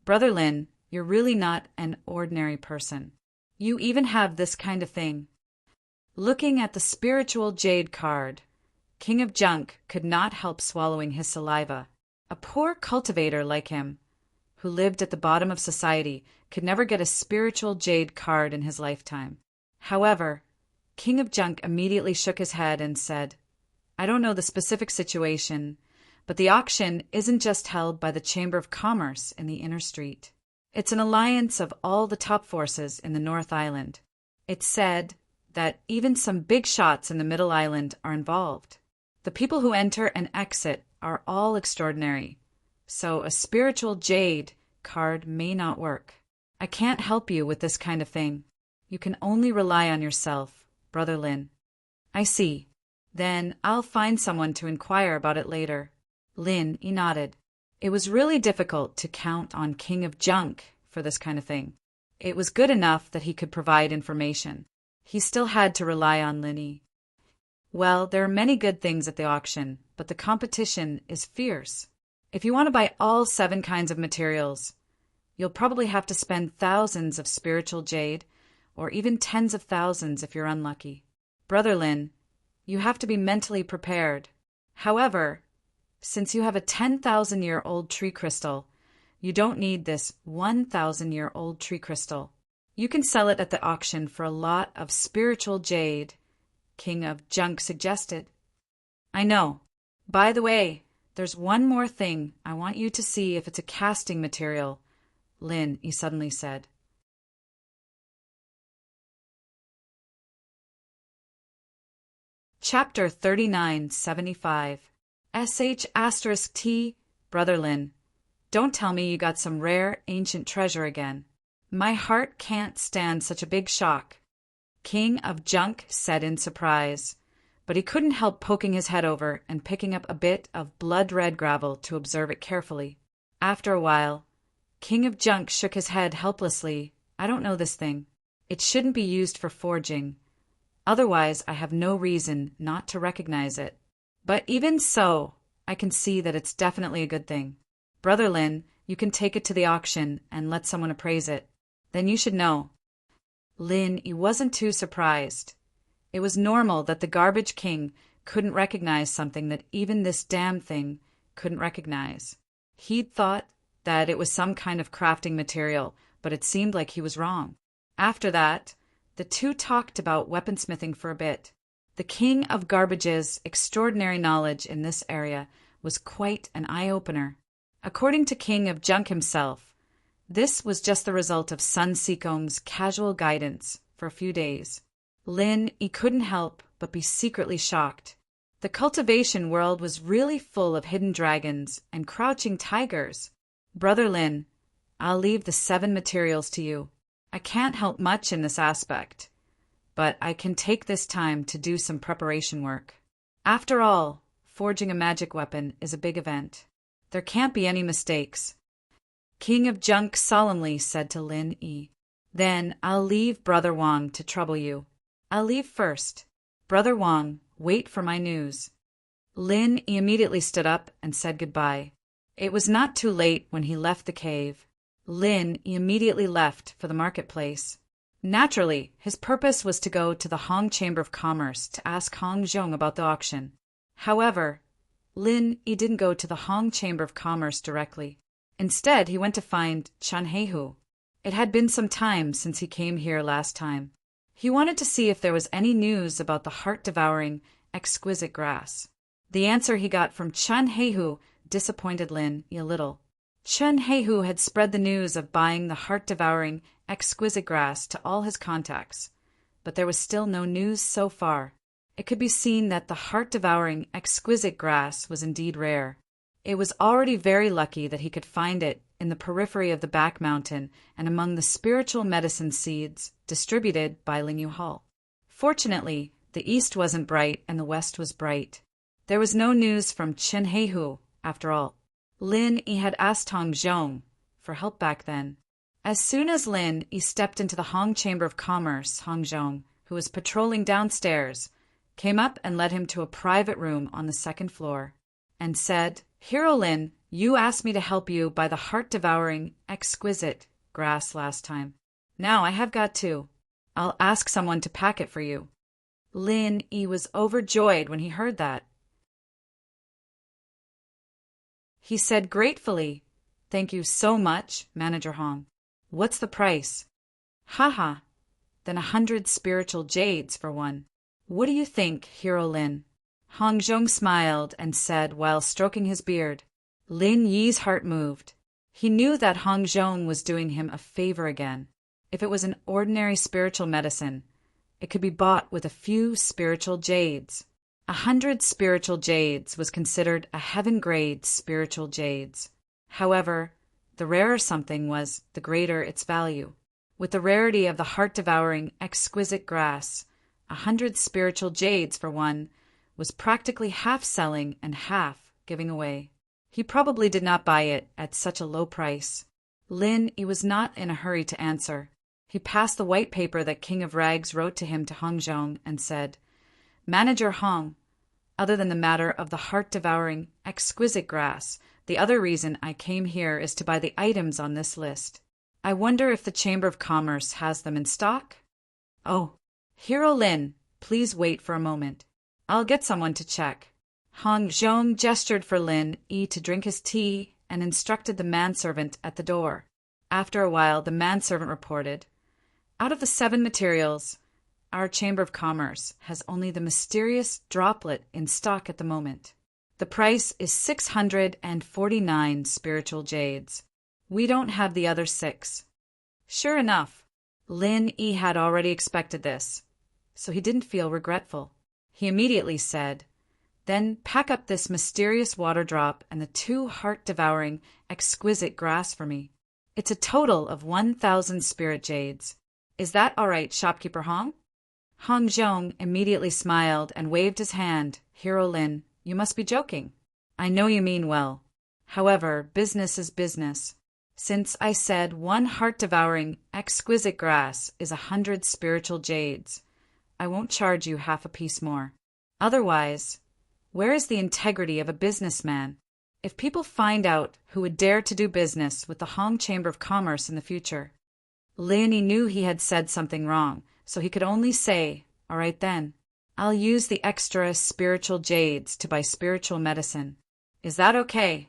Brother Lin, you're really not an ordinary person. You even have this kind of thing. Looking at the spiritual jade card, King of Junk could not help swallowing his saliva. A poor cultivator like him, who lived at the bottom of society, could never get a spiritual jade card in his lifetime. However, King of Junk immediately shook his head and said, I don't know the specific situation, but the auction isn't just held by the Chamber of Commerce in the inner street. It's an alliance of all the top forces in the North Island. It's said that even some big shots in the Middle Island are involved. The people who enter and exit are all extraordinary, so a spiritual jade card may not work. I can't help you with this kind of thing. You can only rely on yourself, Brother Lin. I see. Then I'll find someone to inquire about it later. Lin Yi nodded. It was really difficult to count on King of Junk for this kind of thing. It was good enough that he could provide information. He still had to rely on Lin Yi. Well, there are many good things at the auction, but the competition is fierce. If you want to buy all 7 kinds of materials, you'll probably have to spend thousands of spiritual jade, or even tens of thousands if you're unlucky. Brother Lin, you have to be mentally prepared. However, since you have a 10,000-year-old tree crystal, you don't need this 1,000-year-old tree crystal. You can sell it at the auction for a lot of spiritual jade, King of Junk suggested. I know. By the way, there's one more thing I want you to see if it's a casting material, Lin Yi suddenly said. Chapter 3975 *T. Brother Lin, don't tell me you got some rare ancient treasure again. My heart can't stand such a big shock, King of Junk said in surprise, but he couldn't help poking his head over and picking up a bit of blood-red gravel to observe it carefully. After a while, King of Junk shook his head helplessly. I don't know this thing. It shouldn't be used for forging. Otherwise, I have no reason not to recognize it. But even so, I can see that it's definitely a good thing. Brother Lin, you can take it to the auction and let someone appraise it. Then you should know. Lin Yi wasn't too surprised. It was normal that the garbage king couldn't recognize something that even this damn thing couldn't recognize. He'd thought that it was some kind of crafting material, but it seemed like he was wrong. After that, the two talked about weaponsmithing for a bit. The king of garbage's extraordinary knowledge in this area was quite an eye-opener. According to King of Junk himself, this was just the result of Sun Sikong's casual guidance for a few days. Lin, he couldn't help but be secretly shocked. The cultivation world was really full of hidden dragons and crouching tigers. Brother Lin, I'll leave the 7 materials to you. I can't help much in this aspect, but I can take this time to do some preparation work. After all, forging a magic weapon is a big event. There can't be any mistakes. King of Junk solemnly said to Lin Yi, "Then I'll leave Brother Wang to trouble you. I'll leave first. Brother Wang, wait for my news." Lin Yi immediately stood up and said goodbye. It was not too late when he left the cave. Lin Yi immediately left for the marketplace. Naturally, his purpose was to go to the Hong Chamber of Commerce to ask Hong Zhong about the auction. However, Lin Yi didn't go to the Hong Chamber of Commerce directly. Instead, he went to find Chen Heihu. It had been some time since he came here last time. He wanted to see if there was any news about the heart-devouring, exquisite grass. The answer he got from Chen Heihu disappointed Lin Yi a little. Chen Heihu had spread the news of buying the heart-devouring, exquisite grass to all his contacts, but there was still no news so far. It could be seen that the heart-devouring, exquisite grass was indeed rare. It was already very lucky that he could find it in the periphery of the back mountain and among the spiritual medicine seeds distributed by Lingyu Hall. Fortunately, the east wasn't bright and the west was bright. There was no news from Chen Heihu, after all. Lin Yi had asked Hong Zhong for help back then. As soon as Lin Yi stepped into the Hong Chamber of Commerce, Hong Zhong, who was patrolling downstairs, came up and led him to a private room on the 2nd floor, and said, "Hero Lin, you asked me to help you buy the heart-devouring, exquisite grass last time. Now I have got to. I'll ask someone to pack it for you." Lin Yi was overjoyed when he heard that. He said gratefully, "Thank you so much, Manager Hong. What's the price?" "Haha, then 100 spiritual jades for one. What do you think, Hero Lin?" Hong Zhong smiled and said while stroking his beard. Lin Yi's heart moved. He knew that Hong Zhong was doing him a favor again. If it was an ordinary spiritual medicine, it could be bought with a few spiritual jades. 100 spiritual jades was considered a heaven-grade spiritual jades. However, the rarer something was, the greater its value. With the rarity of the heart-devouring, exquisite grass, 100 spiritual jades for one was practically half selling and half giving away. He probably did not buy it at such a low price. Lin Yi was not in a hurry to answer. He passed the white paper that King of Rags wrote to him to Hong Zhong and said, "Manager Hong, other than the matter of the heart-devouring, exquisite grass, the other reason I came here is to buy the items on this list. I wonder if the Chamber of Commerce has them in stock?" "Oh, Hero Lin, please wait for a moment. I'll get someone to check." Hong Zhong gestured for Lin Yi to drink his tea and instructed the manservant at the door. After a while, the manservant reported, "Out of the 7 materials, our Chamber of Commerce has only the mysterious droplet in stock at the moment. The price is 649 spiritual jades. We don't have the other 6. Sure enough, Lin Yi had already expected this, so he didn't feel regretful. He immediately said, "Then pack up this mysterious water drop and the 2 heart-devouring, exquisite grass for me. It's a total of 1,000 spirit jades. Is that all right, shopkeeper Hong?" Hong Zhong immediately smiled and waved his hand. "Hero Lin, you must be joking. I know you mean well. However, business is business. Since I said 1 heart-devouring, exquisite grass is 100 spiritual jades, I won't charge you half a piece more. Otherwise, where is the integrity of a businessman? If people find out who would dare to do business with the Hong Chamber of Commerce in the future?" Lin Yi knew he had said something wrong, so he could only say, "All right then." I'll use the extra spiritual jades to buy spiritual medicine. Is that okay?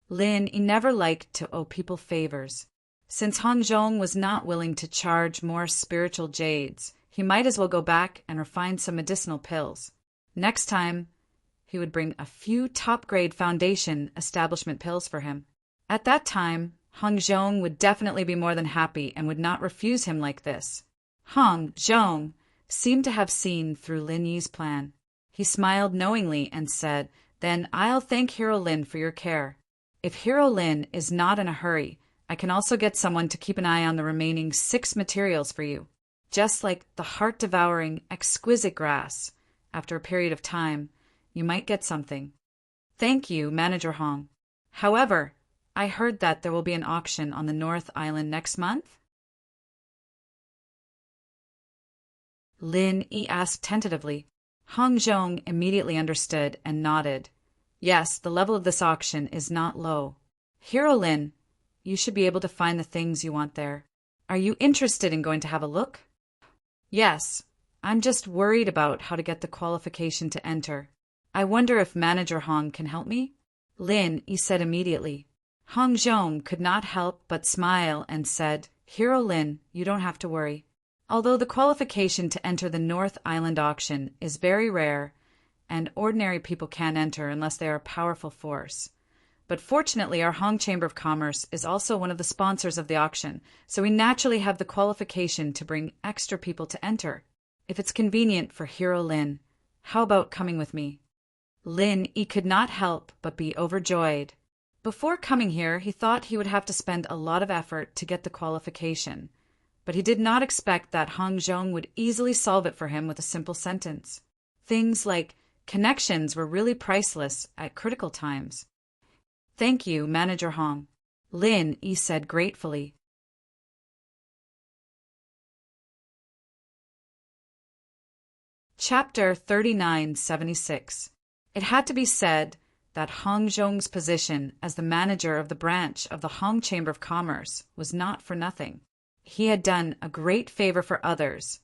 Lin never liked to owe people favors. Since Hong Zhong was not willing to charge more spiritual jades, he might as well go back and refine some medicinal pills. Next time, he would bring a few top-grade foundation establishment pills for him. At that time, Hong Zhong would definitely be more than happy and would not refuse him like this. Hong Zhong seemed to have seen through Lin Yi's plan. He smiled knowingly and said, "Then I'll thank Hero Lin for your care. If Hero Lin is not in a hurry, I can also get someone to keep an eye on the remaining 6 materials for you. Just like the heart-devouring, exquisite grass, after a period of time, you might get something." "Thank you, Manager Hong. However, I heard that there will be an auction on the North Island next month?" Lin Yi asked tentatively. Hong Zhong immediately understood and nodded. "Yes, the level of this auction is not low. Hero Lin, you should be able to find the things you want there. Are you interested in going to have a look?" "Yes, I'm just worried about how to get the qualification to enter. I wonder if Manager Hong can help me?" Lin Yi said immediately. Hong Zhong could not help but smile and said, "Hero Lin, you don't have to worry. Although the qualification to enter the North Island auction is very rare, and ordinary people can't enter unless they are a powerful force. But fortunately, our Hong Chamber of Commerce is also one of the sponsors of the auction, so we naturally have the qualification to bring extra people to enter. If it's convenient for Hero Lin, how about coming with me?" Lin Yi could not help but be overjoyed. Before coming here, he thought he would have to spend a lot of effort to get the qualification, but he did not expect that Hong Zhong would easily solve it for him with a simple sentence. Things like connections were really priceless at critical times. "Thank you, Manager Hong," Lin Yi said gratefully. Chapter 3976. It had to be said that Hong Zhong's position as the manager of the branch of the Hong Chamber of Commerce was not for nothing. He had done a great favor for others,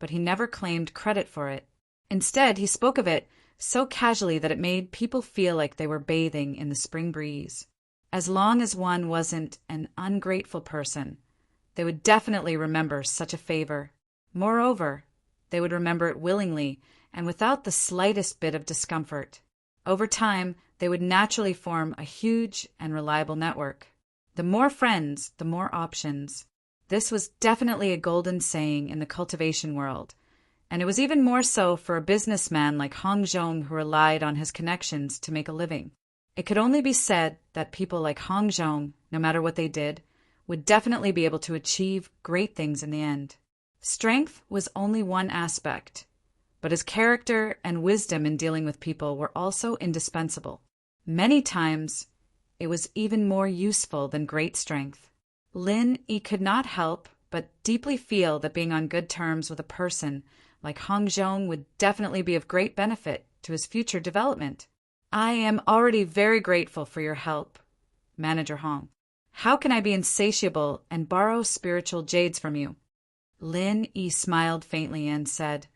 but he never claimed credit for it. Instead, he spoke of it so casually that it made people feel like they were bathing in the spring breeze. As long as one wasn't an ungrateful person, they would definitely remember such a favor. Moreover, they would remember it willingly and without the slightest bit of discomfort. Over time, they would naturally form a huge and reliable network. The more friends, the more options. This was definitely a golden saying in the cultivation world, and it was even more so for a businessman like Hong Zhong who relied on his connections to make a living. It could only be said that people like Hong Zhong, no matter what they did, would definitely be able to achieve great things in the end. Strength was only one aspect, but his character and wisdom in dealing with people were also indispensable. Many times, it was even more useful than great strength. Lin Yi could not help but deeply feel that being on good terms with a person like Hong Zhong would definitely be of great benefit to his future development. "I am already very grateful for your help, Manager Hong. How can I be insatiable and borrow spiritual jades from you?" Lin Yi smiled faintly and said,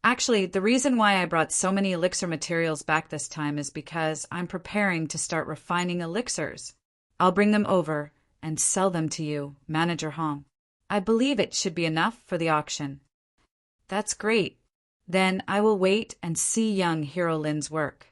"Actually, the reason why I brought so many elixir materials back this time is because I'm preparing to start refining elixirs. I'll bring them over and sell them to you, Manager Hong. I believe it should be enough for the auction." "That's great. Then I will wait and see young Hero Lin's work."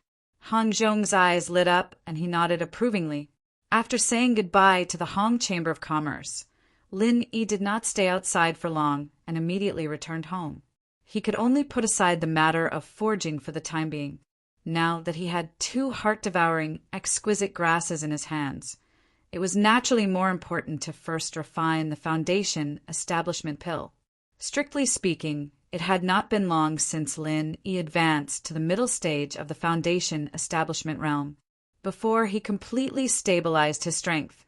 Hong Zhong's eyes lit up and he nodded approvingly. After saying goodbye to the Hong Chamber of Commerce, Lin Yi did not stay outside for long and immediately returned home. He could only put aside the matter of forging for the time being. Now that he had 2 heart-devouring, exquisite grasses in his hands, it was naturally more important to first refine the foundation establishment pill. Strictly speaking, it had not been long since Lin Yi advanced to the middle stage of the foundation establishment realm, before he completely stabilized his strength.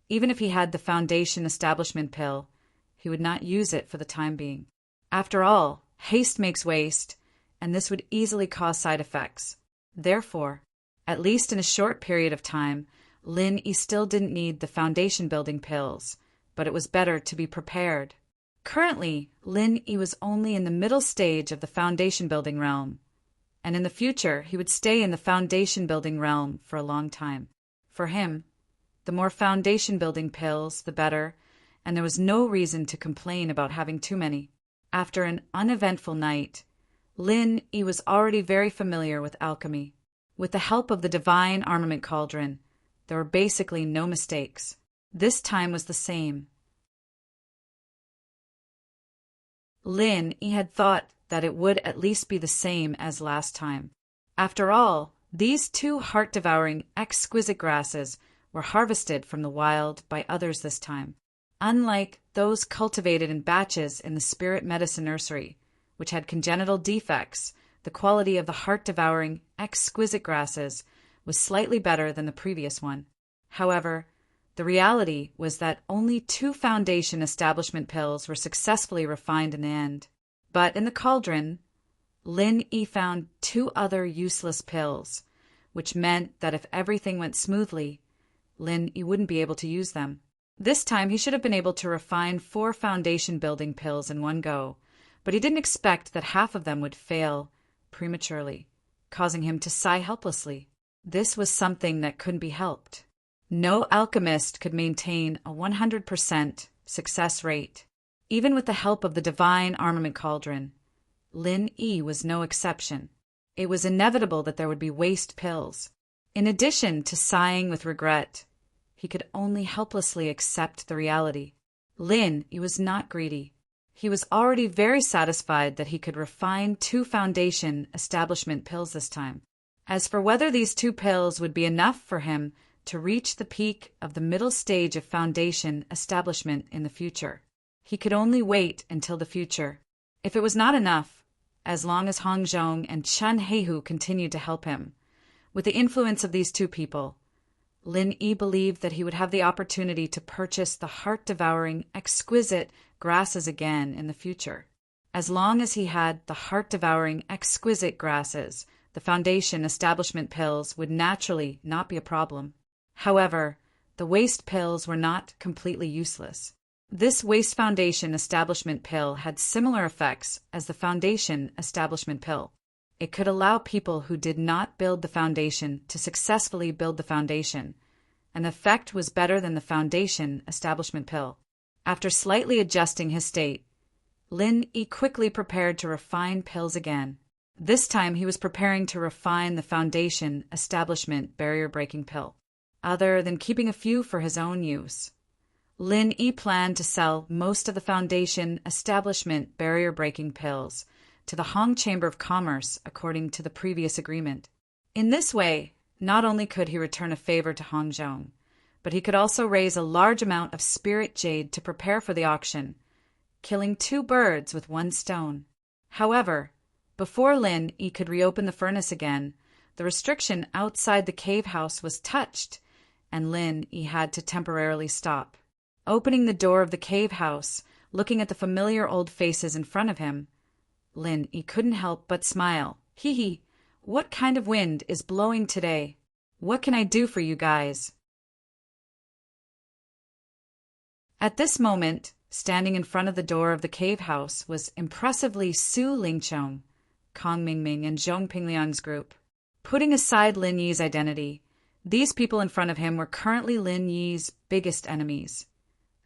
Even if he had the foundation establishment pill, he would not use it for the time being. After all, haste makes waste, and this would easily cause side effects. Therefore, at least in a short period of time, Lin Yi still didn't need the foundation building pills, but it was better to be prepared. Currently, Lin Yi was only in the middle stage of the foundation building realm, and in the future he would stay in the foundation building realm for a long time. For him, the more foundation building pills, the better, and there was no reason to complain about having too many. After an uneventful night, Lin Yi was already very familiar with alchemy. With the help of the divine armament cauldron, there were basically no mistakes. This time was the same. Lin Yi had thought that it would at least be the same as last time. After all, these two heart-devouring, exquisite grasses were harvested from the wild by others this time. Unlike those cultivated in batches in the spirit medicine nursery, which had congenital defects, the quality of the heart-devouring, exquisite grasses was slightly better than the previous one. However, the reality was that only 2 foundation establishment pills were successfully refined in the end. But in the cauldron, Lin Yi found 2 other useless pills, which meant that if everything went smoothly, Lin Yi wouldn't be able to use them. This time he should have been able to refine 4 foundation building pills in one go, but he didn't expect that half of them would fail prematurely, causing him to sigh helplessly. This was something that couldn't be helped. No alchemist could maintain a 100% success rate. Even with the help of the divine armament cauldron, Lin Yi was no exception. It was inevitable that there would be waste pills. In addition to sighing with regret, he could only helplessly accept the reality. Lin Yi was not greedy. He was already very satisfied that he could refine 2 foundation establishment pills this time. As for whether these 2 pills would be enough for him to reach the peak of the middle stage of foundation establishment in the future, he could only wait until the future. If it was not enough, as long as Hong Zhong and Chen Heihu continued to help him, with the influence of these 2 people, Lin Yi believed that he would have the opportunity to purchase the heart-devouring, exquisite grasses again in the future. As long as he had the heart-devouring, exquisite grasses, the foundation establishment pills would naturally not be a problem. However, the waste pills were not completely useless. This waste foundation establishment pill had similar effects as the foundation establishment pill. It could allow people who did not build the foundation to successfully build the foundation, and the effect was better than the foundation establishment pill. After slightly adjusting his state, Lin Yi quickly prepared to refine pills again. This time he was preparing to refine the foundation establishment barrier-breaking pill. Other than keeping a few for his own use, Lin Yi planned to sell most of the foundation establishment barrier-breaking pills to the Hong Chamber of Commerce according to the previous agreement. In this way, not only could he return a favor to Hong Zhong, but he could also raise a large amount of spirit jade to prepare for the auction, killing 2 birds with 1 stone. However, before Lin Yi could reopen the furnace again, the restriction outside the cave house was touched, and Lin Yi had to temporarily stop. Opening the door of the cave house, looking at the familiar old faces in front of him, Lin Yi couldn't help but smile. Hee hee, what kind of wind is blowing today? What can I do for you guys? At this moment, standing in front of the door of the cave house was impressively Su Lingchong, Kong Mingming, and Zhong Pingliang's group. Putting aside Lin Yi's identity, these people in front of him were currently Lin Yi's biggest enemies,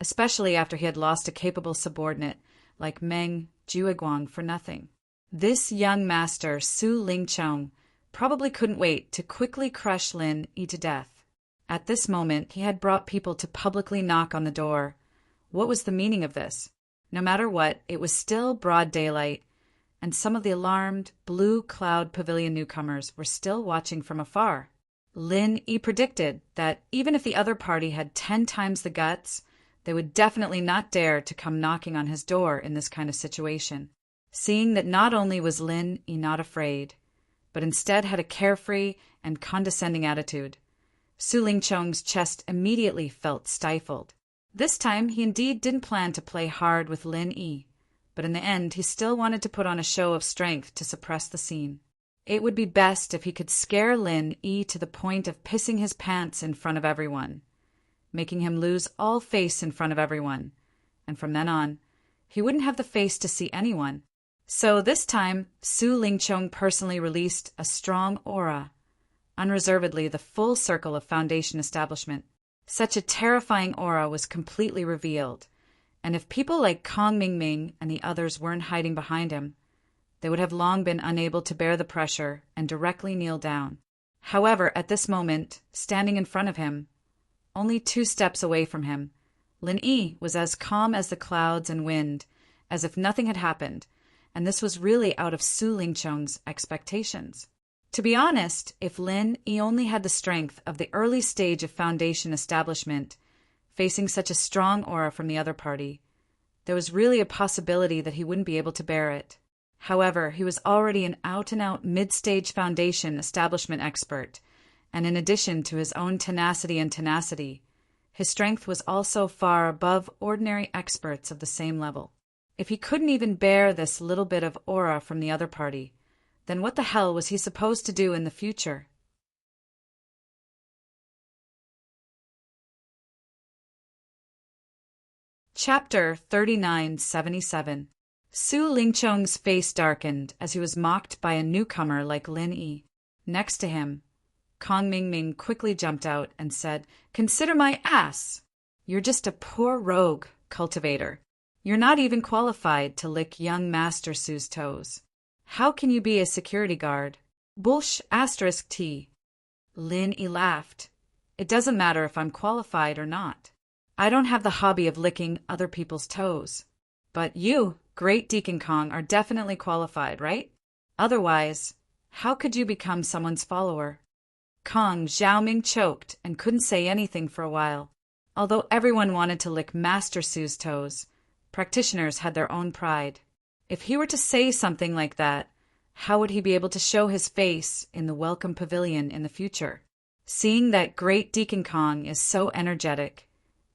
especially after he had lost a capable subordinate like Meng Jueguang for nothing. This young master, Su Lingchong, probably couldn't wait to quickly crush Lin Yi to death. At this moment, he had brought people to publicly knock on the door. What was the meaning of this? No matter what, it was still broad daylight, and some of the alarmed Blue Cloud Pavilion newcomers were still watching from afar. Lin Yi predicted that even if the other party had 10 times the guts, they would definitely not dare to come knocking on his door in this kind of situation. Seeing that not only was Lin Yi not afraid, but instead had a carefree and condescending attitude, Su Lingchong's chest immediately felt stifled. This time he indeed didn't plan to play hard with Lin Yi, but in the end he still wanted to put on a show of strength to suppress the scene. It would be best if he could scare Lin Yi to the point of pissing his pants in front of everyone, making him lose all face in front of everyone, and from then on, he wouldn't have the face to see anyone. So this time, Su Lingchong personally released a strong aura, unreservedly the full circle of Foundation establishment. Such a terrifying aura was completely revealed, and if people like Kong Mingming and the others weren't hiding behind him, they would have long been unable to bear the pressure and directly kneel down. However, at this moment, standing in front of him, only 2 steps away from him, Lin Yi was as calm as the clouds and wind, as if nothing had happened, and this was really out of Su Lingchong's expectations. To be honest, if Lin Yi only had the strength of the early stage of Foundation establishment, facing such a strong aura from the other party, there was really a possibility that he wouldn't be able to bear it. However, he was already an out-and-out mid-stage Foundation establishment expert, and in addition to his own tenacity, his strength was also far above ordinary experts of the same level. If he couldn't even bear this little bit of aura from the other party, then what the hell was he supposed to do in the future? Chapter 3977. Su Lingchong's face darkened as he was mocked by a newcomer like Lin Yi. Next to him, Kong Mingming quickly jumped out and said, "Consider my ass! You're just a poor rogue cultivator. You're not even qualified to lick young Master Su's toes. How can you be a security guard? Bullsh *T. Lin Yi laughed. "It doesn't matter if I'm qualified or not. I don't have the hobby of licking other people's toes. But you, Great Deacon Kong, are definitely qualified, right? Otherwise, how could you become someone's follower?" Kong Xiaoming choked and couldn't say anything for a while. Although everyone wanted to lick Master Su's toes, practitioners had their own pride. If he were to say something like that, how would he be able to show his face in the Welcome Pavilion in the future? Seeing that Great Deacon Kong is so energetic,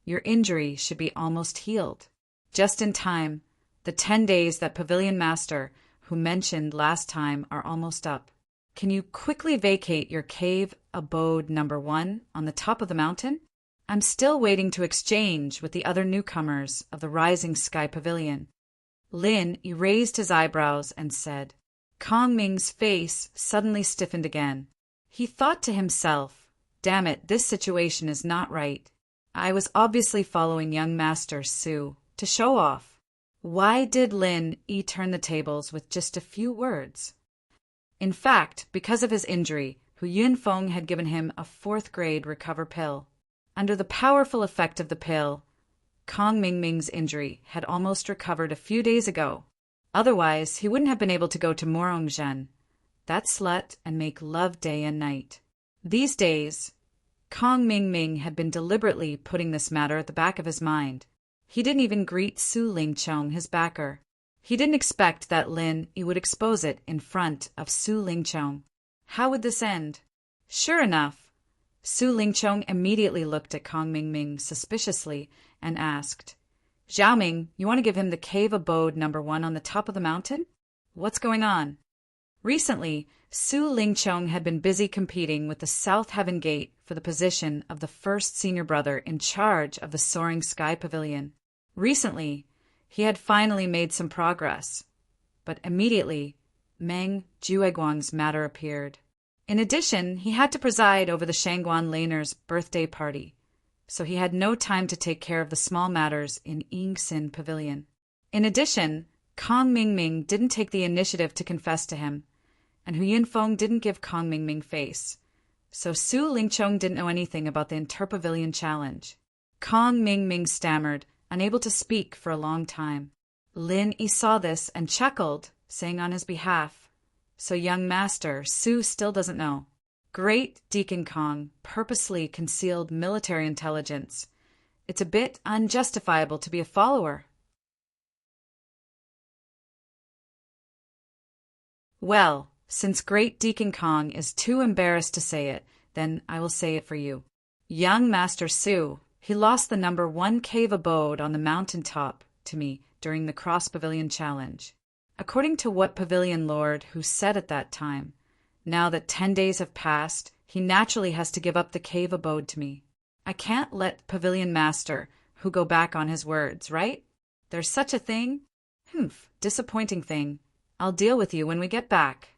your injury should be almost healed. Just in time, the 10 days that Pavilion Master, who mentioned last time, are almost up. Can you quickly vacate your cave abode number 1 on the top of the mountain? I'm still waiting to exchange with the other newcomers of the Rising Sky Pavilion. Lin erased his eyebrows and said. Kong Ming's face suddenly stiffened again. He thought to himself, "Damn it, this situation is not right. I was obviously following young Master Su to show off. Why did Lin Yi turn the tables with just a few words?" In fact, because of his injury, Hu Yunfeng had given him a 4th grade recover pill. Under the powerful effect of the pill, Kong Mingming's injury had almost recovered a few days ago. Otherwise, he wouldn't have been able to go to Morongzhen, that slut, and make love day and night. These days, Kong Mingming had been deliberately putting this matter at the back of his mind. He didn't even greet Su Lingchong, his backer. He didn't expect that Lin Yi would expose it in front of Su Lingchong. How would this end? Sure enough, Su Lingchong immediately looked at Kong Mingming suspiciously and asked, "Xiaoming, you want to give him the cave abode number 1 on the top of the mountain? What's going on?" Recently, Su Lingchong had been busy competing with the South Heaven Gate for the position of the first senior brother in charge of the Soaring Sky Pavilion. Recently, he had finally made some progress, but immediately, Meng Jueguang's matter appeared. In addition, he had to preside over the Shangguan Laner's birthday party, so he had no time to take care of the small matters in Yingxin Pavilion. In addition, Kong Mingming didn't take the initiative to confess to him, and Hu Yunfeng didn't give Kong Mingming face, so Su Lingchong didn't know anything about the Interpavilion challenge. Kong Mingming stammered, unable to speak for a long time. Lin Yi saw this and chuckled, saying on his behalf, "So young Master Su still doesn't know. Great Deacon Kong purposely concealed military intelligence. It's a bit unjustifiable to be a follower." Well, since Great Deacon Kong is too embarrassed to say it, then I will say it for you. Young Master Su, he lost the number 1 cave abode on the mountain top to me during the Cross Pavilion Challenge. According to what Pavilion Lord who said at that time, now that 10 days have passed, he naturally has to give up the cave abode to me. I can't let Pavilion Master who go back on his words, right? There's such a thing? Humph, disappointing thing. I'll deal with you when we get back.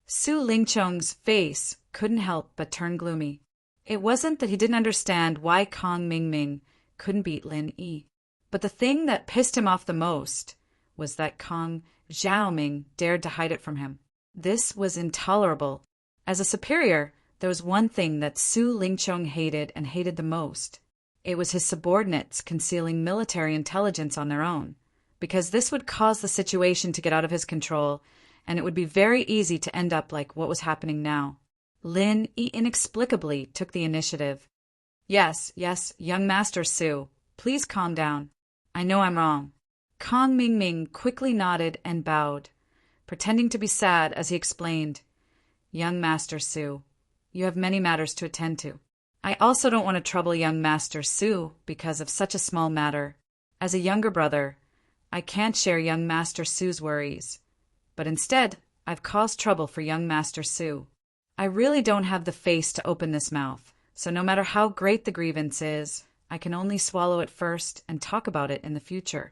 Su Lingchong's face couldn't help but turn gloomy. It wasn't that he didn't understand why Kong Mingming couldn't beat Lin Yi, but the thing that pissed him off the most was that Kong Xiaoming dared to hide it from him. This was intolerable. As a superior, there was one thing that Su Lingchong hated and hated the most. It was his subordinates concealing military intelligence on their own, because this would cause the situation to get out of his control, and it would be very easy to end up like what was happening now. Lin Yi inexplicably took the initiative. Yes, young Master Su, please calm down. I know I'm wrong. Kong Mingming quickly nodded and bowed, pretending to be sad as he explained. Young Master Su, you have many matters to attend to. I also don't want to trouble young Master Su because of such a small matter. As a younger brother, I can't share young Master Su's worries, but instead, I've caused trouble for young Master Su. I really don't have the face to open this mouth, so no matter how great the grievance is, I can only swallow it first and talk about it in the future.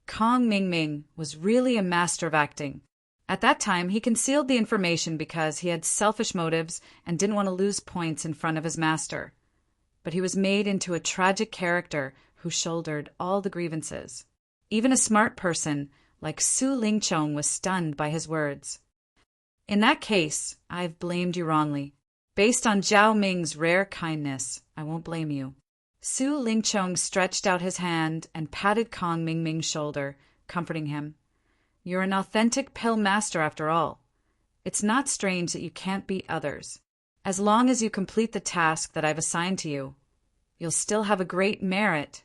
Kong Mingming was really a master of acting. At that time, he concealed the information because he had selfish motives and didn't want to lose points in front of his master. But he was made into a tragic character who shouldered all the grievances. Even a smart person like Su Lingchong was stunned by his words. In that case, I've blamed you wrongly. Based on Zhao Ming's rare kindness, I won't blame you. Su Lingchong stretched out his hand and patted Kong Mingming's shoulder, comforting him. You're an authentic pill master after all. It's not strange that you can't beat others. As long as you complete the task that I've assigned to you, you'll still have a great merit.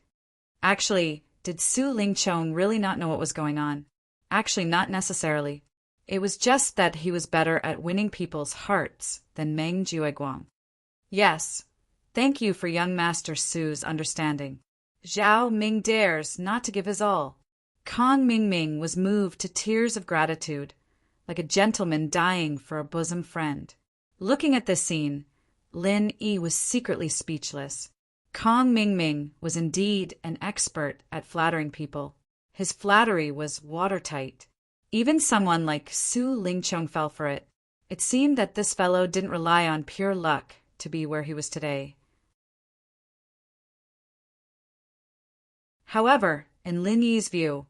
Actually, did Su Lingchong really not know what was going on? Actually, not necessarily. It was just that he was better at winning people's hearts than Meng Jueguang. Yes, thank you for young Master Su's understanding. Zhao Ming dares not to give his all. Kong Mingming was moved to tears of gratitude, like a gentleman dying for a bosom friend. Looking at this scene, Lin Yi was secretly speechless. Kong Mingming was indeed an expert at flattering people. His flattery was watertight. Even someone like Su Lingchong fell for it. It seemed that this fellow didn't rely on pure luck to be where he was today. However, in Lin Yi's view,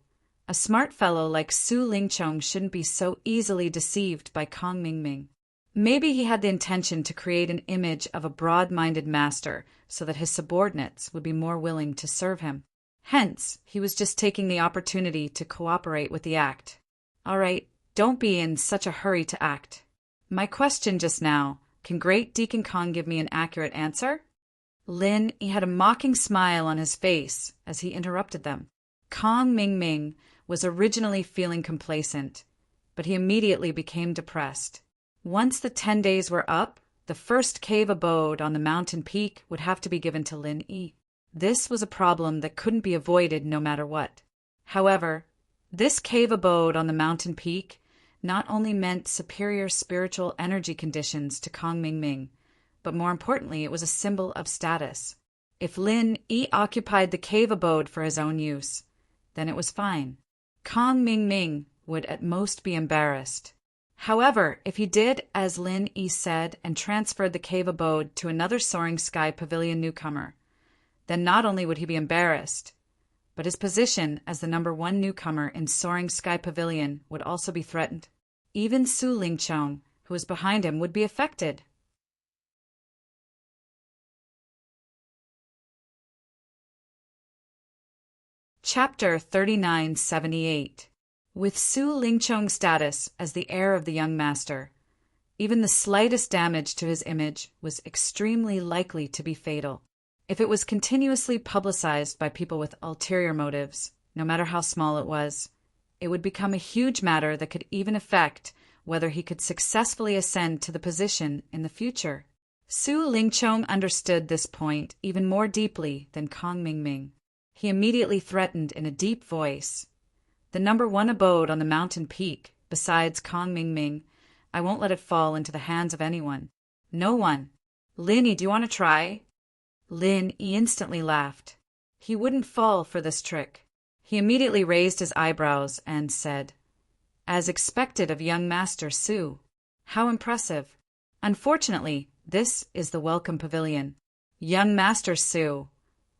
a smart fellow like Su Lingchong shouldn't be so easily deceived by Kong Mingming. Maybe he had the intention to create an image of a broad-minded master so that his subordinates would be more willing to serve him. Hence, he was just taking the opportunity to cooperate with the act. All right, don't be in such a hurry to act. My question just now, can Great Deacon Kong give me an accurate answer? Lin Yi had a mocking smile on his face as he interrupted them. Kong Mingming was originally feeling complacent, but he immediately became depressed. Once the 10 days were up, the first cave abode on the mountain peak would have to be given to Lin Yi. This was a problem that couldn't be avoided no matter what. However, this cave abode on the mountain peak not only meant superior spiritual energy conditions to Kong Mingming, but more importantly, it was a symbol of status. If Lin Yi occupied the cave abode for his own use, then it was fine. Kong Mingming would at most be embarrassed. However, if he did as Lin Yi said and transferred the cave abode to another Soaring Sky Pavilion newcomer, then not only would he be embarrassed, but his position as the #1 newcomer in Soaring Sky Pavilion would also be threatened. Even Su Lingchong, who was behind him, would be affected. Chapter 3978. With Su Lingchong's status as the heir of the young master, even the slightest damage to his image was extremely likely to be fatal. If it was continuously publicized by people with ulterior motives, no matter how small it was, it would become a huge matter that could even affect whether he could successfully ascend to the position in the future. Su Lingchong understood this point even more deeply than Kong Mingming. He immediately threatened in a deep voice, "The #1 abode on the mountain peak, besides Kong Mingming, I won't let it fall into the hands of anyone. No one. Lin Yi, do you want to try?" Lin Yi instantly laughed. He wouldn't fall for this trick. He immediately raised his eyebrows and said, "As expected of young Master Su. How impressive. Unfortunately, this is the welcome pavilion. Young Master Su,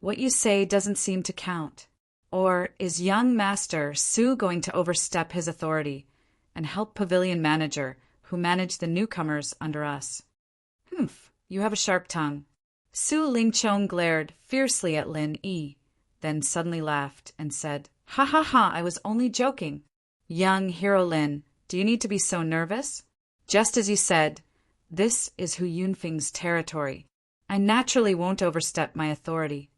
what you say doesn't seem to count. Or is young Master Su going to overstep his authority and help pavilion manager who manage the newcomers under us?" "Humph, you have a sharp tongue." Su Lingchong glared fiercely at Lin Yi, then suddenly laughed and said, "Ha ha ha, I was only joking. Young Hero Lin, do you need to be so nervous? Just as you said, this is Hu Yunfeng's territory. I naturally won't overstep my authority."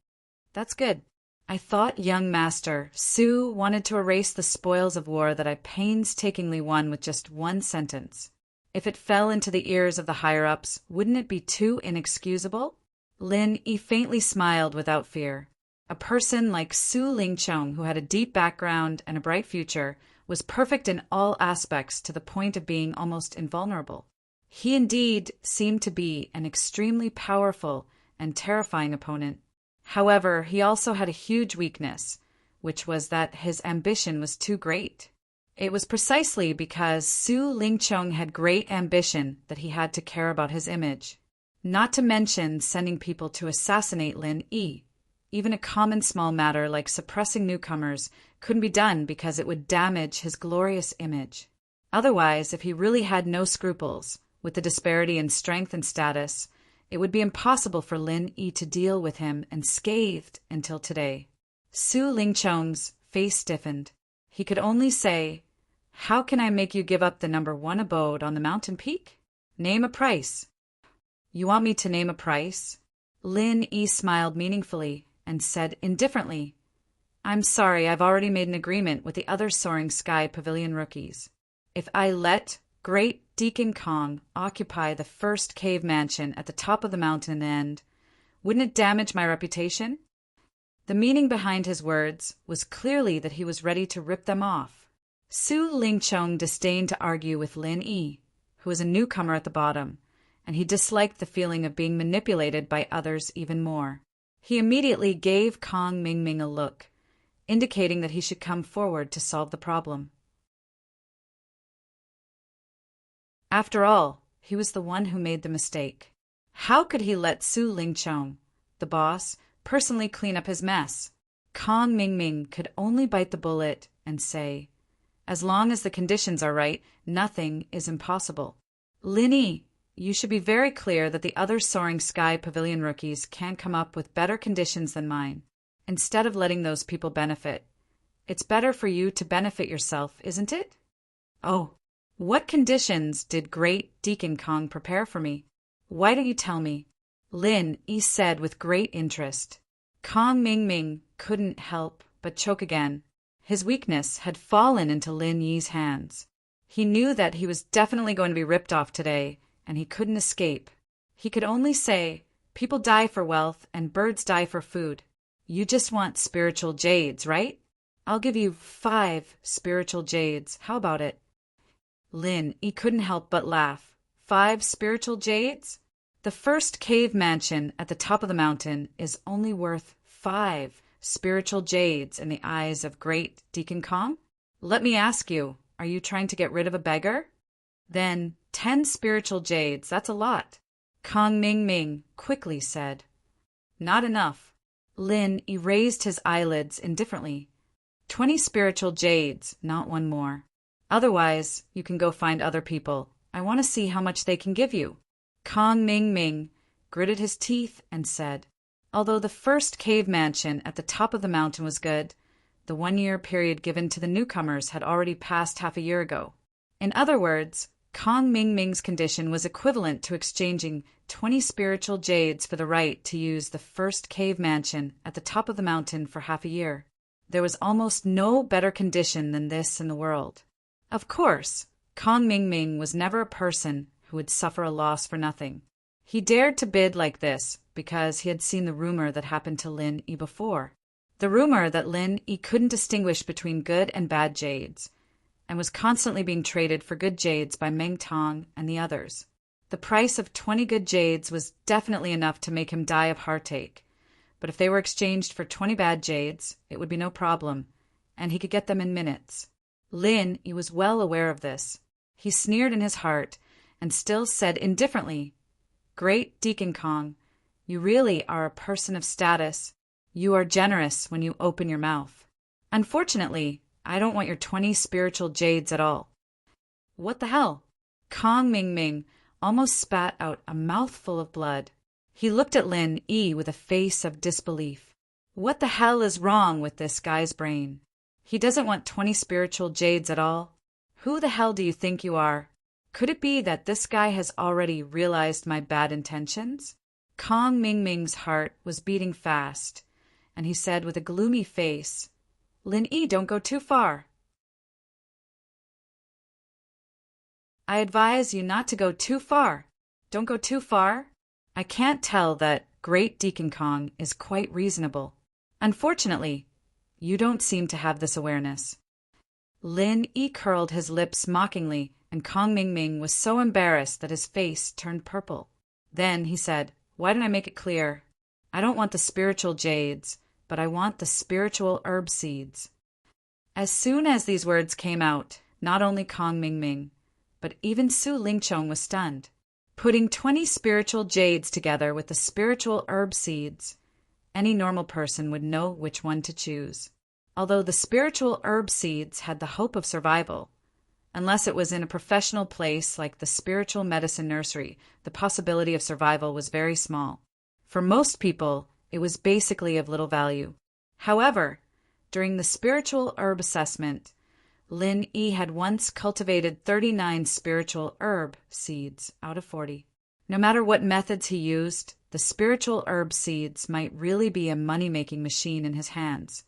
"That's good. I thought young Master Su wanted to erase the spoils of war that I painstakingly won with just one sentence. If it fell into the ears of the higher-ups, wouldn't it be too inexcusable?" Lin Yi faintly smiled without fear. A person like Su Lingchong, who had a deep background and a bright future, was perfect in all aspects to the point of being almost invulnerable. He indeed seemed to be an extremely powerful and terrifying opponent. However, he also had a huge weakness, which was that his ambition was too great. It was precisely because Su Lingchong had great ambition that he had to care about his image. Not to mention sending people to assassinate Lin Yi. Even a common small matter like suppressing newcomers couldn't be done because it would damage his glorious image. Otherwise, if he really had no scruples, with the disparity in strength and status, it would be impossible for Lin Yi to deal with him unscathed until today. Su Lingchong's face stiffened. He could only say, "How can I make you give up the #1 abode on the mountain peak? Name a price." "You want me to name a price?" Lin Yi smiled meaningfully and said indifferently, "I'm sorry, I've already made an agreement with the other Soaring Sky Pavilion rookies. If I let Great Deacon Kong occupy the first cave mansion at the top of the mountain end, wouldn't it damage my reputation?" The meaning behind his words was clearly that he was ready to rip them off. Su Lingchong disdained to argue with Lin Yi, who was a newcomer at the bottom, and he disliked the feeling of being manipulated by others even more. He immediately gave Kong Mingming a look, indicating that he should come forward to solve the problem. After all, he was the one who made the mistake. How could he let Su Lingchong, the boss, personally clean up his mess? Kong Mingming could only bite the bullet and say, "As long as the conditions are right, nothing is impossible. Lin Yi, you should be very clear that the other Soaring Sky Pavilion rookies can't come up with better conditions than mine. Instead of letting those people benefit, it's better for you to benefit yourself, isn't it?" "Oh, what conditions did Great Deacon Kong prepare for me? Why don't you tell me?" Lin Yi said with great interest. Kong Mingming couldn't help but choke again. His weakness had fallen into Lin Yi's hands. He knew that he was definitely going to be ripped off today, and he couldn't escape. He could only say, "People die for wealth and birds die for food. You just want spiritual jades, right? I'll give you 5 spiritual jades. How about it?" Lin Yi couldn't help but laugh. 5 spiritual jades? The first cave mansion at the top of the mountain is only worth 5 spiritual jades in the eyes of Great Deacon Kong? Let me ask you, are you trying to get rid of a beggar? Then 10 spiritual jades, that's a lot. Kong Mingming quickly said. Not enough. Lin erased his eyelids indifferently. 20 spiritual jades, not one more. Otherwise, you can go find other people. I want to see how much they can give you. Kong Mingming gritted his teeth and said, although the first cave mansion at the top of the mountain was good, the 1-year period given to the newcomers had already passed half a year ago. In other words, Kong Mingming's condition was equivalent to exchanging 20 spiritual jades for the right to use the first cave mansion at the top of the mountain for half a year. There was almost no better condition than this in the world. Of course, Kong Mingming was never a person who would suffer a loss for nothing. He dared to bid like this because he had seen the rumor that happened to Lin Yi before. The rumor that Lin Yi couldn't distinguish between good and bad jades, and was constantly being traded for good jades by Meng Tong and the others. The price of 20 good jades was definitely enough to make him die of heartache, but if they were exchanged for 20 bad jades, it would be no problem, and he could get them in minutes. Lin Yi was well aware of this. He sneered in his heart and still said indifferently, "Great Deacon Kong, you really are a person of status. You are generous when you open your mouth. Unfortunately, I don't want your 20 spiritual jades at all." What the hell? Kong Ming Ming almost spat out a mouthful of blood. He looked at Lin Yi with a face of disbelief. What the hell is wrong with this guy's brain? He doesn't want 20 spiritual jades at all? Who the hell do you think you are? Could it be that this guy has already realized my bad intentions? Kong Ming Ming's heart was beating fast, and he said with a gloomy face, "Lin Yi, don't go too far. I advise you not to go too far. Don't go too far." I can't tell that Great Deacon Kong is quite reasonable. Unfortunately, you don't seem to have this awareness. Lin Yi curled his lips mockingly, and Kong Ming Ming was so embarrassed that his face turned purple. Then he said, "Why didn't I make it clear? I don't want the spiritual jades, but I want the spiritual herb seeds." As soon as these words came out, not only Kong Ming Ming, but even Su Lingchong was stunned. Putting 20 spiritual jades together with the spiritual herb seeds, any normal person would know which one to choose. Although the spiritual herb seeds had the hope of survival, unless it was in a professional place like the spiritual medicine nursery, the possibility of survival was very small. For most people, it was basically of little value. However, during the spiritual herb assessment, Lin Yi had once cultivated 39 spiritual herb seeds out of 40. No matter what methods he used, the spiritual herb seeds might really be a money-making machine in his hands.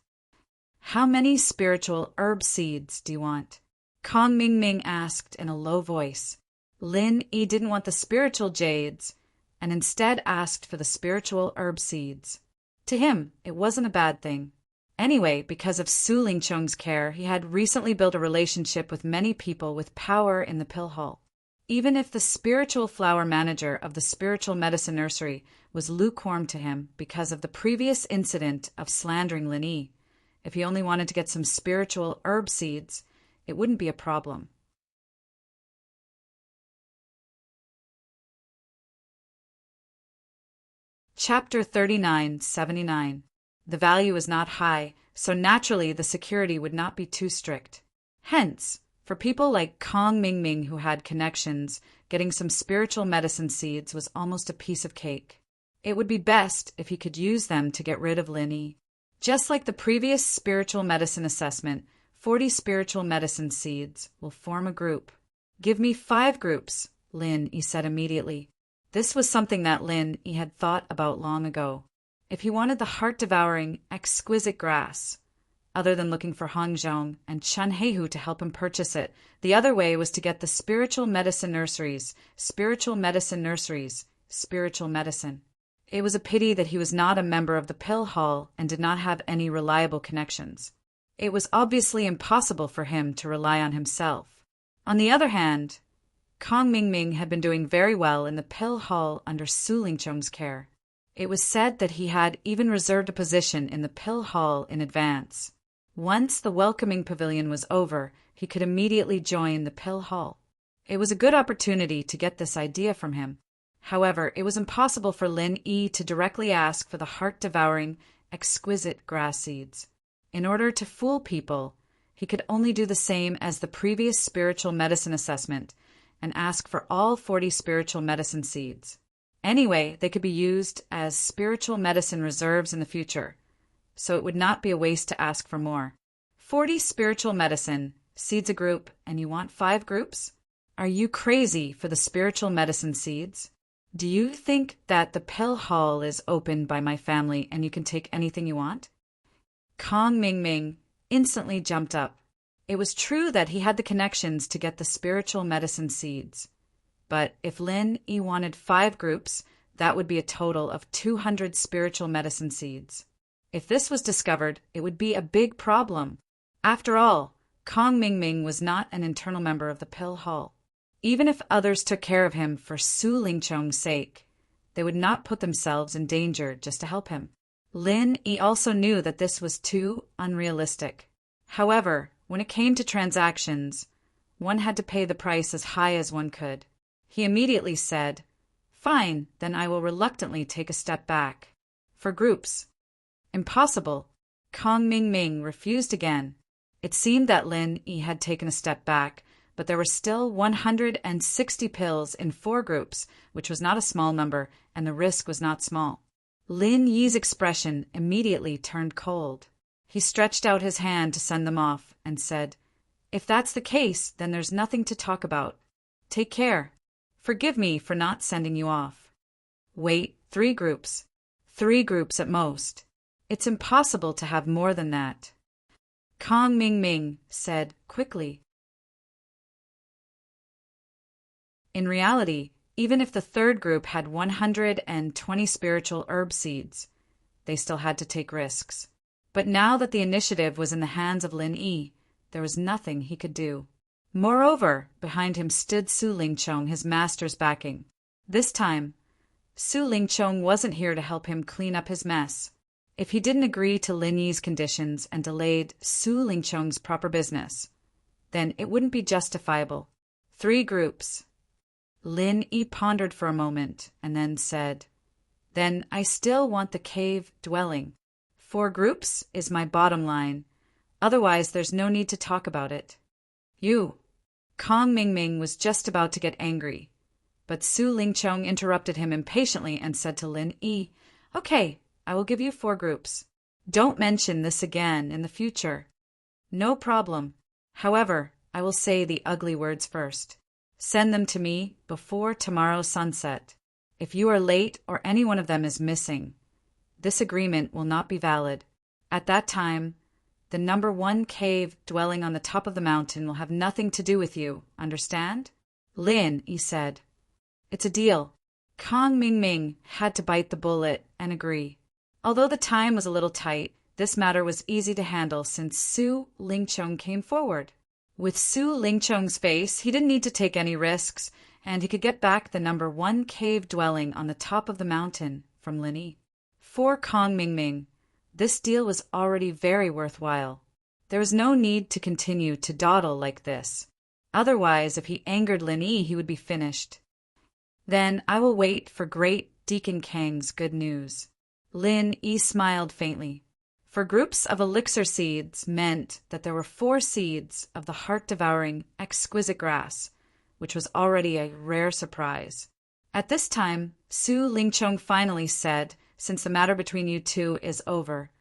"How many spiritual herb seeds do you want?" Kong Ming Ming asked in a low voice. Lin Yi didn't want the spiritual jades, and instead asked for the spiritual herb seeds. To him, it wasn't a bad thing. Anyway, because of Su Lingchong's care, he had recently built a relationship with many people with power in the pill hall. Even if the spiritual flower manager of the spiritual medicine nursery was lukewarm to him because of the previous incident of slandering Lin Yi, if he only wanted to get some spiritual herb seeds, it wouldn't be a problem. Chapter 3979. The value is not high, so naturally the security would not be too strict. Hence, for people like Kong Ming Ming who had connections, getting some spiritual medicine seeds was almost a piece of cake. It would be best if he could use them to get rid of Lin Yi. Just like the previous spiritual medicine assessment, 40 spiritual medicine seeds will form a group. "Give me 5 groups," Lin Yi said immediately. This was something that Lin Yi had thought about long ago. If he wanted the heart-devouring, exquisite grass, other than looking for Hongzhong and Chun Heihu to help him purchase it, the other way was to get the spiritual medicine nurseries, spiritual medicine. It was a pity that he was not a member of the pill hall and did not have any reliable connections. It was obviously impossible for him to rely on himself. On the other hand, Kong Ming Ming had been doing very well in the pill hall under Su Lingchong's care. It was said that he had even reserved a position in the pill hall in advance. Once the welcoming pavilion was over, he could immediately join the pill hall. It was a good opportunity to get this idea from him. However, it was impossible for Lin Yi to directly ask for the heart-devouring, exquisite grass seeds. In order to fool people, he could only do the same as the previous spiritual medicine assessment and ask for all 40 spiritual medicine seeds. Anyway, they could be used as spiritual medicine reserves in the future, so it would not be a waste to ask for more. 40 spiritual medicine, seeds a group, and you want 5 groups? Are you crazy for the spiritual medicine seeds? Do you think that the pill hall is opened by my family and you can take anything you want? Kong Ming Ming instantly jumped up. It was true that he had the connections to get the spiritual medicine seeds. But if Lin Yi wanted 5 groups, that would be a total of 200 spiritual medicine seeds. If this was discovered, it would be a big problem. After all, Kong Ming Ming was not an internal member of the pill hall. Even if others took care of him for Su Lingchong's sake, they would not put themselves in danger just to help him. Lin Yi also knew that this was too unrealistic. However, when it came to transactions, one had to pay the price as high as one could. He immediately said, "Fine, then I will reluctantly take a step back." For groups. Impossible. Kong Ming Ming refused again. It seemed that Lin Yi had taken a step back, but there were still 160 pills in 4 groups, which was not a small number, and the risk was not small. Lin Yi's expression immediately turned cold. He stretched out his hand to send them off and said, "If that's the case, then there's nothing to talk about. Take care. Forgive me for not sending you off." Wait, 3 groups. 3 groups at most. It's impossible to have more than that. Kong Ming Ming said quickly. In reality, even if the 3rd group had 120 spiritual herb seeds, they still had to take risks. But now that the initiative was in the hands of Lin Yi, there was nothing he could do. Moreover, behind him stood Su Lingchong, his master's backing. This time, Su Lingchong wasn't here to help him clean up his mess. If he didn't agree to Lin Yi's conditions and delayed Su Lingchong's proper business, then it wouldn't be justifiable. 3 groups. Lin Yi pondered for a moment and then said, "Then I still want the cave dwelling. 4 groups is my bottom line. Otherwise, there's no need to talk about it." "You." Kong Ming Ming was just about to get angry, but Su Lingchong interrupted him impatiently and said to Lin Yi, "Okay, I will give you 4 groups. Don't mention this again in the future." "No problem. However, I will say the ugly words first. Send them to me before tomorrow's sunset. If you are late or any one of them is missing, this agreement will not be valid. At that time, the number 1 cave dwelling on the top of the mountain will have nothing to do with you, understand?" "Lin," he said. "It's a deal." Kong Ming Ming had to bite the bullet and agree. Although the time was a little tight, this matter was easy to handle since Su Lingchong came forward. With Su Lingchong's face, he didn't need to take any risks, and he could get back the number 1 cave dwelling on the top of the mountain from Lin Yi. For Kong Ming Ming, this deal was already very worthwhile. There was no need to continue to dawdle like this. Otherwise, if he angered Lin Yi, he would be finished. "Then I will wait for great Deacon Kang's good news." Lin Yi smiled faintly. For groups of elixir seeds meant that there were 4 seeds of the heart-devouring, exquisite grass, which was already a rare surprise. At this time, Su Lingchong finally said, "Since the matter between you 2 is over,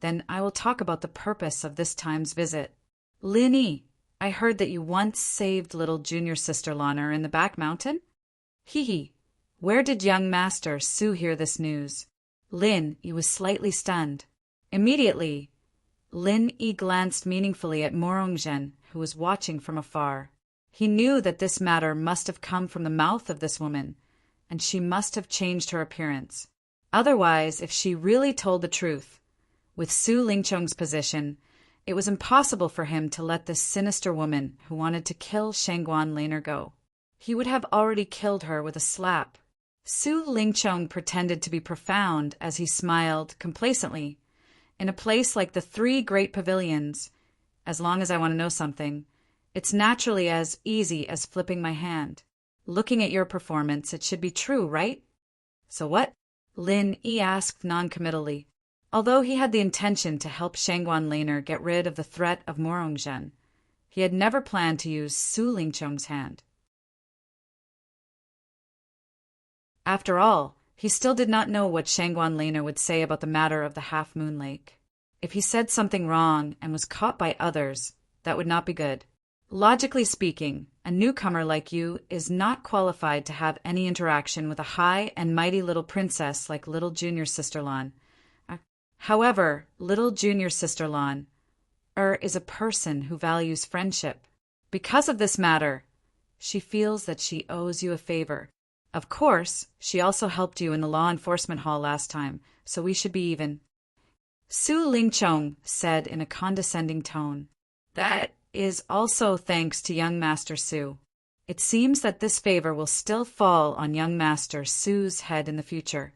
then I will talk about the purpose of this time's visit. Lin Yi, I heard that you once saved little junior sister Lana in the back mountain?" "Hee. Where did young master Su hear this news?" Lin Yi was slightly stunned. Immediately, Lin Yi glanced meaningfully at Morongzhen, who was watching from afar. He knew that this matter must have come from the mouth of this woman, and she must have changed her appearance. Otherwise, if she really told the truth, with Su Lingchong's position, it was impossible for him to let this sinister woman who wanted to kill Shangguan Laner go. He would have already killed her with a slap. Su Lingchong pretended to be profound as he smiled complacently. "In a place like the 3 great pavilions, as long as I want to know something, it's naturally as easy as flipping my hand. Looking at your performance, it should be true, right?" "So what?" Lin Yi asked noncommittally. Although he had the intention to help Shangguan Laner get rid of the threat of Morongzhen, he had never planned to use Su Lingchong's hand. After all, he still did not know what Shangguan Laner would say about the matter of the Half-Moon Lake. If he said something wrong and was caught by others, that would not be good. Logically speaking, a newcomer like you is not qualified to have any interaction with a high and mighty little princess like little junior sister Lan. However, little junior sister Lan is a person who values friendship. Because of this matter, she feels that she owes you a favor. Of course, she also helped you in the law enforcement hall last time, so we should be even. Su Lingchong said in a condescending tone. "That is also thanks to young Master Su. It seems that this favor will still fall on young Master Su's head in the future."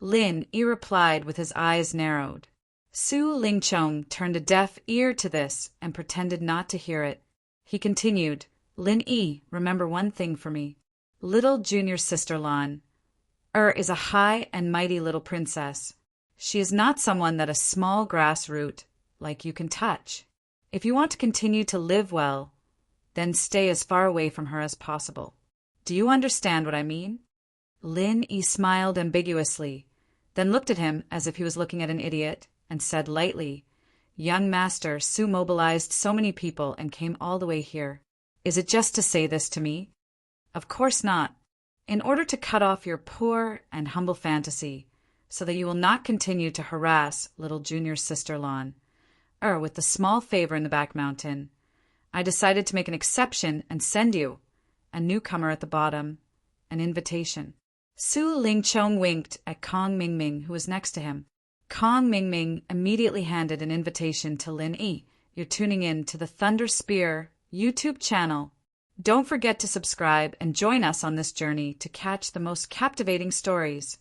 Lin Yi replied with his eyes narrowed. Su Lingchong turned a deaf ear to this and pretended not to hear it. He continued, Lin Yi, remember one thing for me. Little junior sister Lan is a high and mighty little princess. She is not someone that a small grass root like you can touch. If you want to continue to live well, then stay as far away from her as possible. Do you understand what I mean? Lin Yi smiled ambiguously, then looked at him as if he was looking at an idiot, and said lightly, Young master, Su mobilized so many people and came all the way here. Is it just to say this to me? Of course not. In order to cut off your poor and humble fantasy, so that you will not continue to harass little junior sister Lan, with the small favor in the back mountain, I decided to make an exception and send you, a newcomer at the bottom, an invitation. Su Lingchong winked at Kong Mingming, who was next to him. Kong Mingming immediately handed an invitation to Lin Yi. You're tuning in to the Thunder Spear YouTube channel. Don't forget to subscribe and join us on this journey to catch the most captivating stories.